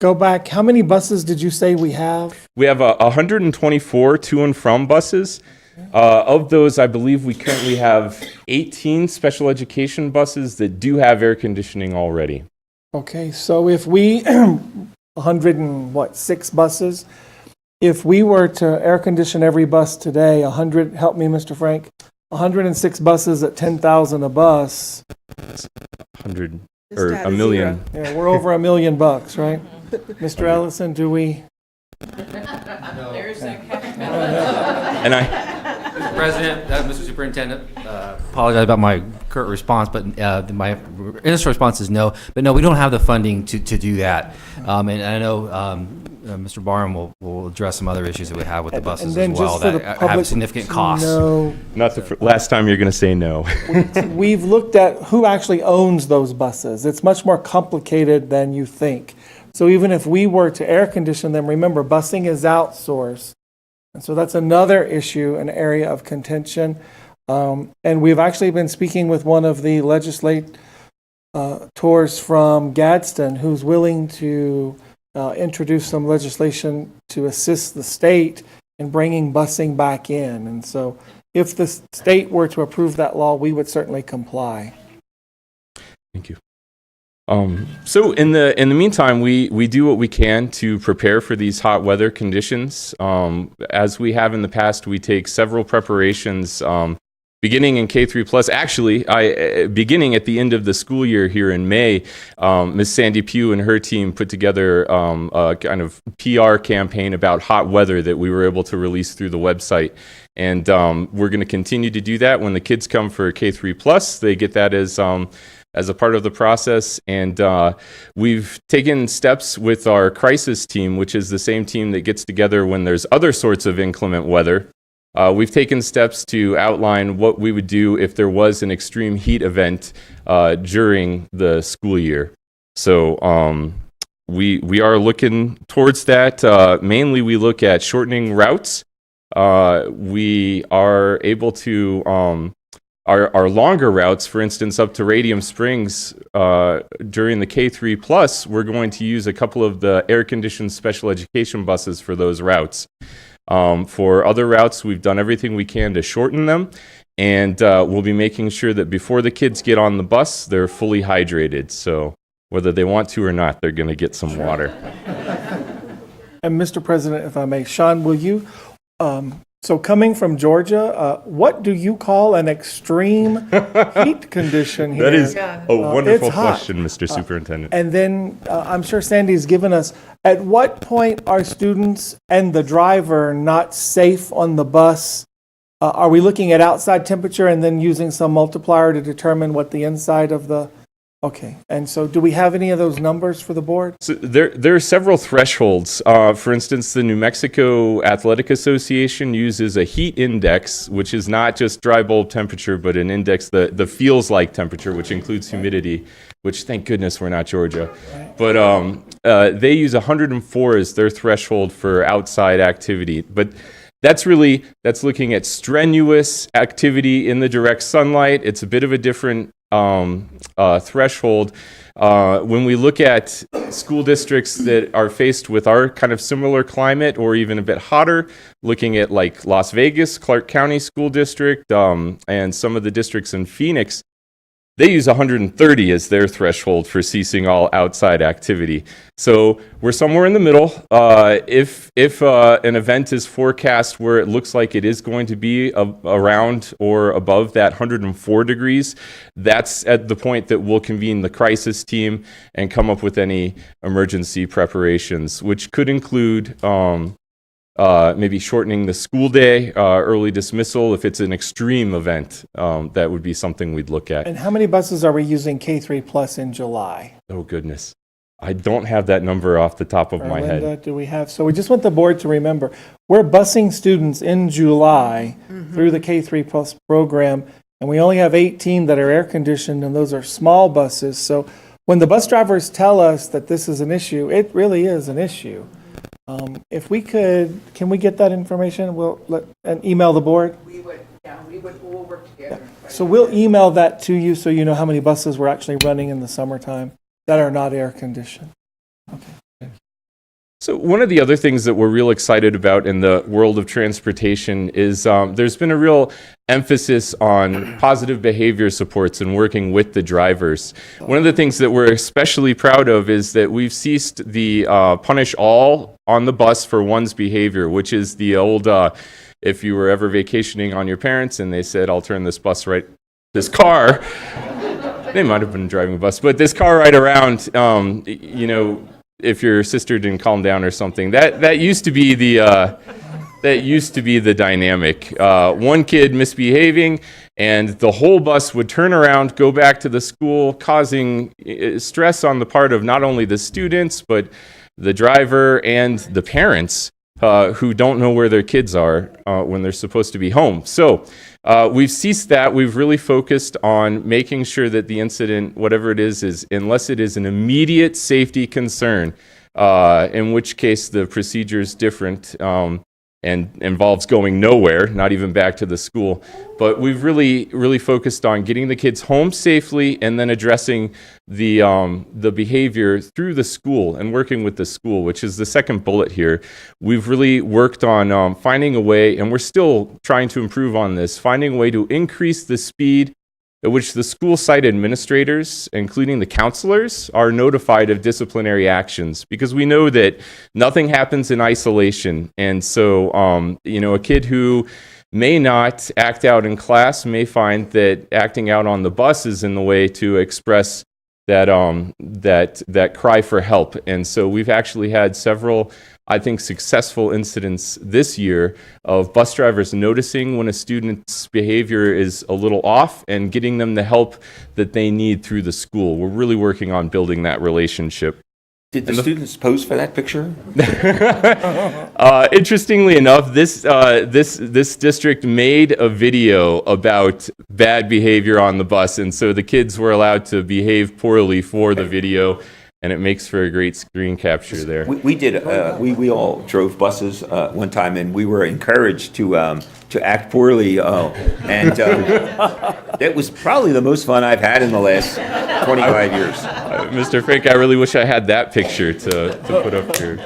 go back. How many buses did you say we have? We have 124 to and from buses. Of those, I believe we currently have 18 special education buses that do have air conditioning already. Okay, so if we, 6 buses, if we were to air condition every bus today, 100, help me, Mr. Frank, 106 buses at 10,000 a bus. 100 or a million. Yeah, we're over $1 million, right? Mr. Ellison, do we? There's a And Mr. President, Mr. Superintendent, apologize about my curt response, but my initial response is no. But no, we don't have the funding to do that. And I know Mr. Barham will address some other issues that we have with the buses as well that have significant costs. not the last time you're going to say no. We've looked at who actually owns those buses. It's much more complicated than you think. So even if we were to air condition them, remember, busing is outsourced. And so that's another issue, an area of contention. And we've actually been speaking with one of the legislators from Gadsden who's willing to introduce some legislation to assist the state in bringing busing back in. And so if the state were to approve that law, we would certainly comply. Thank you. So in the meantime, we do what we can to prepare for these hot weather conditions. As we have in the past, we take several preparations, beginning in K3+. Actually, beginning at the end of the school year here in May, Ms. Sandy Pugh and her team put together a kind of PR campaign about hot weather that we were able to release through the website. And we're going to continue to do that when the kids come for K3+. They get that as a part of the process. And we've taken steps with our crisis team, which is the same team that gets together when there's other sorts of inclement weather. We've taken steps to outline what we would do if there was an extreme heat event during the school year. So we are looking towards that. Mainly we look at shortening routes. We are able to our longer routes, for instance, up to Radium Springs, during the K3+, we're going to use a couple of the air-conditioned special education buses for those routes. For other routes, we've done everything we can to shorten them, and we'll be making sure that before the kids get on the bus, they're fully hydrated. So whether they want to or not, they're going to get some water. And Mr. President, if I may, Sean, will you, so coming from Georgia, what do you call an extreme heat condition here? That is a wonderful it's hot. question, Mr. Superintendent. And then I'm sure Sandy's given us, at what point are students and the driver not safe on the bus? Are we looking at outside temperature and then using some multiplier to determine what the inside of the... Okay, and so do we have any of those numbers for the board? So there are several thresholds. For instance, the New Mexico Athletic Association uses a heat index, which is not just dry bulb temperature, but an index, the feels like temperature, which includes humidity, which thank goodness we're not Georgia. But they use 104 as their threshold for outside activity. But that's looking at strenuous activity in the direct sunlight. It's a bit of a different threshold. When we look at school districts that are faced with our kind of similar climate or even a bit hotter, looking at like Las Vegas, Clark County School District, and some of the districts in Phoenix, they use 130 as their threshold for ceasing all outside activity. So we're somewhere in the middle. If an event is forecast where it looks like it is going to be around or above that 104 degrees, that's at the point that we'll convene the crisis team and come up with any emergency preparations, which could include maybe shortening the school day, early dismissal. If it's an extreme event, that would be something we'd look at. And how many buses are we using K3 Plus in July? Oh, goodness. I don't have that number off the top of my head. Linda, do we have? So we just want the board to remember, we're busing students in July through the K3 Plus program, and we only have 18 that are air conditioned, and those are small buses. So when the bus drivers tell us that this is an issue, it really is an issue. If we could, can we get that information? And email the board? We would all work together. So we'll email that to you so you know how many buses we're actually running in the summertime that are not air conditioned. So one of the other things that we're real excited about in the world of transportation is there's been a real emphasis on positive behavior supports and working with the drivers. One of the things that we're especially proud of is that we've ceased the punish all on the bus for one's behavior, which is the old, if you were ever vacationing on your parents and they said, I'll turn this car, they might have been driving a bus, but this car ride around, if your sister didn't calm down or something, that used to be the dynamic. One kid misbehaving, and the whole bus would turn around, go back to the school, causing stress on the part of not only the students but the driver and the parents who don't know where their kids are when they're supposed to be home. So we've ceased that. We've really focused on making sure that the incident, whatever it is unless it is an immediate safety concern, in which case the procedure is different and involves going nowhere, not even back to the school. But we've really focused on getting the kids home safely and then addressing the behavior through the school and working with the school, which is the second bullet here. We've really worked on finding a way, and we're still trying to improve on this, finding a way to increase the speed at which the school site administrators, including the counselors, are notified of disciplinary actions, because we know that nothing happens in isolation. And so, a kid who may not act out in class may find that acting out on the bus is in the way to express that cry for help. And so we've actually had several, I think, successful incidents this year of bus drivers noticing when a student's behavior is a little off and getting them the help that they need through the school. We're really working on building that relationship. Did the students pose for that picture? Interestingly enough, this district made a video about bad behavior on the bus, and so the kids were allowed to behave poorly for the video, and it makes for a great screen capture there. We all drove buses one time, and we were encouraged to act poorly, and it was probably the most fun I've had in the last 25 years. Mr. Frank, I really wish I had that picture to put up here.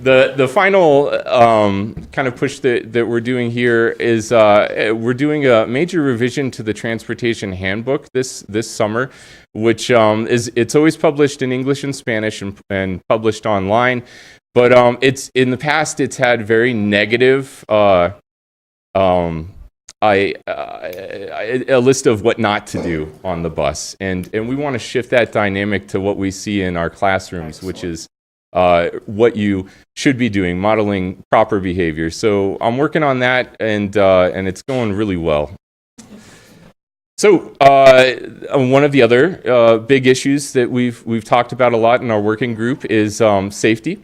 But the final kind of push that we're doing here is we're doing a major revision to the transportation handbook this summer, which it's always published in English and Spanish and published online. But it's in the past it's had very negative a list of what not to do on the bus, and we want to shift that dynamic to what we see in our classrooms, which is what you should be doing, modeling proper behavior. So I'm working on that, and it's going really well. So one of the other big issues that we've talked about a lot in our working group is safety.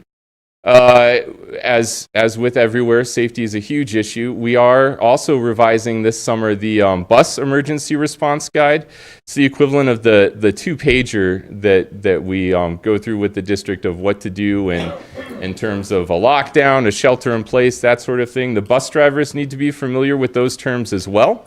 As with everywhere, safety is a huge issue. We are also revising this summer the bus emergency response guide. It's the equivalent of the 2-pager that we go through with the district of what to do in terms of a lockdown, a shelter in place, that sort of thing. The bus drivers need to be familiar with those terms as well.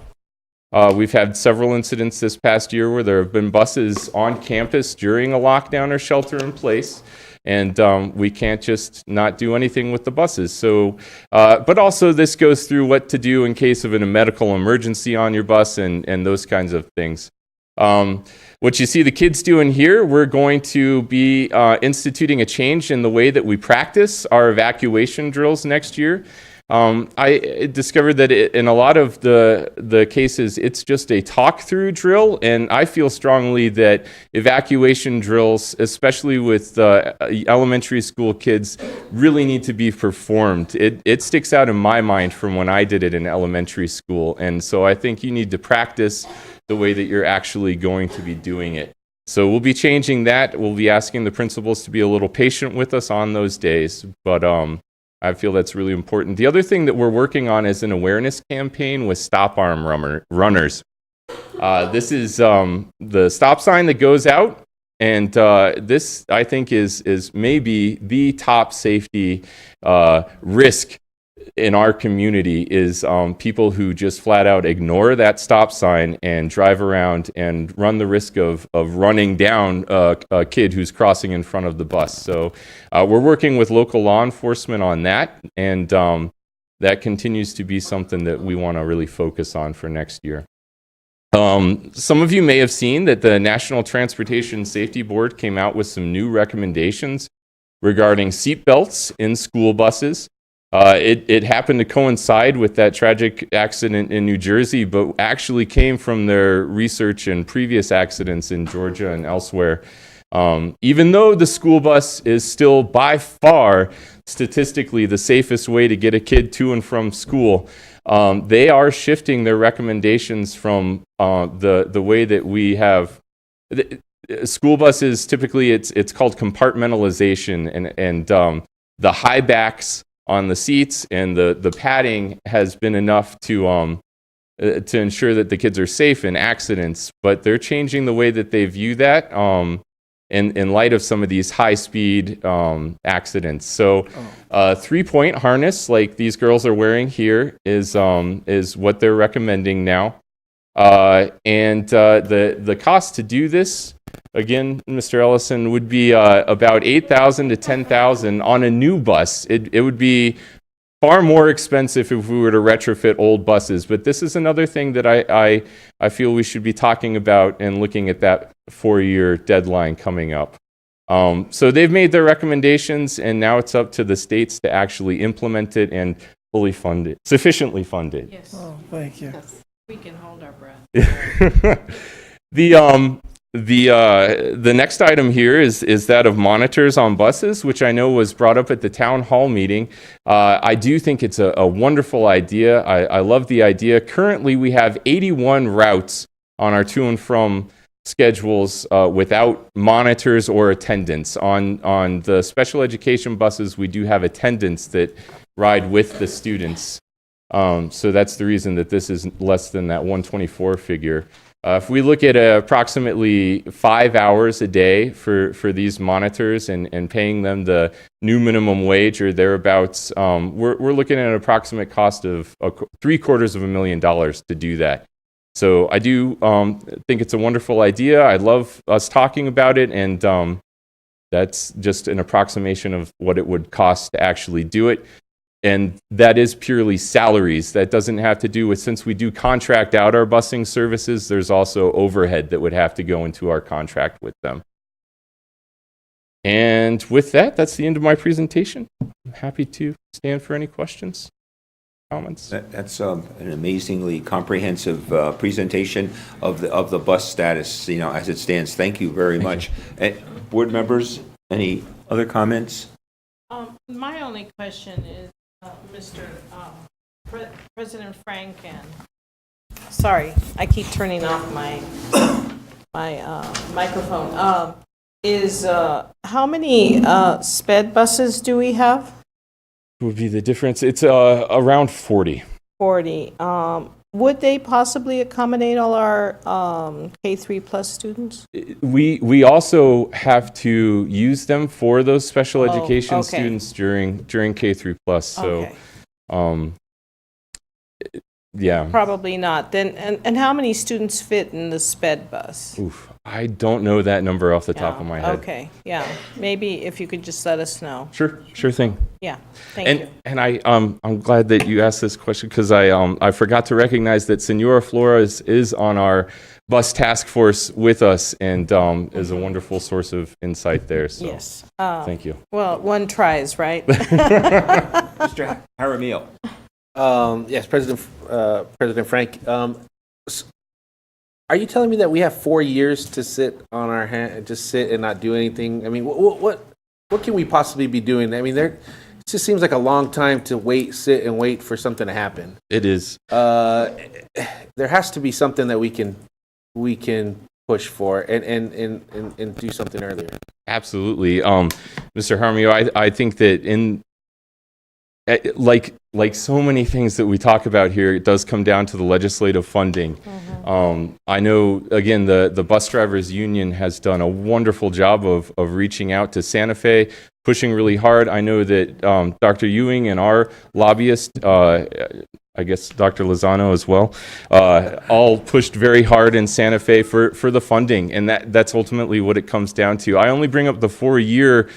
We've had several incidents this past year where there have been buses on campus during a lockdown or shelter in place. and we can't just not do anything with the buses. So, but also this goes through what to do in case of a medical emergency on your bus and those kinds of things. What you see the kids doing here, we're going to be instituting a change in the way that we practice our evacuation drills next year. I discovered that in a lot of the cases, it's just a talk-through drill, and I feel strongly that evacuation drills, especially with elementary school kids, really need to be performed. It sticks out in my mind from when I did it in elementary school, and so I think you need to practice the way that you're actually going to be doing it. So we'll be changing that. We'll be asking the principals to be a little patient with us on those days, but I feel that's really important. The other thing that we're working on is an awareness campaign with stop arm runners. This is the stop sign that goes out, and this, I think, is maybe the top safety risk in our community is people who just flat out ignore that stop sign and drive around and run the risk of running down a kid who's crossing in front of the bus. So we're working with local law enforcement on that, and that continues to be something that we want to really focus on for next year. Some of you may have seen that the National Transportation Safety Board came out with some new recommendations regarding seatbelts in school buses. It happened to coincide with that tragic accident in New Jersey, but actually came from their research in previous accidents in Georgia and elsewhere. Even though the school bus is still by far statistically the safest way to get a kid to and from school, they are shifting their recommendations from the way that we have. School buses, typically it's called compartmentalization, and the high backs on the seats and the padding has been enough to ensure that the kids are safe in accidents, but they're changing the way that they view that in light of some of these high-speed accidents. So a 3-point harness like these girls are wearing here is what they're recommending now. And the cost to do this, again, Mr. Ellison, would be about $8,000 to $10,000 on a new bus. It would be far more expensive if we were to retrofit old buses. But this is another thing that I feel we should be talking about and looking at that 4-year deadline coming up. So they've made their recommendations, and now it's up to the states to actually implement it and fully fund it, sufficiently fund it. Yes. Oh, thank you. Yes. We can hold our breath. The next item here is that of monitors on buses, which I know was brought up at the town hall meeting. I do think it's a wonderful idea. I love the idea. Currently, we have 81 routes on our to and from schedules without monitors or attendants. On the special education buses, we do have attendants that ride with the students. So that's the reason that this is less than that 124 figure. If we look at approximately 5 hours a day for these monitors and paying them the new minimum wage or thereabouts, we're looking at an approximate cost of $750,000 to do that. So I do think it's a wonderful idea. I love us talking about it, and that's just an approximation of what it would cost to actually do it. And that is purely salaries. That doesn't have to do with, since we do contract out our busing services, there's also overhead that would have to go into our contract with them. And with that, that's the end of my presentation. I'm happy to stand for any questions, comments. That's an amazingly comprehensive presentation of the bus status, as it stands. Thank you very much. Board members, any other comments? My only question is, Mr. President Frank, and sorry, I keep turning off my microphone. How many sped buses do we have? Would be the difference? It's around 40. 40. Would they possibly accommodate all our K3 plus students? We also have to use them for those special education students during K3 plus. So, Yeah. Probably not. Then, and how many students fit in the sped bus? Oof. I don't know that number off the top of my head. Okay, yeah. Maybe if you could just let us know. Sure thing. Yeah, thank you. And I'm glad that you asked this question because I forgot to recognize that Senora Flores is on our bus task force with us and is a wonderful source of insight there. So Yes. thank you. Well, one tries, right? Mr. Jaramillo. Yes, President Frank. Are you telling me that we have 4 years to sit on our hand, just sit and not do anything? I mean, what can we possibly be doing? I mean, it just seems like a long time to sit and wait for something to happen. It is. There has to be something that we can push for and do something earlier. Absolutely. Mr. Jaramillo, I think that like so many things that we talk about here, it does come down to the legislative funding. I know, again, the Bus Drivers Union has done a wonderful job of reaching out to Santa Fe, pushing really hard. I know that Dr. Ewing and our lobbyist, I guess Dr. Lozano as well, all pushed very hard in Santa Fe for the funding, and that's ultimately what it comes down to. I only bring up the 4-year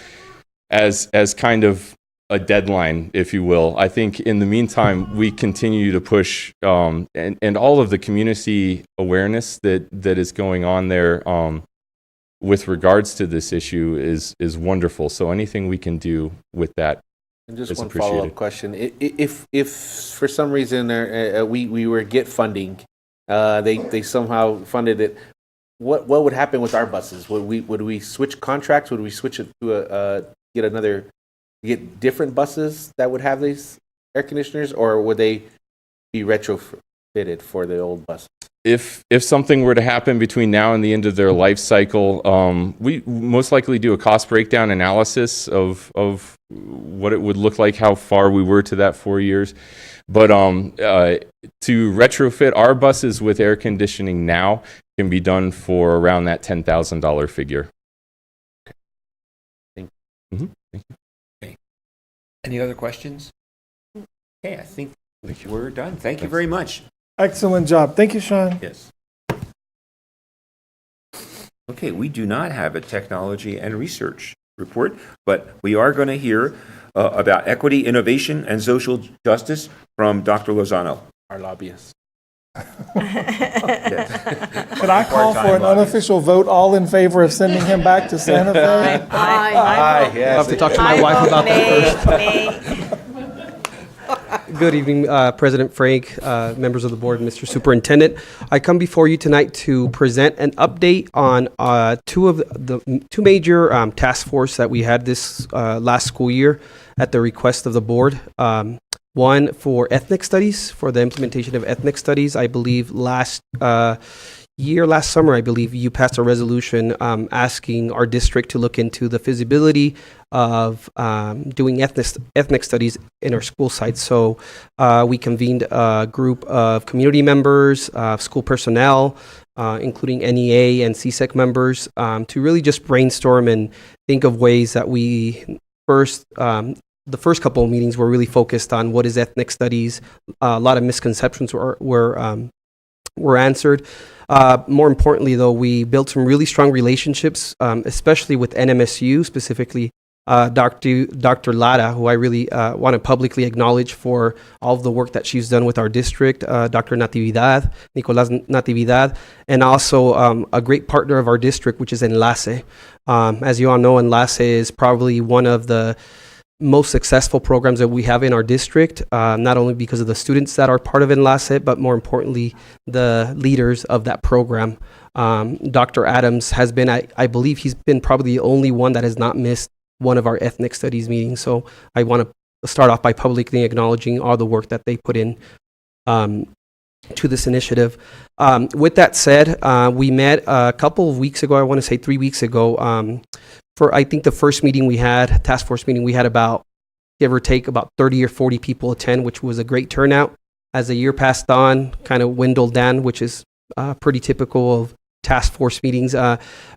as kind of a deadline, if you will. I think in the meantime, we continue to push, and all of the community awareness that is going on there with regards to this issue is wonderful. So anything we can do with that And just is one appreciated. follow-up question: if for some reason we were get funding, they somehow funded it, what would happen with our buses? Would we switch contracts? Would we switch it to get different buses that would have these air conditioners, or would they be retrofitted for the old buses? If something were to happen between now and the end of their life cycle, we most likely do a cost breakdown analysis of what it would look like, how far we were to that 4 years. But to retrofit our buses with air conditioning now can be done for around that $10,000 figure. Thank you. Mm-hmm. Thank you. Any other questions? Okay, I think we're done. Thank you very much. Excellent job. Thank you, Sean. Yes. Okay, we do not have a technology and research report, but we are going to hear about equity, innovation, and social justice from Dr. Lozano. Our lobbyist. Could I call for an unofficial vote, all in favor of sending him back to Santa Fe? I'll have to talk to my wife about that first. Good evening, President Frank, members of the board, Mr. Superintendent. I come before you tonight to present an update on two major task force that we had this last school year at the request of the board. One for ethnic studies, for the implementation of ethnic studies. I believe last summer, I believe you passed a resolution asking our district to look into the feasibility of doing ethnic studies in our school sites. So we convened a group of community members, school personnel, including NEA and CSEC members, to really just brainstorm and think of ways that we the first couple of meetings were really focused on what is ethnic studies. A lot of misconceptions were answered. More importantly, though, we built some really strong relationships, especially with NMSU, specifically Dr. Lara, who I really want to publicly acknowledge for all of the work that she's done with our district, Dr. Nicolás Natividad, and also a great partner of our district, which is Enlace. As you all know, Enlace is probably one of the most successful programs that we have in our district, not only because of the students that are part of Enlace, but more importantly, the leaders of that program. Dr. Adams has been, I believe he's been probably the only one that has not missed one of our ethnic studies meetings. So I want to start off by publicly acknowledging all the work that they put in to this initiative. With that said, we met a couple of weeks ago, I want to say 3 weeks ago, for I think the first meeting we had, task force meeting, we had about, give or take, about 30 or 40 people attend, which was a great turnout. As the year passed on, kind of dwindled down, which is pretty typical of task force meetings,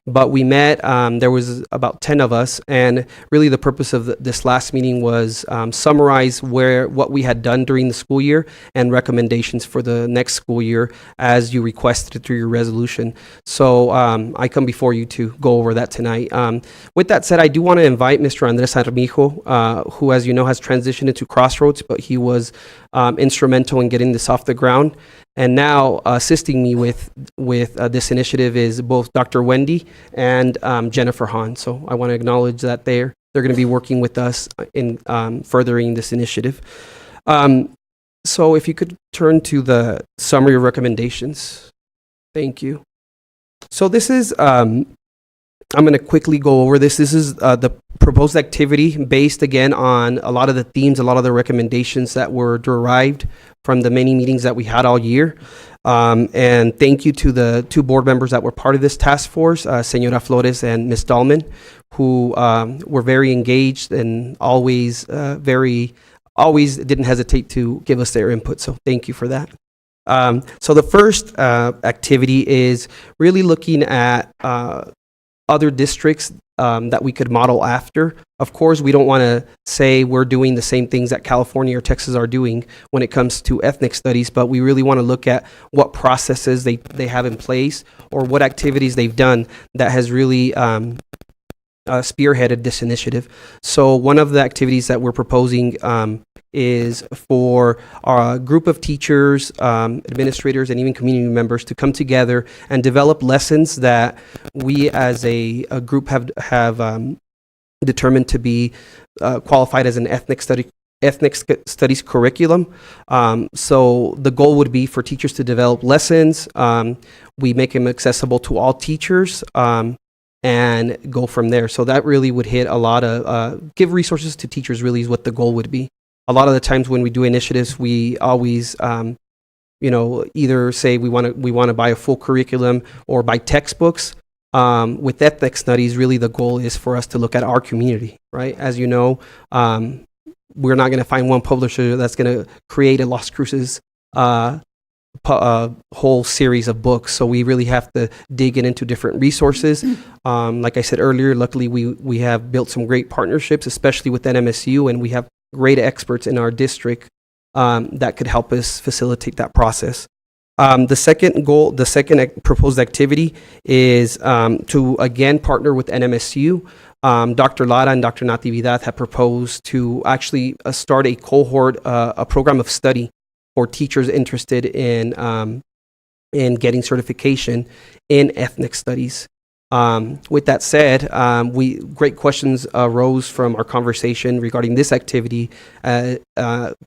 but we met. There was about 10 of us, and really the purpose of this last meeting was summarize what we had done during the school year and recommendations for the next school year as you requested through your resolution. So I come before you to go over that tonight. With that said, I do want to invite Mr. Andres Armijo, who, as you know, has transitioned into Crossroads, but he was instrumental in getting this off the ground. And now assisting me with this initiative is both Dr. Wendy and Jennifer Hahn. So I want to acknowledge that they're going to be working with us in furthering this initiative. So if you could turn to the summary of recommendations. Thank you. So this is, I'm going to quickly go over this. This is the proposed activity based again on a lot of the themes, a lot of the recommendations that were derived from the many meetings that we had all year. And thank you to the two board members that were part of this task force, Senora Flores and Ms. Dahlman, who were very engaged and always didn't hesitate to give us their input. So thank you for that. So the first activity is really looking at other districts that we could model after. Of course, we don't want to say we're doing the same things that California or Texas are doing when it comes to ethnic studies, but we really want to look at what processes they have in place or what activities they've done that has really spearheaded this initiative. So one of the activities that we're proposing is for a group of teachers, administrators, and even community members to come together and develop lessons that we as a group have determined to be qualified as an ethnic studies curriculum. So the goal would be for teachers to develop lessons. We make them accessible to all teachers. And go from there. So that really would hit a lot of, give resources to teachers really is what the goal would be. A lot of the times when we do initiatives, we always, either say we want to buy a full curriculum or buy textbooks. With ethnic studies, really the goal is for us to look at our community, right? As you know, we're not going to find one publisher that's going to create a Las Cruces whole series of books. So we really have to dig into different resources. Like I said earlier, luckily we have built some great partnerships, especially with NMSU, and we have great experts in our district that could help us facilitate that process. The second proposed activity is to again partner with NMSU. Dr. Lara and Dr. Natividad have proposed to actually start a cohort, a program of study for teachers interested in getting certification in ethnic studies. With that said, great questions arose from our conversation regarding this activity.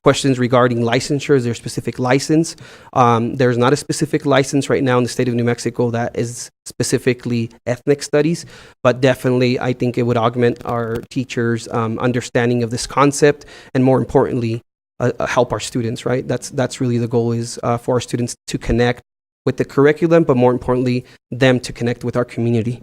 Questions regarding licensure. Is there a specific license? There's not a specific license right now in the state of New Mexico that is specifically ethnic studies, but definitely I think it would augment our teachers' understanding of this concept, and more importantly, help our students, right? That's really the goal, is for our students to connect with the curriculum, but more importantly, them to connect with our community.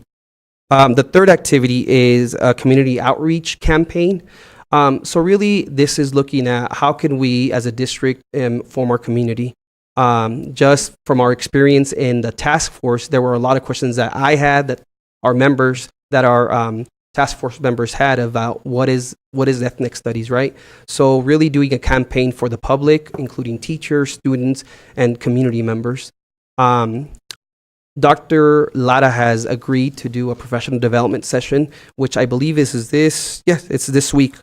The third activity is a community outreach campaign. So really, this is looking at how can we as a district form our community. Just from our experience in the task force, there were a lot of questions that I had, that our members, that our task force members had about what is ethnic studies, right? So really doing a campaign for the public, including teachers, students, and community members. Dr. Lara has agreed to do a professional development session, which I believe it's this week,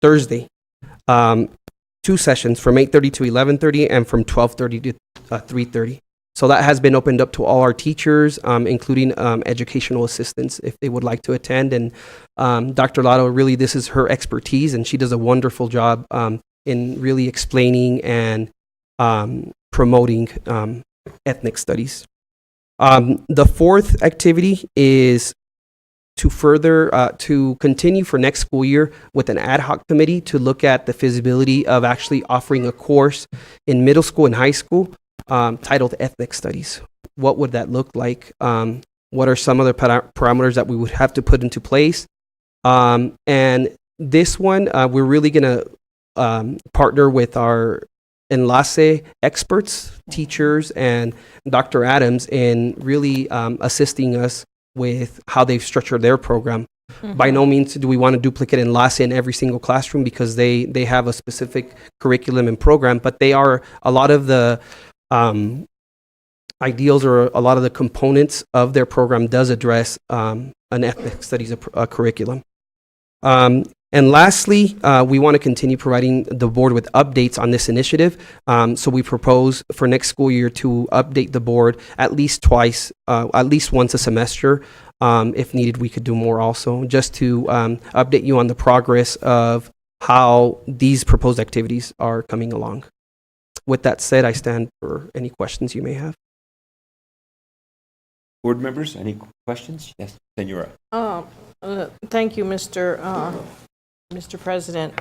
Thursday. 2 sessions from 8:30 to 11:30 and from 12:30 to 3:30. So that has been opened up to all our teachers, including educational assistants, if they would like to attend. And Dr. Lara, really, this is her expertise, and she does a wonderful job in really explaining and promoting ethnic studies. The fourth activity is to continue for next school year with an ad hoc committee to look at the feasibility of actually offering a course in middle school and high school titled Ethnic Studies. What would that look like? What are some of the parameters that we would have to put into place? And this one, we're really going to partner with our Enlace experts, teachers, and Dr. Adams in really assisting us with how they've structured their program. By no means do we want to duplicate Enlace in every single classroom because they have a specific curriculum and program, but they are a lot of the ideals or a lot of the components of their program does address an ethnic studies curriculum. And lastly, we want to continue providing the board with updates on this initiative. So we propose for next school year to update the board at least twice, at least once a semester. If needed, we could do more also, just to update you on the progress of how these proposed activities are coming along. With that said, I stand for any questions you may have. Board members, any questions? Yes, Senora. Thank you, Mr. President.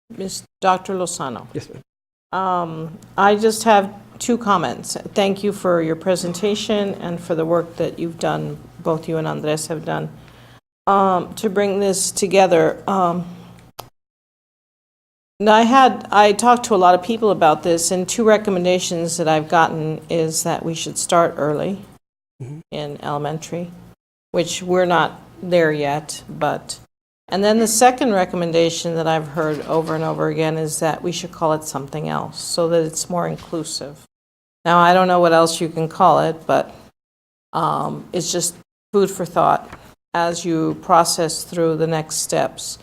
Ms. Dr. Lozano. Yes, ma'am. I just have two comments. Thank you for your presentation and for the work that you've done, both you and Andres have done, to bring this together. I talked to a lot of people about this, and two recommendations that I've gotten is that we should start early in elementary, which we're not there yet, and then the second recommendation that I've heard over and over again is that we should call it something else so that it's more inclusive. Now, I don't know what else you can call it, but it's just food for thought as you process through the next steps.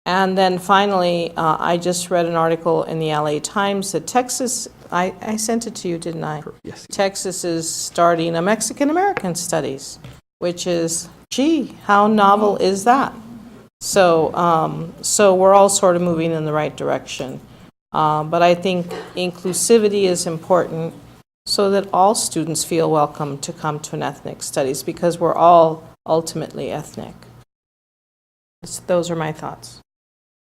And then finally, I just read an article in the LA Times that Texas, I sent it to you, didn't I? Yes. Texas is starting a Mexican-American studies, which is, gee, how novel is that? So, so we're all sort of moving in the right direction. But I think inclusivity is important so that all students feel welcome to come to an ethnic studies because we're all ultimately ethnic. Those are my thoughts.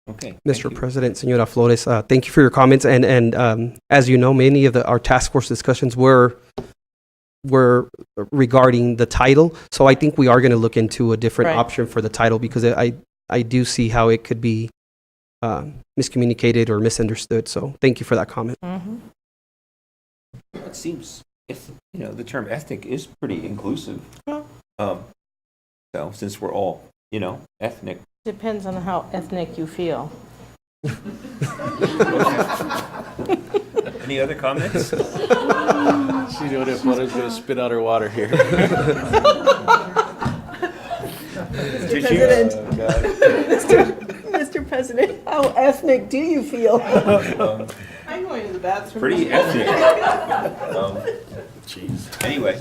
Okay. Mr. President, Senora Flores, thank you for your comments. And as you know, many of our task force discussions were regarding the title. So I think we are going to look into a different option for the title because I do see how it could be miscommunicated or misunderstood. So thank you for that comment. It seems, the term ethnic is pretty inclusive. So since we're all, ethnic. Depends on how ethnic you feel. Any other comments? She's going to spit out her water here. Mr. President, Mr. President, how ethnic do you feel? I'm going to the bathroom. Pretty ethnic. Anyway.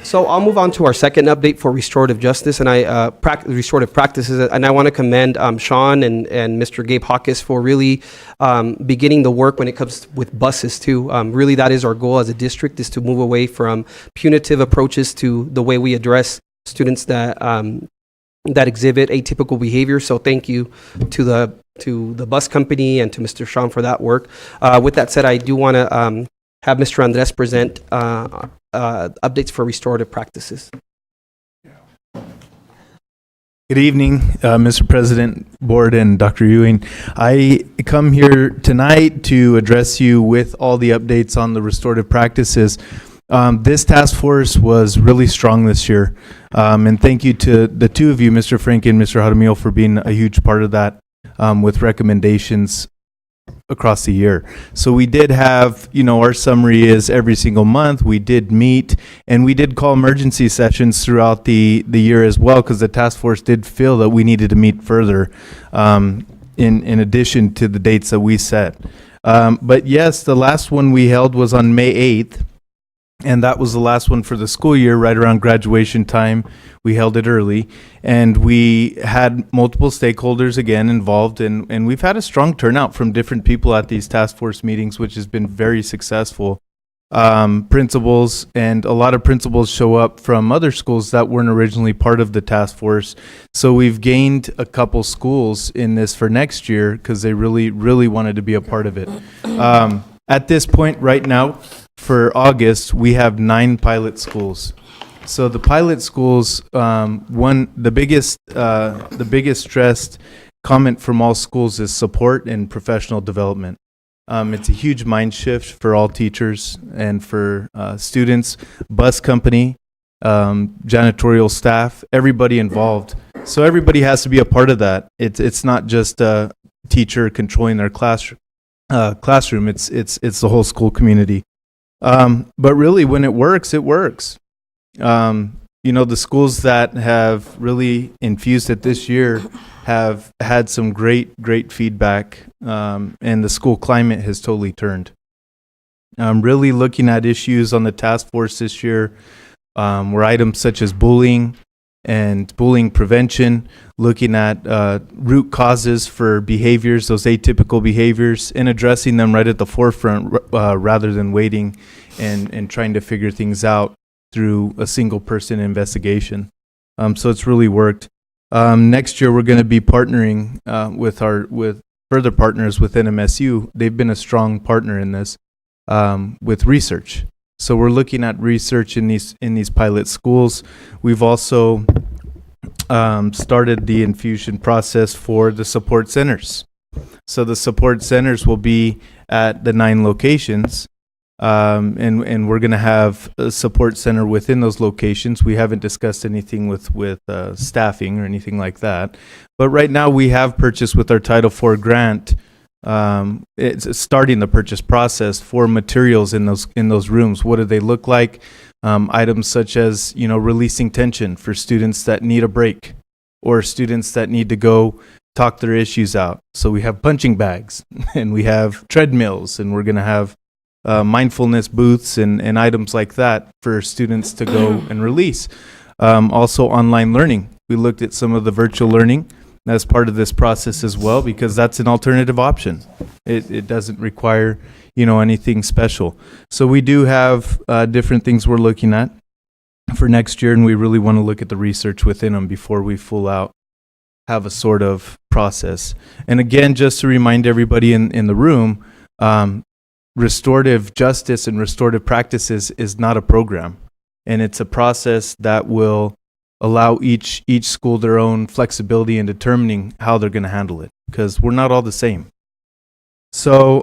So I'll move on to our second update for restorative justice and restorative practices. And I want to commend Sean and Mr. Gabe Hawkes for really beginning the work when it comes with buses too. Really, that is our goal as a district, is to move away from punitive approaches to the way we address students that exhibit atypical behavior. So thank you to the bus company and to Mr. Sean for that work. With that said, I do want to have Mr. Andres present updates for restorative practices. Good evening, Mr. President, Board, and Dr. Ewing. I come here tonight to address you with all the updates on the restorative practices. This task force was really strong this year, and thank you to the two of you, Mr. Frank and Mr. Jaramillo, for being a huge part of that with recommendations across the year. So we did have, our summary is every single month we did meet, and we did call emergency sessions throughout the year as well, because the task force did feel that we needed to meet further in addition to the dates that we set. But yes, the last one we held was on May 8th. And that was the last one for the school year, right around graduation time. We held it early, and we had multiple stakeholders again involved, and we've had a strong turnout from different people at these task force meetings, which has been very successful. Principals, and a lot of principals show up from other schools that weren't originally part of the task force. So we've gained a couple schools in this for next year because they really, really wanted to be a part of it. At this point right now, for August, we have 9 pilot schools. So the pilot schools, the biggest stressed comment from all schools is support and professional development. It's a huge mind shift for all teachers and for students, bus company, janitorial staff, everybody involved. So everybody has to be a part of that. It's not just a teacher controlling their classroom. It's the whole school community. But really, when it works, it works. The schools that have really infused it this year have had some great feedback, and the school climate has totally turned. Really looking at issues on the task force this year were items such as bullying and bullying prevention, looking at root causes for behaviors, those atypical behaviors, and addressing them right at the forefront rather than waiting and trying to figure things out through a single person investigation. So it's really worked. Next year, we're going to be partnering with further partners within MSU. They've been a strong partner in this with research. So we're looking at research in these pilot schools. We've also started the infusion process for the support centers. So the support centers will be at the 9 locations. And we're going to have a support center within those locations. We haven't discussed anything with staffing or anything like that. But right now we have purchased with our Title IV grant, it's starting the purchase process for materials in those rooms. What do they look like? Items such as, releasing tension for students that need a break or students that need to go talk their issues out. So we have punching bags and we have treadmills, and we're going to have mindfulness booths and items like that for students to go and release. Also online learning. We looked at some of the virtual learning as part of this process as well, because that's an alternative option. It doesn't require, anything special. So we do have different things we're looking at for next year, and we really want to look at the research within them before we full out have a sort of process. And again, just to remind everybody in the room, restorative justice and restorative practices is not a program, and it's a process that will allow each school their own flexibility in determining how they're going to handle it, because we're not all the same. So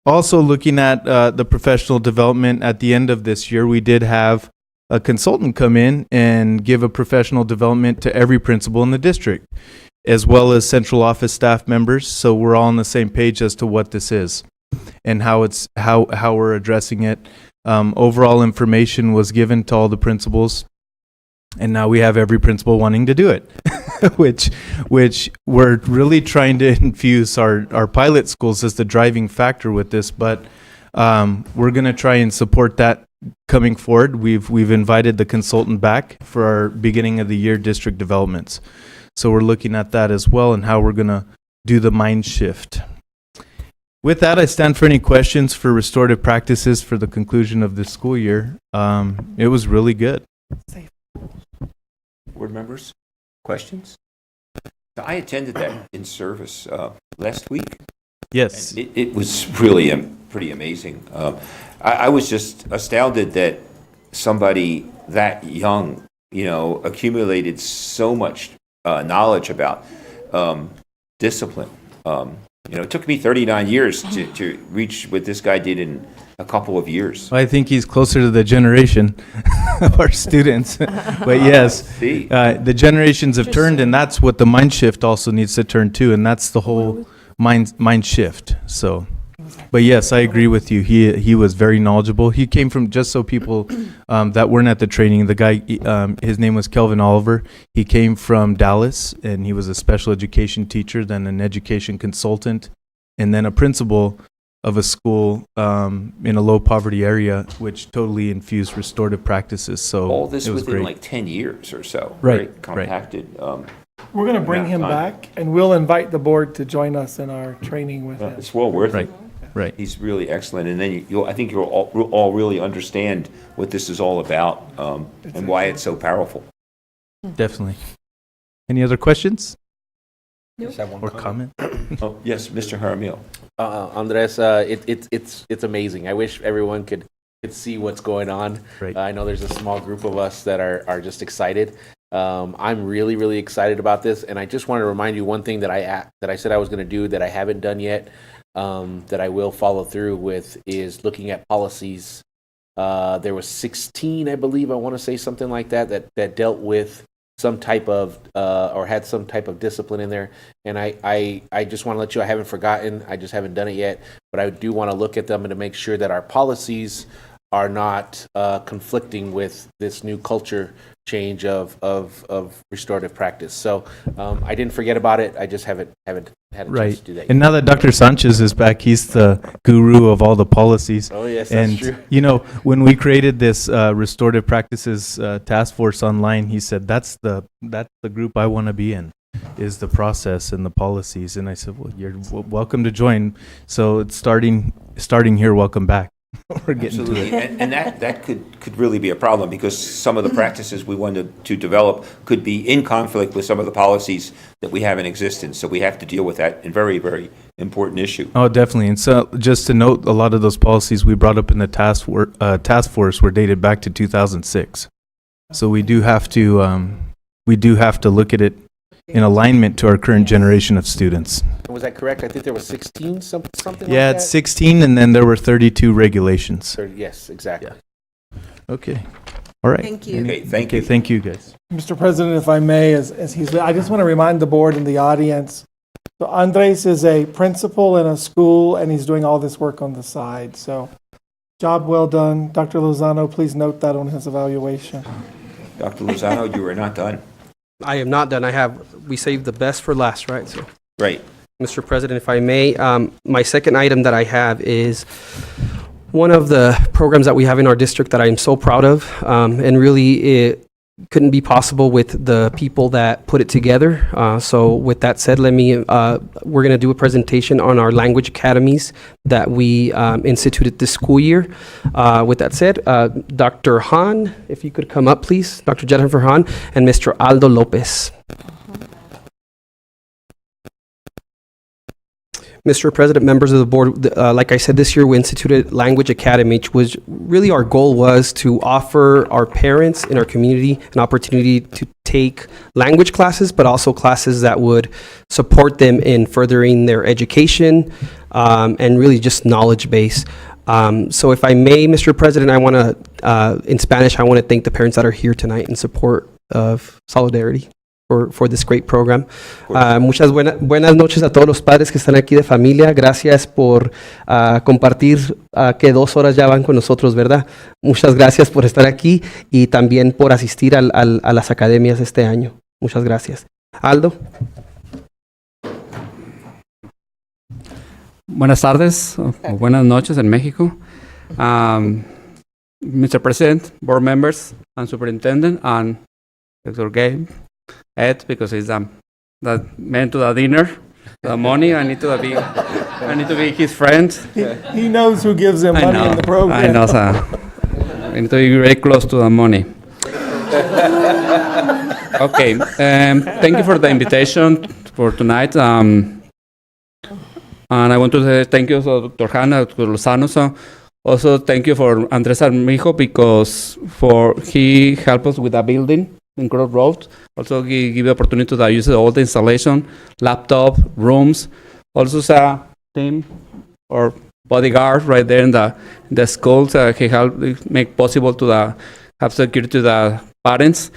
also looking at the professional development at the end of this year, we did have a consultant come in and give a professional development to every principal in the district, as well as central office staff members. So we're all on the same page as to what this is and how we're addressing it. Overall information was given to all the principals, and now we have every principal wanting to do it, which we're really trying to infuse our pilot schools as the driving factor with this. But we're going to try and support that coming forward. We've invited the consultant back for our beginning of the year district developments. So we're looking at that as well and how we're going to do the mind shift. With that, I stand for any questions for restorative practices for the conclusion of this school year. It was really good. Board members, questions? I attended that in service last week. Yes. And it was really pretty amazing. I was just astounded that somebody that young, accumulated so much knowledge about discipline. It took me 39 years to reach what this guy did in a couple of years. I think he's closer to the generation of our students. But yes, the generations have turned, and that's what the mind shift also needs to turn to, and that's the whole mind shift. So, but yes, I agree with you. He was very knowledgeable. He came from, just so people that weren't at the training, the guy, his name was Kelvin Oliver. He came from Dallas, and he was a special education teacher, then an education consultant, and then a principal of a school in a low poverty area, which totally infused restorative practices. So all this it was within great. like 10 years or so. Right, Very compacted. We're going to bring him back, and we'll invite the board to join us in our training with him. It's well worth it. Right. He's really excellent, and then I think you'll all really understand what this is all about and why it's so powerful. Definitely. Any other questions? Nope. Or comment? Oh, yes, Mr. Jaramillo. Andres, it's amazing. I wish everyone could see what's going on. Right. I know there's a small group of us that are just excited. I'm really, really excited about this, and I just want to remind you one thing that I said I was going to do that I haven't done yet, that I will follow through with, is looking at policies. There was 16, I believe, I want to say something like that dealt with some type of, or had some type of discipline in there. And I just want to let you, I haven't forgotten, I just haven't done it yet, but I do want to look at them and to make sure that our policies are not conflicting with this new culture change of restorative practice. So I didn't forget about it. I just haven't had a chance to do that yet. And now that Dr. Sanchez is back, he's the guru of all the policies. Oh, yes, and, that's true. you know, when we created this restorative practices task force online, he said, that's the group I want to be in, is the process and the policies. And I said, well, you're welcome to join. So it's starting here. Welcome back. We're getting Absolutely. to it. And that could really be a problem, because some of the practices we wanted to develop could be in conflict with some of the policies that we have in existence. So we have to deal with that, and very, very important issue. Oh, definitely. And so just to note, a lot of those policies we brought up in the task force were dated back to 2006. So we do have to look at it in alignment to our current generation of students. Was that correct? I think there was 16, something like that? Yeah, it's 16, and then there were 32 regulations. Yes, exactly. Okay. All right. Thank you. Okay, thank you. Thank you, guys. Mr. President, if I may, I just want to remind the board and the audience, so Andres is a principal in a school, and he's doing all this work on the side. So job well done. Dr. Lozano, please note that on his evaluation. Dr. Lozano, you are not done. I am not done. We saved the best for last, right? So, Right. Mr. President, if I may, my second item that I have is one of the programs that we have in our district that I am so proud of, and really it couldn't be possible with the people that put it together. So with that said, we're going to do a presentation on our language academies that we instituted this school year. With that said, Dr. Hahn, if you could come up, please, Dr. Jennifer Hahn, and Mr. Aldo Lopez. Mr. President, members of the board, like I said, this year we instituted Language Academy, which was really our goal was to offer our parents in our community an opportunity to take language classes, but also classes that would support them in furthering their education and really just knowledge base. So if I may, Mr. President, I want to, in Spanish, I want to thank the parents that are here tonight in support of Solidarity. For this great program. Muchas buenas noches a todos los padres que están aquí de familia. Gracias por compartir que 2 horas ya van con nosotros, ¿verdad? Muchas gracias por estar aquí y también por asistir a las academias este año. Muchas gracias. Aldo. Buenas tardes o buenas noches en México. Mr. President, board members, and superintendent, and Dr. Gabe. Ed, because he's the man to the dinner, the money. I need to be his friend. He knows who gives him money in the program. I know, sir. I need to be very close to the money. Okay. Thank you for the invitation for tonight. And I want to say thank you to Dr. Hanna, Dr. Lozano. So also thank you for Andres Armijo, because he helped us with the building in Grove Road. Also give the opportunity to use all the installation, laptop, rooms. Also a team or bodyguard right there in the schools. He helped make possible to have security to the parents.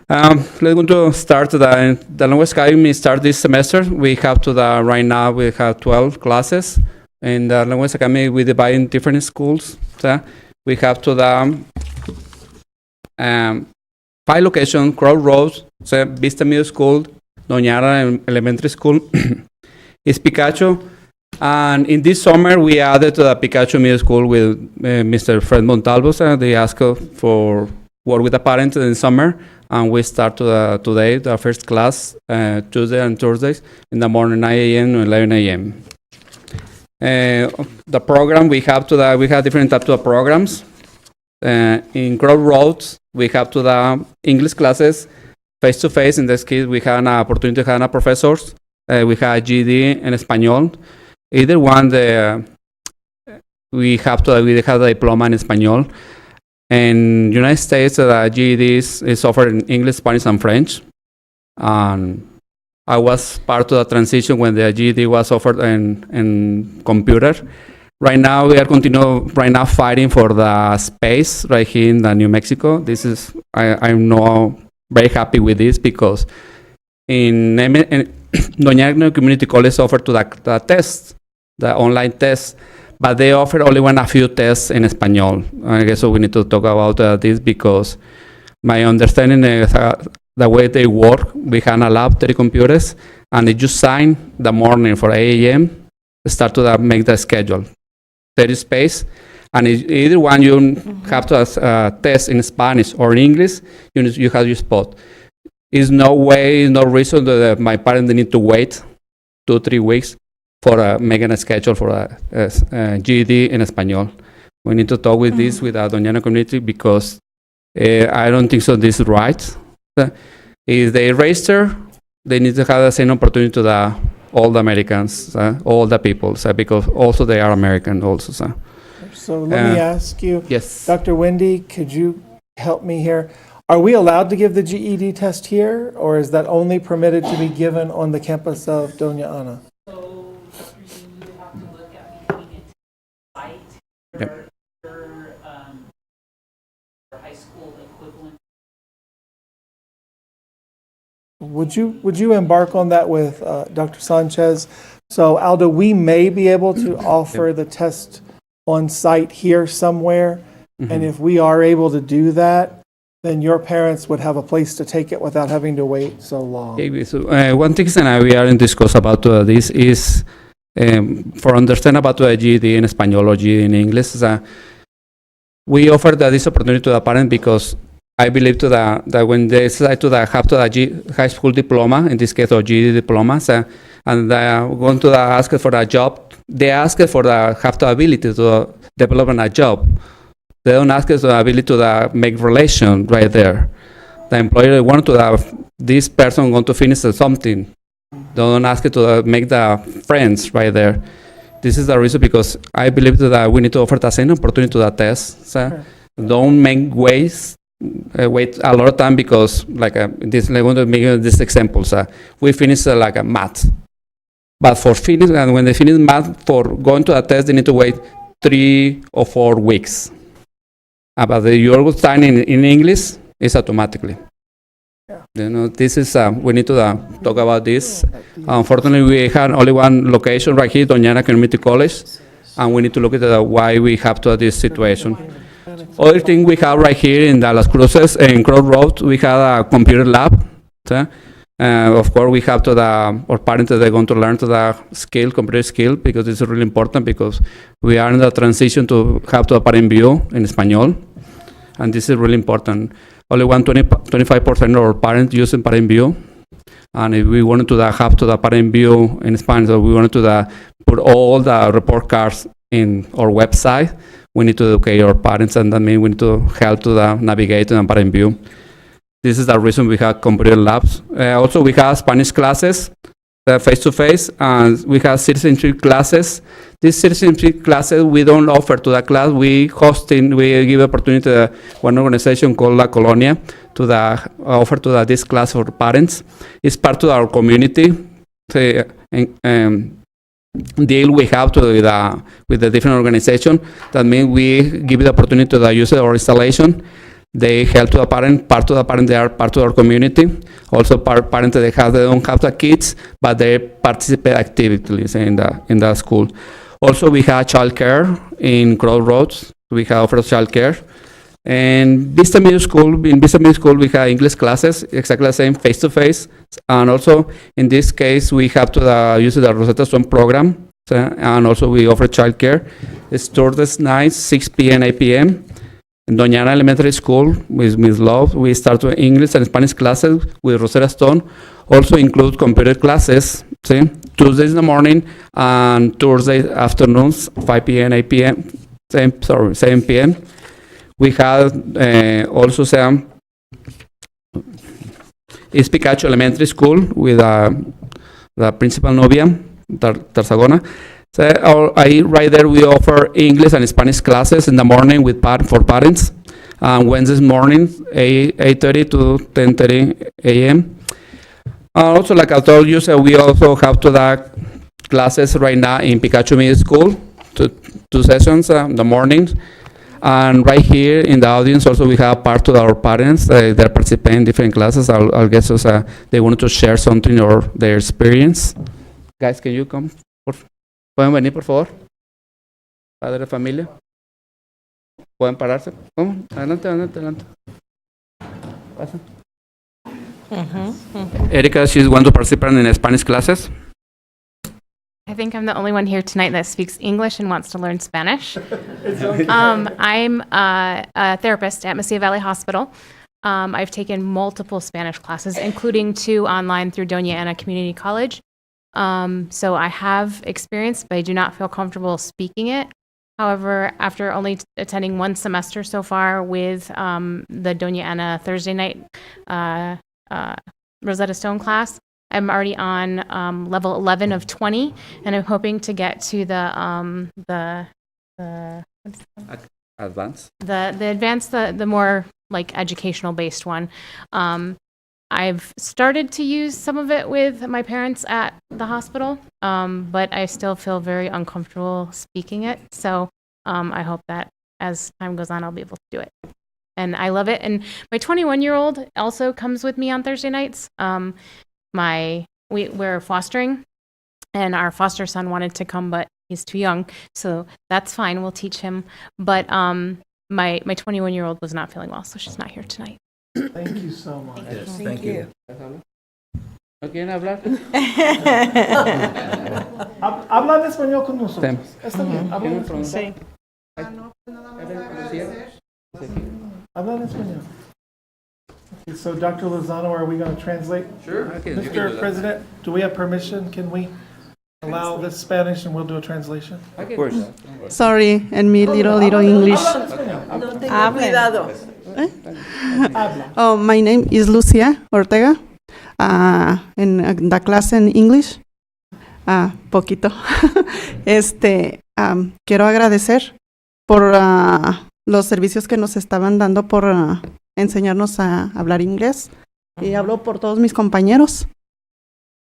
Let's go to start the Language Academy start this semester. We have right now we have 12 classes. In the Language Academy we divide in different schools. So we have 5 locations: Crow Road, Vista Middle School, Doñana Elementary School, is Picacho. And in this summer, we added to the Picacho Middle School with Mr. Fred Montalvo. They asked for work with the parents in the summer. And we start today, the first class, Tuesday and Thursdays, in the morning, 9 a.m. to 11 a.m. The program, we have different types of programs. In Crow Road, we have the English classes face-to-face. In this case, we have an opportunity to have professors. We have GD and Español. Either one, we have the diploma in Español. In United States, the GED is offered in English, Spanish, and French. And I was part of the transition when the GED was offered in computer. Right now, we are fighting for the space right here in New Mexico. This is I'm now very happy with this because in Doña Agnes Community College offered to the test, the online test, but they offer only a few tests in Espanol. I guess so we need to talk about this because my understanding is the way they work, we have a lab, 30 computers, and if you sign the morning for 8 a.m., start to make the schedule. 30 space, and either one you have to test in Spanish or in English, you have your spot. Is no way, no reason that my parents need to wait 2-3 weeks for making a schedule for a GED in Espanol. We need to talk with this with the Doñana community because I don't think so this is right. If they register, they need to have the same opportunity to all the Americans, all the people, because also they are American also. So let me ask you, yes, Dr. Wendy, could you help me here? Are we allowed to give the GED test here, or is that only permitted to be given on the campus of Doña Ana? So you have to look at convenient site for high school equivalent. Would you embark on that with Dr. Sanchez? So Aldo, we may be able to offer the test on site here somewhere, and if we are able to do that, then your parents would have a place to take it without having to wait so long. Okay, so one thing that we are in discuss about this is for understand about the GED in Spanish or GED in English. We offer this opportunity to the parent because I believe that when they decide to have the high school diploma, in this case or GED diplomas, and they are going to ask for a job, they ask for have the ability to develop a job. They don't ask us the ability to make relation right there. The employer want to have this person going to finish something. They don't ask it to make the friends right there. This is the reason because I believe that we need to offer the same opportunity to the test. Don't make wait a lot of time because like this. I want to make this example. We finish like a math, but for finish and when they finish math for going to the test, they need to wait 3 or 4 weeks. But your time in English is automatically. You know, this is we need to talk about this. Unfortunately, we have only one location right here, Doñana Community College, and we need to look at why we have to this situation. Other thing we have right here in the Las Cruces in Crossroads, we have a computer lab. Of course, we have to our parents they're going to learn to the computer skill, because it's really important because we are in the transition to have to a parent view in Espanol, and this is really important. Only 25% of our parents using parent view, and if we wanted to have to the parent view in Spanish, so we wanted to put all the report cards in our website, we need to educate our parents, and that means we need to help to navigate in parent view. This is the reason we have computer labs. Also, we have Spanish classes, face-to-face, and we have citizenship classes. These citizenship classes, we don't offer to the class. We give opportunity to one organization called La Colonia to offer to this class for parents. It's part of our community deal we have with the different organization. That means we give the opportunity to the user or installation. They help to the parent, part of the parent, they are part of our community. Also, parents they don't have the kids, but they participate actively in the school. Also, we have childcare in Crossroads. We have offered childcare. And Vista Middle School, we have English classes, exactly the same, face-to-face. And also, in this case, we have to use the Rosetta Stone program. And also, we offer childcare. It's Thursdays nights, 6 p.m., 8 p.m. In Doñana Elementary School with Ms. Love, we start with English and Spanish classes with Rosetta Stone. Also include computer classes, Tuesdays in the morning and Thursday afternoons, 5 p.m., 8 p.m., 7 p.m. We have also some East Picacho Elementary School with the principal Novia, Tarzagona. So right there we offer English and Spanish classes in the morning for parents, Wednesdays morning, 8:30 to 10:30 a.m. Also, like I told you, so we also have to that classes right now in Pikachu Middle School, two sessions in the morning. And right here in the audience, also we have part of our parents that participate in different classes. I'll guess they wanted to share something or their experience. Guys, can you come? ¿Pueden venir, por favor? Padre de familia. ¿Pueden pararse? ¿Cómo? Adelante. Pasa. Erika, she's going to participate in Spanish classes. I think I'm the only one here tonight that speaks English and wants to learn Spanish. I'm a therapist at Mesilla Valley Hospital. I've taken multiple Spanish classes, including 2 online through Doña Ana Community College. So I have experience, but I do not feel comfortable speaking it. However, after only attending 1 semester so far with the Doña Ana Thursday night Rosetta Stone class, I'm already on level 11 of 20, and I'm hoping to get to the Advanced. The advanced, the more like educational based one. I've started to use some of it with my parents at the hospital, but I still feel very uncomfortable speaking it. So I hope that as time goes on, I'll be able to do it. And I love it. And my 21-year-old also comes with me on Thursday nights. We're fostering, and our foster son wanted to come, but he's too young, so that's fine. We'll teach him. But my 21-year-old was not feeling well, so she's not here tonight. Thank you so much. Yes, thank you. ¿No quieren hablar? Habla en español con nosotros. Está bien. Habla en español. Sí. Habla en español. Okay, so, Dr. Lozano, are we going to translate? Sure. Okay, Mr. President, do we have permission? Can we allow this Spanish and we'll do a translation? Of course. Sorry, en mi little English. No tenga cuidado. Oh, my name is Lucia Ortega. En la clase en English. Poquito. Quiero agradecer por los servicios que nos estaban dando por enseñarnos a hablar inglés. Y hablo por todos mis compañeros.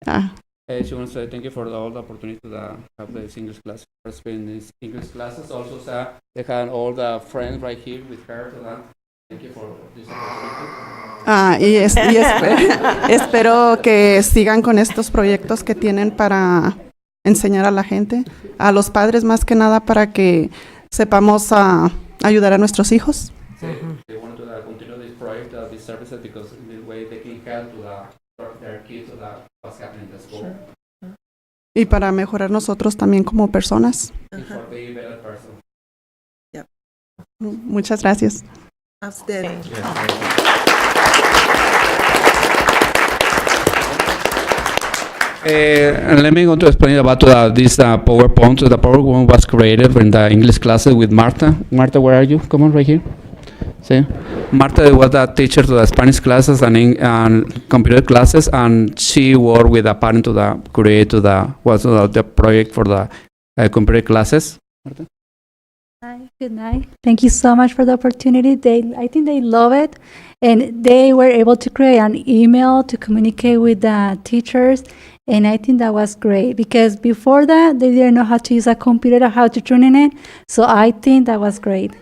She wants to say thank you for all the opportunity to have this English class, participate in these English classes. Also, they had all the friends right here with her. Thank you for this opportunity. Espero que sigan con estos proyectos que tienen para enseñar a la gente, a los padres más que nada, para que sepamos ayudar a nuestros hijos. They want to continue this project, these services, because in the way they can help to their kids to what's happening in the school. Sure. Y para mejorar nosotros también como personas. For the better person. Yep. Muchas gracias. Outstanding. Let me go to explain about this PowerPoint. The PowerPoint was created in the English classes with Marta. Marta, where are you? Come on, right here. See? Marta was the teacher to the Spanish classes and computer classes, and she worked with a parent to create the project for the computer classes. Marta? Hi, good night. Thank you so much for the opportunity. I think they love it, and they were able to create an email to communicate with the teachers, and I think that was great because before that they didn't know how to use a computer or how to turn it in. So I think that was great.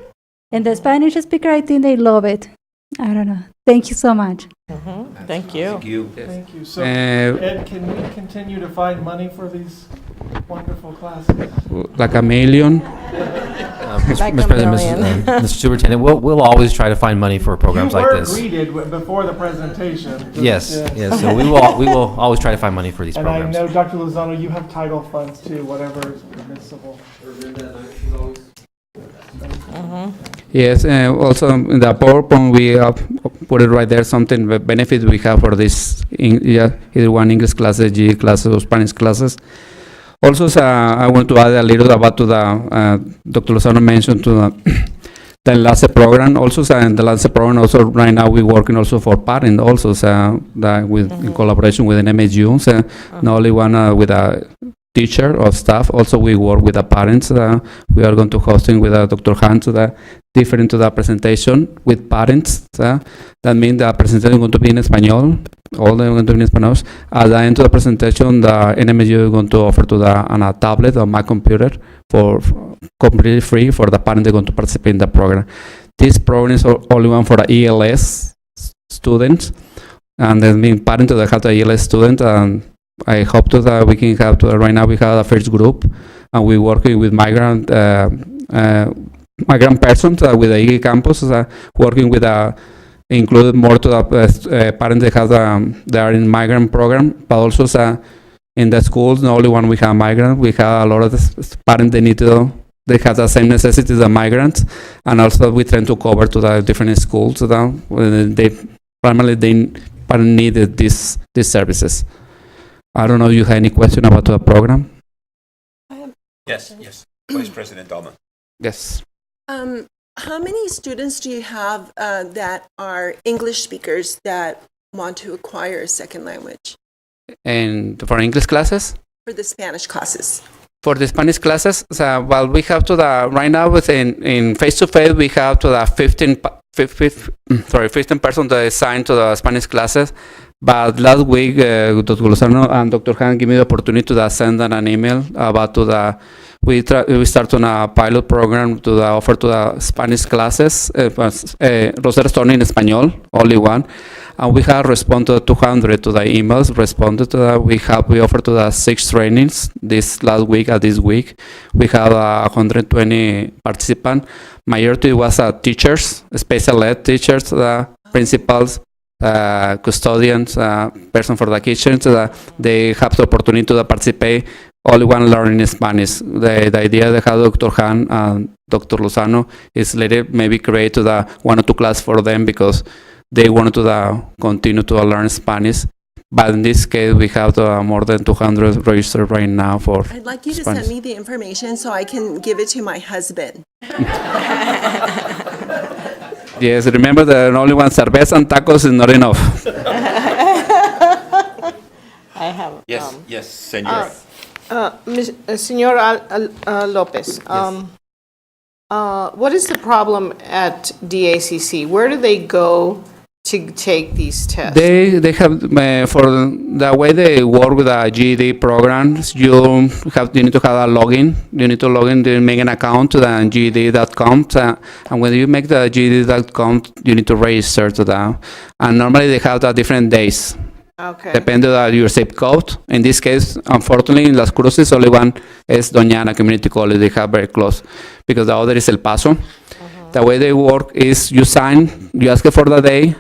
And the Spanish speaker, I think they love it. I don't know. Thank you so much. Thank you. Thank you. Thank you. So, Ed, can we continue to find money for these wonderful classes? Like $1 million. Mr. President, Mr. Superintendent, we'll always try to find money for programs like this. You were greeted before the presentation. Yes. So we will always try to find money for these programs. And I know, Dr. Lozano, you have title funds too, whatever is permissible. Yes, also in the PowerPoint we put it right there, something benefits we have for this, either one English classes, GE classes, or Spanish classes. Also, I want to add a little about to the, Dr. Lozano mentioned to the Enlace program. Also, in the Enlace program, also right now we're working also for parents also, in collaboration with an MSU, not only one with a teacher or staff, also we work with the parents. We are going to hosting with Dr. Hans different to the presentation with parents. That means the presentation is going to be in español, all of them are going to be in Spanish. At the end of the presentation, the NMSU is going to offer to the on a tablet or my computer for completely free for the parents that are going to participate in the program. This program is only one for the ELS students, and then being parents that have the ELS student, and I hope that we can have to, right now we have a first group, and we're working with migrant persons with the EG campus, working with included more to the parents that have they are in migrant program, but also in the schools, not only when we have migrants, we have a lot of the parents they have the same necessities as migrants, and also we try to cover to the different schools they primarily needed these services. I don't know if you have any question about the program. Yes, Vice President Dalman. Yes. How many students do you have that are English speakers that want to acquire a second language And for English classes? for the Spanish classes? For the Spanish classes, well, we have to the, right now in face-to-face, we have to the 15 persons that assigned to the Spanish classes. But last week, Dr. Lozano and Dr. Han gave me the opportunity to send an email about to the, we start on a pilot program to the offer to the Spanish classes, Restroom in Español, only one. And we have responded to 200 to the emails, responded to that. We offered to the 6 trainings this last week and this week. We have 120 participants. Majority was teachers, special ed teachers, principals, custodians, person for the kitchen. They have the opportunity to participate. Only one learning Spanish. The idea they have Dr. Han and Dr. Lozano is later maybe create to the 1 or 2 class for them because they wanted to continue to learn Spanish. But in this case, we have more than 200 registered right now for I'd like you to Spanish. send me the information so I can give it to my husband. Yes, remember that only one cerveza and tacos is not enough. I have. Yes, Senora. Senor Lopez, what is the problem at DACC? Where do they go to take these tests? They have for the way they work with the GED programs. You need to have a login. You need to log in to make an account to the GED.com. And when you make the GED.com, you need to register to that. And normally they have the different days. Okay. Depending on your zip code. In this case, unfortunately, in Las Cruces, only one is Doña Ana Community College. They have very close because the other is El Paso. The way they work is you sign, you ask for the day,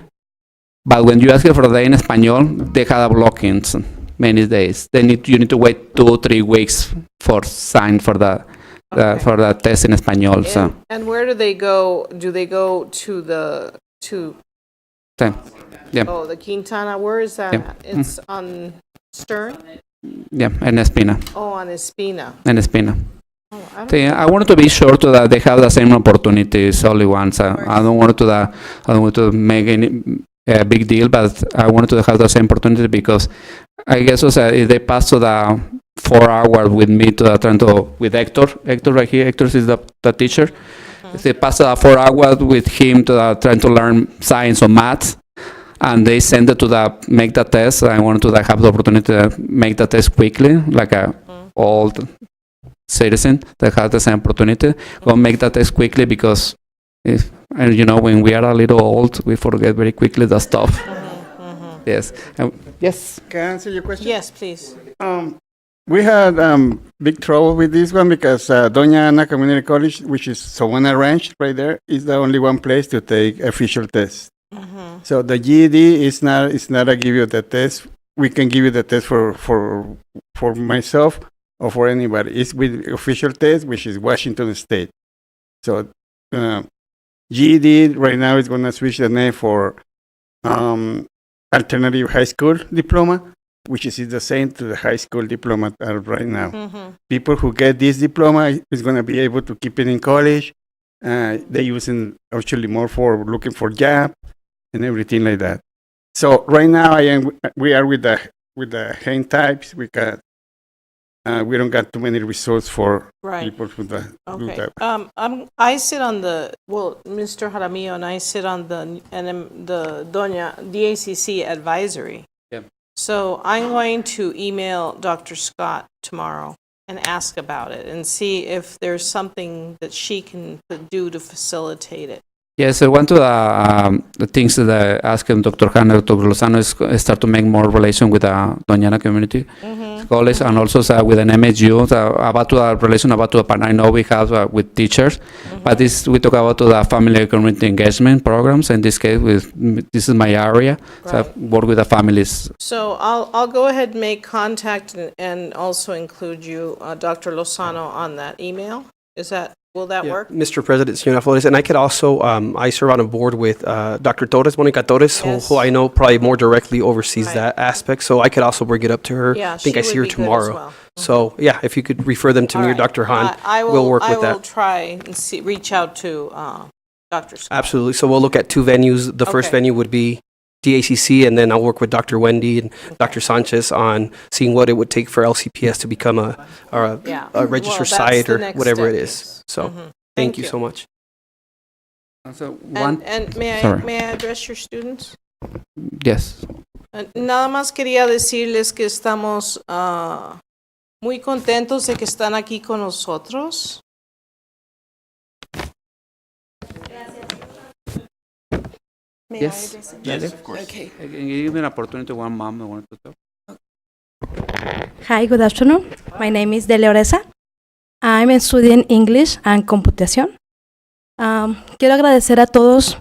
but when you ask for the day in Español, they have blockings many days. You need to wait 2 or 3 weeks for sign for the test in Español. So. And where do they go? Do they go to the Yeah. Oh, the Quintana? Where is that? Yeah. It's on Stern. Yeah, en Espina. Oh, on Espina. En Espina. Oh, I don't I wanted to be sure to that they have the same opportunities only once. I don't want to make any big deal, but I wanted to have the same opportunity because I guess if they pass to the 4 hours with me to the with Hector right here. Hector is the teacher. If they pass 4 hours with him to trying to learn science or math, and they send it to make the test. I wanted to have the opportunity to make the test quickly, like a old citizen that has the same opportunity. Go make the test quickly because when we are a little old, we forget very quickly the stuff. Yes. Yes. Can I answer your question? Yes, please. We had big trouble with this one because Doña Ana Community College, which is Savannah Ranch right there, is the only one place to take official tests. So the GED is not a give you the test. We can give you the test for myself or for anybody. It's with official test, which is Washington State. So GED right now is going to switch the name for Alternative High School Diploma, which is the same to the high school diploma right now. People who get this diploma is going to be able to keep it in college. They're using actually more for looking for job and everything like that. So right now we are with the hand types. We got we don't got too many resources for Right. people who do Okay. that. I sit on Mr. Jaramillo and I sit on the DACC advisory. Yeah. So I'm going to email Dr. Scott tomorrow and ask about it and see if there's something that she can do to facilitate it. Yes, one of the things that I asked Dr. Han and Dr. Lozano is start to make more relation with the Doñana community college and also with an MSU about the relation about the partner I know we have with teachers, but we talk about the family and community engagement programs. In this case, this is my area, so I work with the families. So I'll go ahead and make contact and also include you, Dr. Lozano, on that email. Will that work? Mr. President, Señora Flores, and I could also, I serve on a board with Dr. Torres, Monica Torres, who I know probably more directly oversees that aspect, so I could also bring it up to her. Yeah, I think she I see her would be good as tomorrow. well. So, yeah, if you could refer them to me or Dr. Han, we'll work with I will that. try and reach out to Dr. Scott. Absolutely. So we'll look at two venues. The first Okay. venue would be DACC, and then I'll work with Dr. Wendy and Dr. Sanchez on seeing what it would take for LCPS to become a registered Well, that's site the or next whatever it step. is. So, Mhm. thank you so much. And may Sorry. I address your students? Yes. Nada más quería decirles que estamos muy contentos de que están aquí con nosotros. May Yes. I address it? Yes, of course. Okay. Can you give me an opportunity to one mom that wanted to talk? Hi, good afternoon. My name is Delia Oreza. I'm studying English and Computación. Quiero agradecer a todos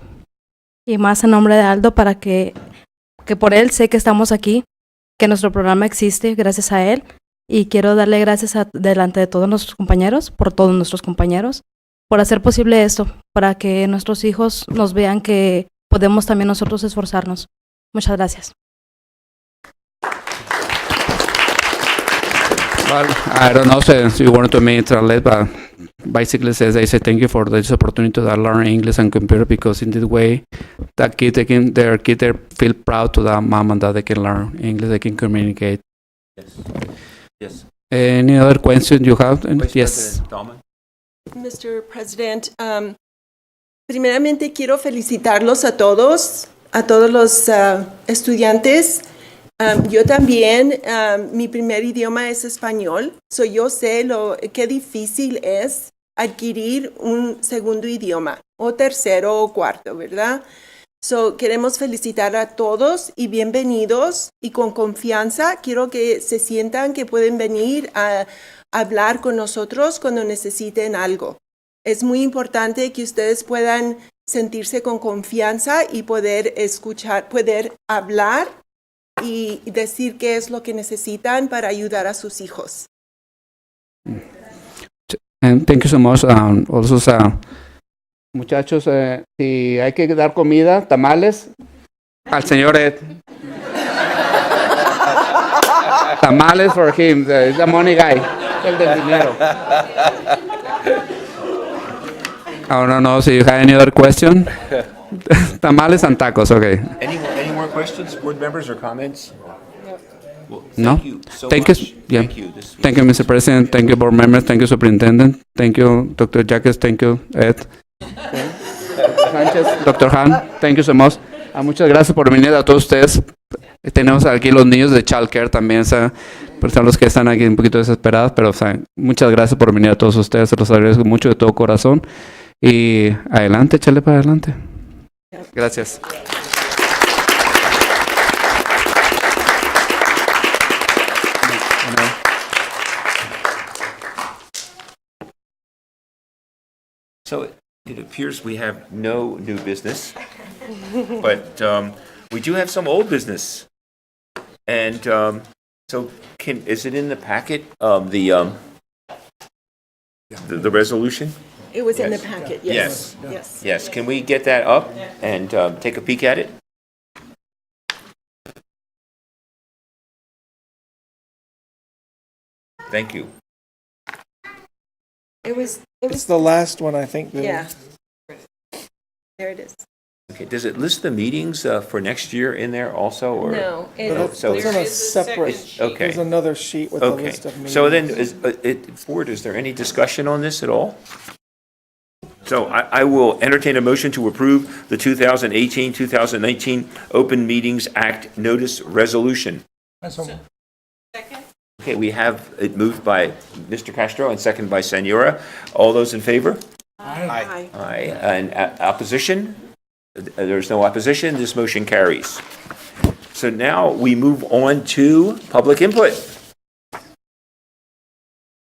y más en nombre de Aldo para que por él sé que estamos aquí, que nuestro programa existe gracias a él y quiero darle gracias delante de todos nuestros compañeros, por todos nuestros compañeros, por hacer posible esto, para que nuestros hijos nos vean que podemos también nosotros esforzarnos. Muchas gracias. Well, I don't know if you wanted to make it translate, but basically says they say thank you for this opportunity to learn English and computer because in this way that their kid feel proud to the mom and dad they can learn English, they can communicate. Yes. Yes. Any other question you have? Yes. Mr. President, primeramente quiero felicitarlos a todos los estudiantes. Yo también, mi primer idioma es español, so yo sé qué difícil es adquirir un segundo idioma, o tercero o cuarto, ¿verdad? So, queremos felicitar a todos y bienvenidos y con confianza. Quiero que se sientan que pueden venir a hablar con nosotros cuando necesiten algo. Es muy importante que ustedes puedan sentirse con confianza y poder escuchar, poder hablar y decir qué es lo que necesitan para ayudar a sus hijos. And thank you so much. Also, muchachos, si hay que dar comida, tamales, al señor Ed. Tamales for him, the money guy, el del dinero. I don't know, so you have any other question? Tamales and tacos, okay. Any more questions, board members, or comments? Well, No? thank you so Thank much. you. Yeah. Thank you. This Thank you, Mr. President. Thank you, board members. Thank you, Superintendent. Thank you, Dr. Jacques. Thank you, Ed. Sánchez, Dr. Han. Thank you so much. Muchas gracias por venir a todos ustedes. Tenemos aquí los niños de childcare también, pues son los que están aquí un poquito desesperados, pero muchas gracias por venir a todos ustedes. Se los agradezco mucho de todo corazón. Y adelante, échale para adelante. Gracias. So it appears we have no new business, but we do have some old business. And so is it in the packet, the resolution? It was in the Yes. packet, Yes. yes. Yes. Yes, can we get that up and take a peek at it? Thank you. It was It's the last one, I think. yeah. There it is. Okay, does it list the meetings for next year in there also, or? No, So It's on a it's- separate, Okay. there's another sheet with a Okay, list of meetings. so then, Board, is there any discussion on this at all? So I will entertain a motion to approve the 2018-2019 Open Meetings Act Notice Resolution. Okay, we have it moved by Mr. Castro and seconded by Senora. All those in favor? Aye. Aye. And opposition? There's no opposition. This motion carries. So now we move on to public input.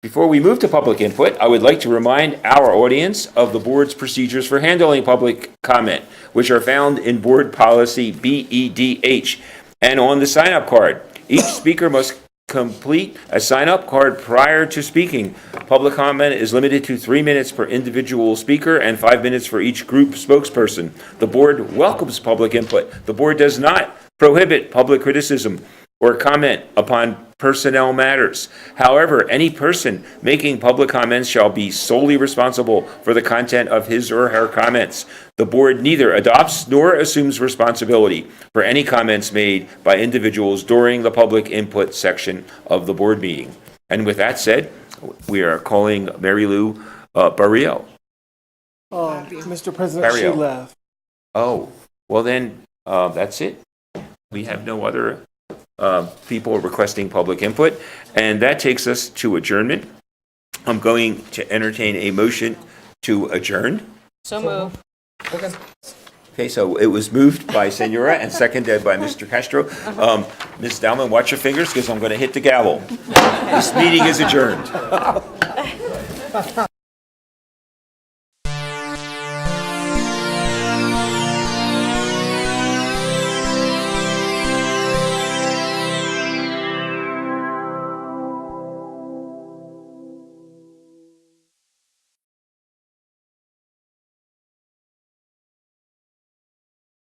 Before we move to public input, I would like to remind our audience of the board's procedures for handling public comment, which are found in Board Policy BEDH and on the sign-up card. Each speaker must complete a sign-up card prior to speaking. Public comment is limited to 3 minutes per individual speaker and 5 minutes for each group spokesperson. The board welcomes public input. The board does not prohibit public criticism or comment upon personnel matters. However, any person making public comments shall be solely responsible for the content of his or her comments. The board neither adopts nor assumes responsibility for any comments made by individuals during the public input section of the board meeting. And with that said, we are calling Mary Lou Barrio. Oh, Mr. President, she Barrio. left. Oh, well then, that's it. We have no other people requesting public input, and that takes us to adjournment. I'm going to entertain a motion to adjourn. So move. Okay, so it was moved by Senora and seconded by Mr. Castro. Ms. Dowman, watch your fingers because I'm going to hit the gavel. This meeting is adjourned.